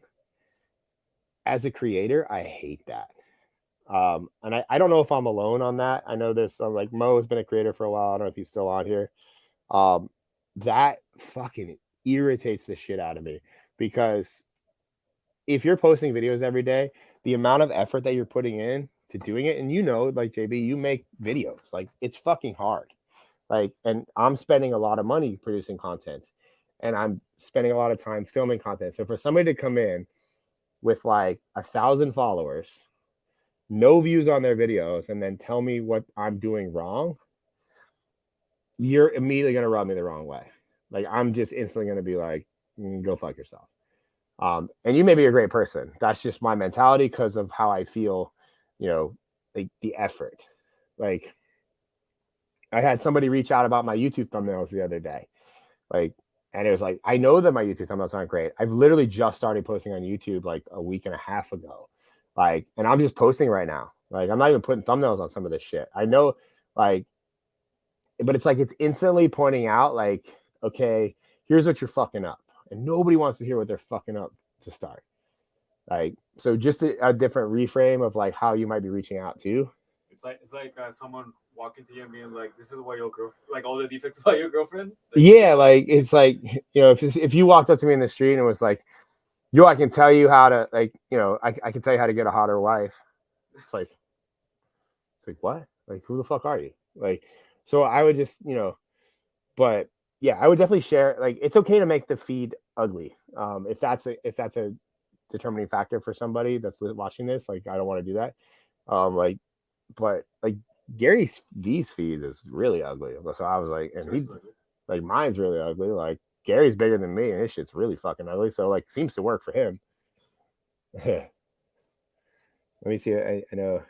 As a creator, I hate that. And I don't know if I'm alone on that. I know this, like Mo has been a creator for a while. I don't know if he's still on here. That fucking irritates the shit out of me, because if you're posting videos every day, the amount of effort that you're putting in to doing it, and you know, like JB, you make videos, like it's fucking hard. Like, and I'm spending a lot of money producing content, and I'm spending a lot of time filming content. So for somebody to come in with like 1,000 followers, no views on their videos, and then tell me what I'm doing wrong, you're immediately going to rub me the wrong way. Like, I'm just instantly going to be like, go fuck yourself. And you may be a great person. That's just my mentality because of how I feel, you know, like the effort. Like, I had somebody reach out about my YouTube thumbnails the other day. Like, and it was like, I know that my YouTube thumbnails aren't great. I've literally just started posting on YouTube like a week and a half ago. Like, and I'm just posting right now. Like, I'm not even putting thumbnails on some of this shit. I know, like, but it's like, it's instantly pointing out, like, okay, here's what you're fucking up. And nobody wants to hear what they're fucking up to start. Like, so just a different reframe of like how you might be reaching out to. It's like someone walking to you and being like, "This is why your girlfriend, like all the defects about your girlfriend." Like, yeah, like it's like, you know, if you walked up to me in the street and it was like, "Yo, I can tell you how to, like, you know, I can tell you how to get a hotter wife." It's like what? Like, who the fuck are you? Like, so I would just, you know, but yeah, I would definitely share. Like, it's okay to make the feed ugly. If that's a determining factor for somebody that's watching this, like, I don't want to do that. Like, but like Gary V's feed is really ugly. So I was like, and he's like, mine's really ugly. Like, Gary's bigger than me, and his shit's really fucking ugly. So like, seems to work for him. Let me see. I know.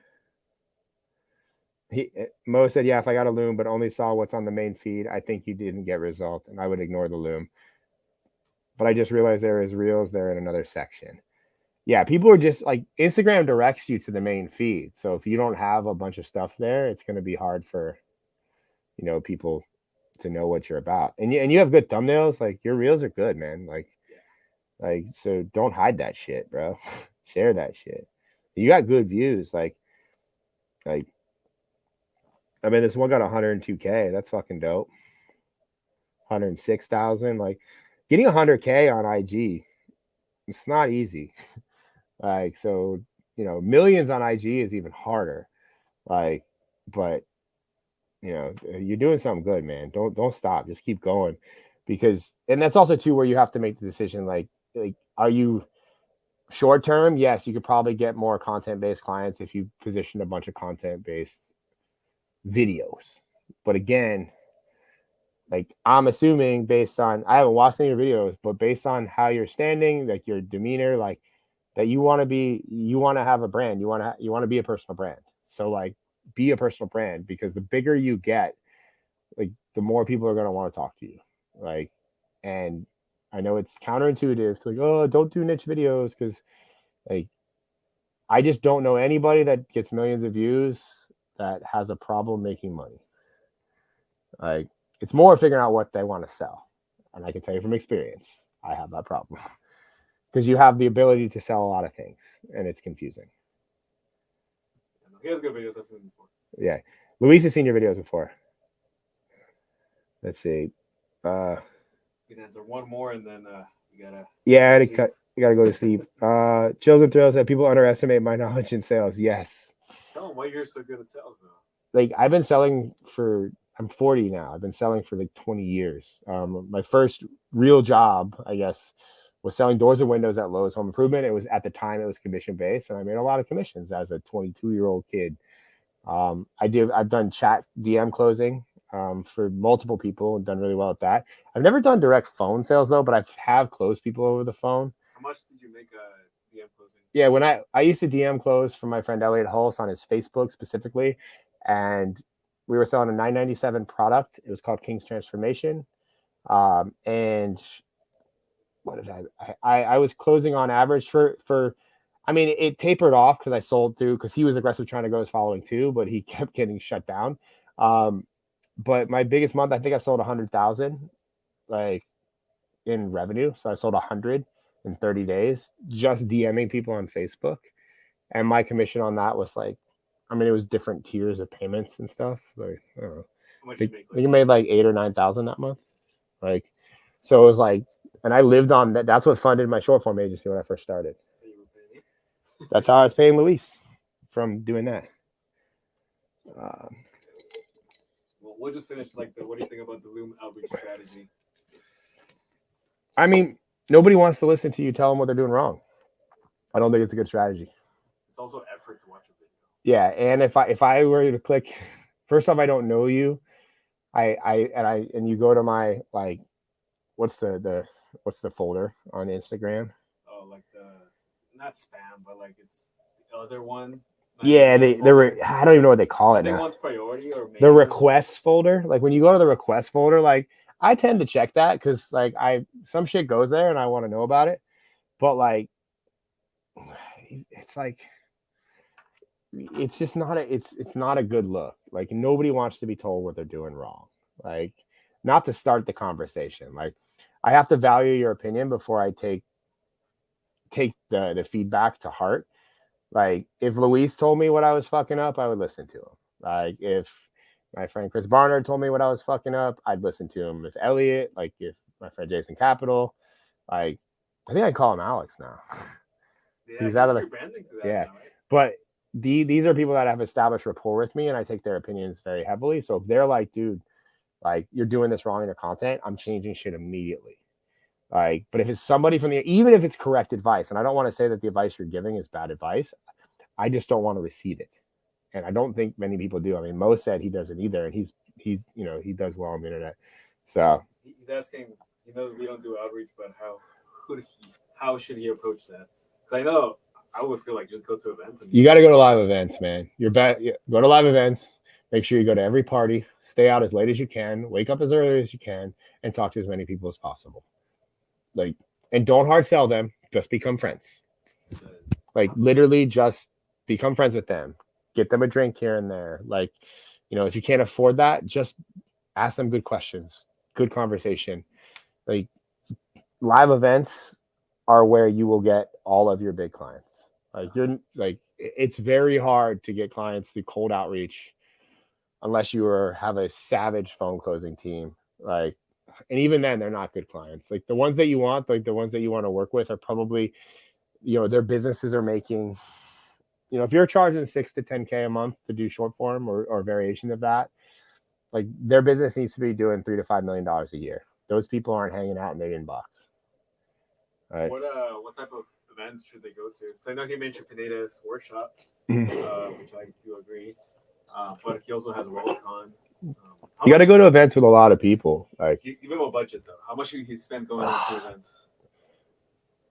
Mo said, yeah, if I got a loom but only saw what's on the main feed, I think you didn't get results, and I would ignore the loom. But I just realized there is reels there in another section. Yeah, people are just like, Instagram directs you to the main feed. So if you don't have a bunch of stuff there, it's going to be hard for, you know, people to know what you're about. And you have good thumbnails. Like, your reels are good, man. Like, so don't hide that shit, bro. Share that shit. You got good views. Like, I mean, this one got 102K. That's fucking dope. 106,000. Like, getting 100K on IG, it's not easy. Like, so, you know, millions on IG is even harder. Like, but, you know, you're doing something good, man. Don't stop. Just keep going. Because, and that's also too where you have to make the decision, like are you short term? Yes, you could probably get more content-based clients if you position a bunch of content-based videos. But again, like, I'm assuming based on, I haven't watched any of your videos, but based on how you're standing, like your demeanor, like that you want to have a brand, you want to be a personal brand. So like, be a personal brand, because the bigger you get, like the more people are going to want to talk to you. Like, and I know it's counterintuitive to like, oh, don't do niche videos, because like, I just don't know anybody that gets millions of views that has a problem making money. Like, it's more figuring out what they want to sell. And I can tell you from experience, I have that problem because you have the ability to sell a lot of things and it's confusing. He has good videos I've seen before. Yeah. Luis has seen your videos before. Let's see. You can answer one more and then you gotta. Yeah, you gotta go to sleep. Chills and Thrills said people underestimate my knowledge in sales. Yes. Tell them why you're so good at sales though. Like I've been selling I'm 40 now. I've been selling for like 20 years. My first real job, I guess, was selling doors and windows at Lowe's Home Improvement. It was at the time it was commission based, and I made a lot of commissions as a 22-year-old kid. I've done chat DM closing for multiple people and done really well at that. I've never done direct phone sales though, but I have closed people over the phone. How much did you make a DM closing? Yeah, when I used to DM close for my friend Elliot Hulse on his Facebook specifically, and we were selling a $9.97 product. It was called King's Transformation, and what did I was closing on average for I mean, it tapered off because I sold through because he was aggressive trying to go his following too, but he kept getting shut down. But my biggest month, I think I sold 100,000 like in revenue. So I sold 100 in 30 days, just DMing people on Facebook. And my commission on that was like, I mean, it was different tiers of payments and stuff. Like, I don't know. How much I you think make? I made like 8,000 or 9,000 that month. Like, so it was like, and I lived on that. That's what funded my short form agency when I first started. So you were paying me? That's how I was paying Luis from doing that. Well, we'll just finish like what do you think about the Loom outreach strategy? I mean, nobody wants to listen to you tell them what they're doing wrong. I don't think it's a good strategy. It's also effort to watch a video. Yeah, and if I were to click, first off, I don't know you. And you go to my like, what's the folder on Instagram? Oh, like not spam, but like it's the other one. Yeah, I don't even know what they call it I think now. one's priority or The requests folder. Like when you go to the request folder, like I tend to check that because like some shit goes there and I want to know about it. But like it's like it's just not it's not a good look. Like nobody wants to be told what they're doing wrong. Like not to start the conversation. Like I have to value your opinion before I take the feedback to heart. Like if Luis told me what I was fucking up, I would listen to him. Like if my friend Chris Barnard told me what I was fucking up, I'd listen to him. If Elliot, like if my friend Jason Capital, like I think I call him Alex now. Yeah, he's out of the rebranding to that yeah. now, right? But these are people that have established rapport with me, and I take their opinions very heavily. So if they're like, dude, like you're doing this wrong in your content, I'm changing shit immediately. Like, but if it's somebody from even if it's correct advice, and I don't want to say that the advice you're giving is bad advice, I just don't want to receive it. And I don't think many people do. I mean, Mo said he doesn't either, and he's he does well on the internet. So he's asking, he knows we don't do outreach, but how should he approach that? Because I know I would feel like just go to events. You got to go to live events, man. Go to live events. Make sure you go to every party. Stay out as late as you can. Wake up as early as you can, and talk to as many people as possible. Like, and don't hard sell them. Just become friends. Like literally, just become friends with them. Get them a drink here and there. Like, if you can't afford that, just ask them good questions. Good conversation. Like live events are where you will get all of your big clients. Like it's very hard to get clients through cold outreach unless you have a savage phone closing team. Like, and even then they're not good clients. Like the ones that you want, like the ones that you want to work with are probably, their businesses are making, if you're charging 6 to 10K a month to do short form or variation of that, like their business needs to be doing $3 to $5 million a year. Those people aren't hanging out in their inbox. Right. What type of events should they go to? Because I know he mentioned Pineda's workshop, which I do agree. But he also has Worldcon. You got to go to events with a lot of people. Like, give him a budget though. How much should he spend going to events?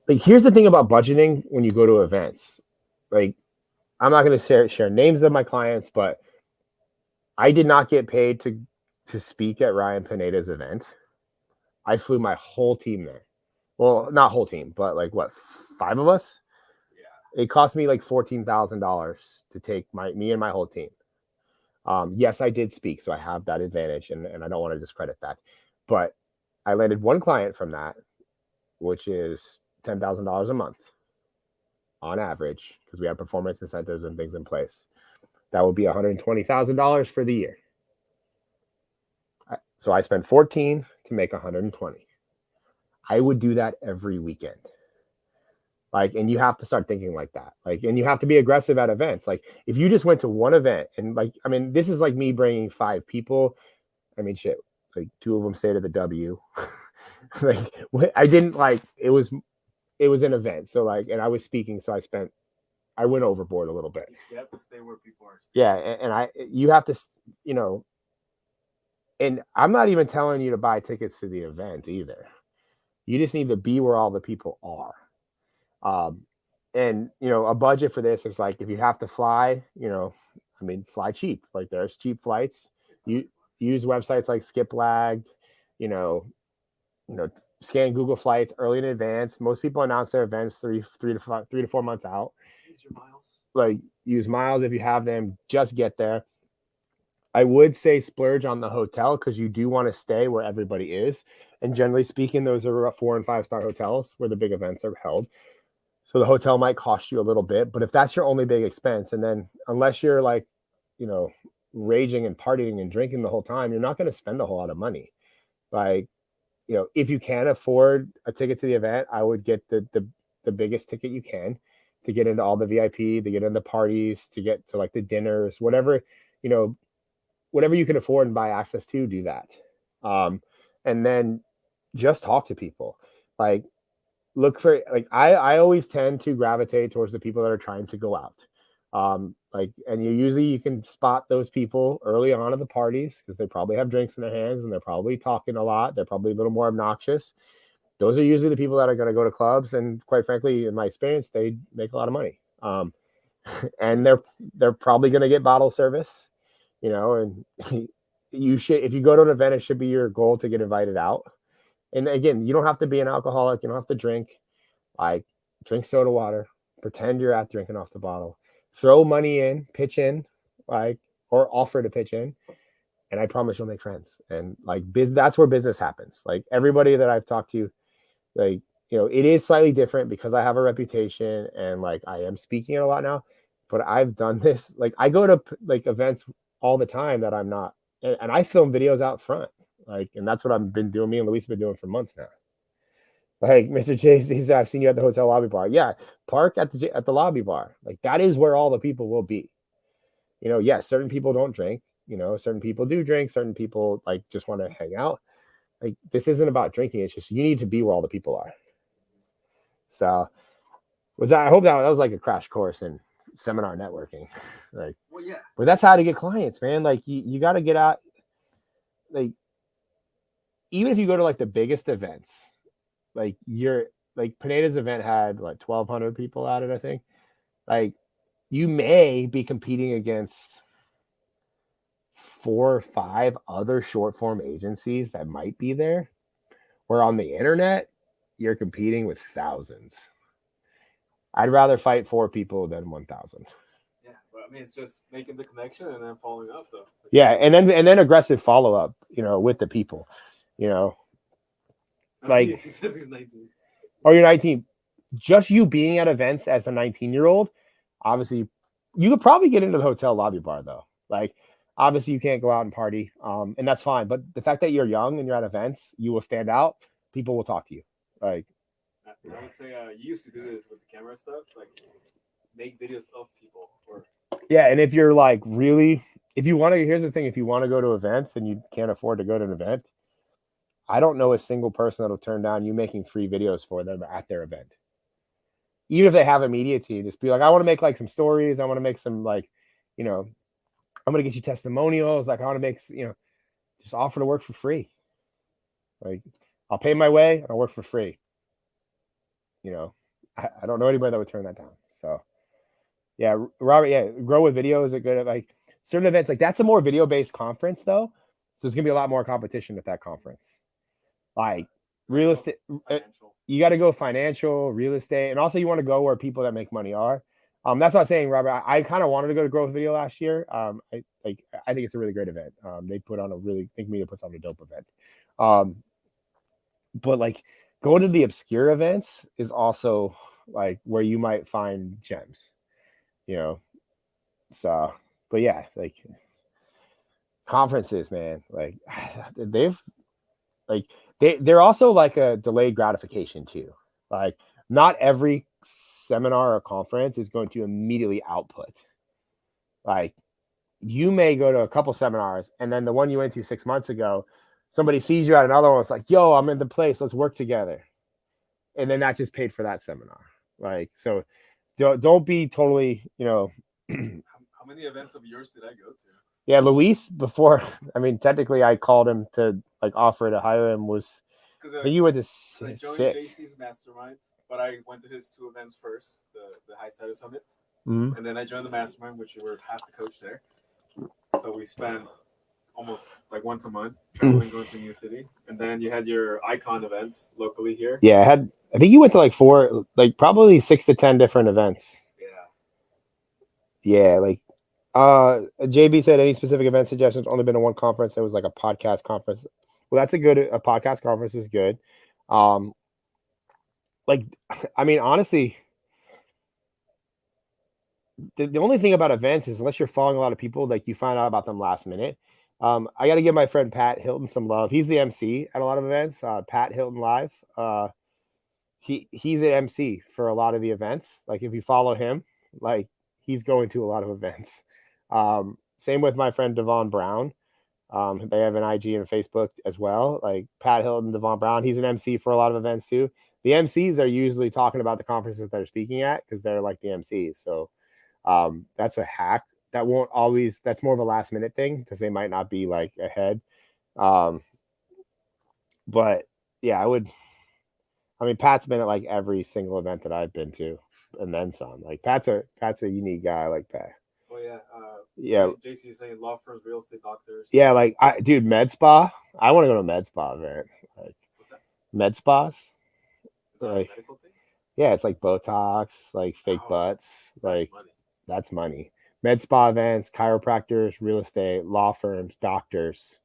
Like, here's the thing about budgeting when you go to events. Like, I'm not going to share names of my clients, but I did not get paid to speak at Ryan Pineda's event. I flew my whole team there. Well, not whole team, but like what, 5 of us? Yeah. It cost me like $14,000 to take me and my whole team. Yes, I did speak, so I have that advantage, and I don't want to discredit that. But I landed one client from that, which is $10,000 a month on average, because we have performance incentives and things in place. That would be $120,000 for the year. So I spend 14 to make 120. I would do that every weekend. Like, and you have to start thinking like that. Like, and you have to be aggressive at events. Like, if you just went to one event and like, I mean, this is like me bringing 5 people. I mean, shit, like 2 of them stayed at the W. Like, I didn't like, it was an event. So like, and I was speaking. So I went overboard a little bit. You have to stay where people are. Yeah. And you have to, you know, and I'm not even telling you to buy tickets to the event either. You just need to be where all the people are. And, you know, a budget for this is like, if you have to fly, you know, I mean, fly cheap. Like, there's cheap flights. You use websites like Skiplagged, you know, scan Google Flights early in advance. Most people announce their events 3 to 4 months out. Use your miles. Like, use miles if you have them. Just get there. I would say splurge on the hotel, because you do want to stay where everybody is. And generally speaking, those are 4 and 5 star hotels where the big events are held. So the hotel might cost you a little bit, but if that's your only big expense, and then unless you're like, you know, raging and partying and drinking the whole time, you're not going to spend a whole lot of money. Like, you know, if you can afford a ticket to the event, I would get the biggest ticket you can to get into all the VIP, to get into parties, to get to like the dinners, whatever, you know, whatever you can afford and buy access to, do that. And then just talk to people. Like, look for, like, I always tend to gravitate towards the people that are trying to go out. Like, and you can spot those people early on at the parties, because they probably have drinks in their hands and they're probably talking a lot. They're probably a little more obnoxious. Those are usually the people that are going to go to clubs. And quite frankly, in my experience, they make a lot of money. And they're probably going to get bottle service, you know, and you should, if you go to an event, it should be your goal to get invited out. And again, you don't have to be an alcoholic. You don't have to drink. Like, drink soda water. Pretend you're out drinking off the bottle. Throw money in, pitch in, like, or offer to pitch in. And I promise you'll make friends. And like, that's where business happens. Like, everybody that I've talked to, like, you know, it is slightly different because I have a reputation and like I am speaking it a lot now. But I've done this. Like, I go to like events all the time that I'm not, and I film videos out front. Like, and that's what I've been doing. Me and Luis have been doing for months now. Like, Mr. Chase, he said, I've seen you at the hotel lobby bar. Yeah, park at the lobby bar. Like, that is where all the people will be. You know, yes, certain people don't drink. You know, certain people do drink. Certain people like just want to hang out. Like, this isn't about drinking. It's just you need to be where all the people are. So, I hope that was like a crash course in seminar networking. Like, well, yeah. But that's how to get clients, man. Like, you got to get out. Like, even if you go to like the biggest events, like Pineda's event had like 1,200 people at it, I think. Like, you may be competing against 4 or 5 other short form agencies that might be there, where on the internet you're competing with thousands. I'd rather fight 4 people than 1,000. Yeah, but I mean, it's just making the connection and then following up, though. Yeah, and then aggressive follow up, you know, with the people, you know. Like, he says he's 19. Oh, you're 19. Just you being at events as a 19-year-old, obviously, you could probably get into the hotel lobby bar though. Like, obviously, you can't go out and party, and that's fine. But the fact that you're young and you're at events, you will stand out. People will talk to you. Like, I would say you used to do this with the camera stuff, like make videos of people. Yeah, and if you're like really, if you want to, here's the thing: if you want to go to events and you can't afford to go to an event, I don't know a single person that'll turn down you making free videos for them at their event. Even if they have a media team, just be like, I want to make like some stories. I want to make some like, you know, I'm going to get you testimonials. Like, I want to make, you know, just offer to work for free. Like, I'll pay my way and I'll work for free. You know, I don't know anybody that would turn that down. So yeah, Robert, yeah, grow with video is a good, like certain events, like that's a more video based conference though. So there's gonna be a lot more competition at that conference. Like real estate, you got to go financial, real estate, and also you want to go where people that make money are. That's not saying, Robert, I kind of wanted to go to Growth Video last year. I think it's a really great event. They put on a really, I think media puts on a dope event. But like Go to the obscure events is also like where you might find gems, you know. So, but yeah, like conferences, man, like they're also like a delayed gratification too. Like not every seminar or conference is going to immediately output. Like you may go to a couple seminars and then the one you went to 6 months ago, somebody sees you at another one. It's like, yo, I'm in the place. Let's work together. And then that just paid for that seminar. Like, so don't be totally, How many events of yours did I go to? Yeah, Luis, before, I mean, technically I called him to like offer to hire him was, I think you went to I joined 6. JC's mastermind, but I went to his 2 events first, the High Status Summit. Mhm. And then I joined the mastermind, which you were half the coach there. So we spent almost like once a month traveling, going to a new city. And then you had your icon events locally here. Yeah, I think you went to like 4, like probably 6 to 10 different events. Yeah, like JB said, any specific event suggestions? Only been to one conference. It was like a podcast conference. Well, that's a podcast conference is good. Like, I mean, honestly, the only thing about events is unless you're following a lot of people, like you find out about them last minute. I got to give my friend Pat Hilton some love. He's the MC at a lot of events. Pat Hilton Live. He's an MC for a lot of the events. Like if you follow him, like he's going to a lot of events. Same with my friend Devon Brown. They have an IG and a Facebook as well. Like Pat Hilton, Devon Brown. He's an MC for a lot of events too. The MCs are usually talking about the conferences they're speaking at because they're like the MCs. So that's a hack. That won't always. That's more of a last minute thing because they might not be like ahead. But yeah, I mean, Pat's been at like every single event that I've been to, and then some. Like Pat's a unique guy. I like Pat. Oh yeah. Yeah. JC is saying law firms, real estate doctors. Yeah, like dude, med spa. I want to go to a med spa event. Like med spas. Like yeah, it's like Botox, like fake butts, like that's money. Med spa events, chiropractors, real estate, law firms, doctors.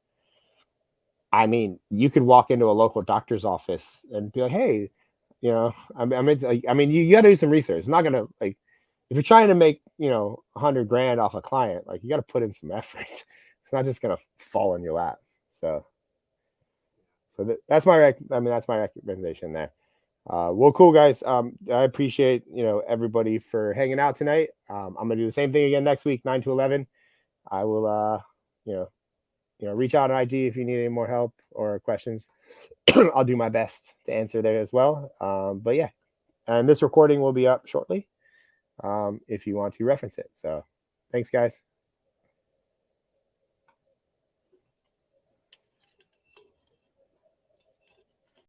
I mean, you could walk into a local doctor's office and be like, "Hey, I mean, you got to do some research. It's not gonna like if you're trying to make 100 grand off a client, like you got to put in some effort. It's not just gonna fall in your lap. So that's my recommendation there. Well, cool guys. I appreciate everybody for hanging out tonight. I'm gonna do the same thing again next week, 9 to 11. I will reach out on IG if you need any more help or questions. I'll do my best to answer there as well. But yeah, and this recording will be up shortly if you want to reference it. So thanks guys.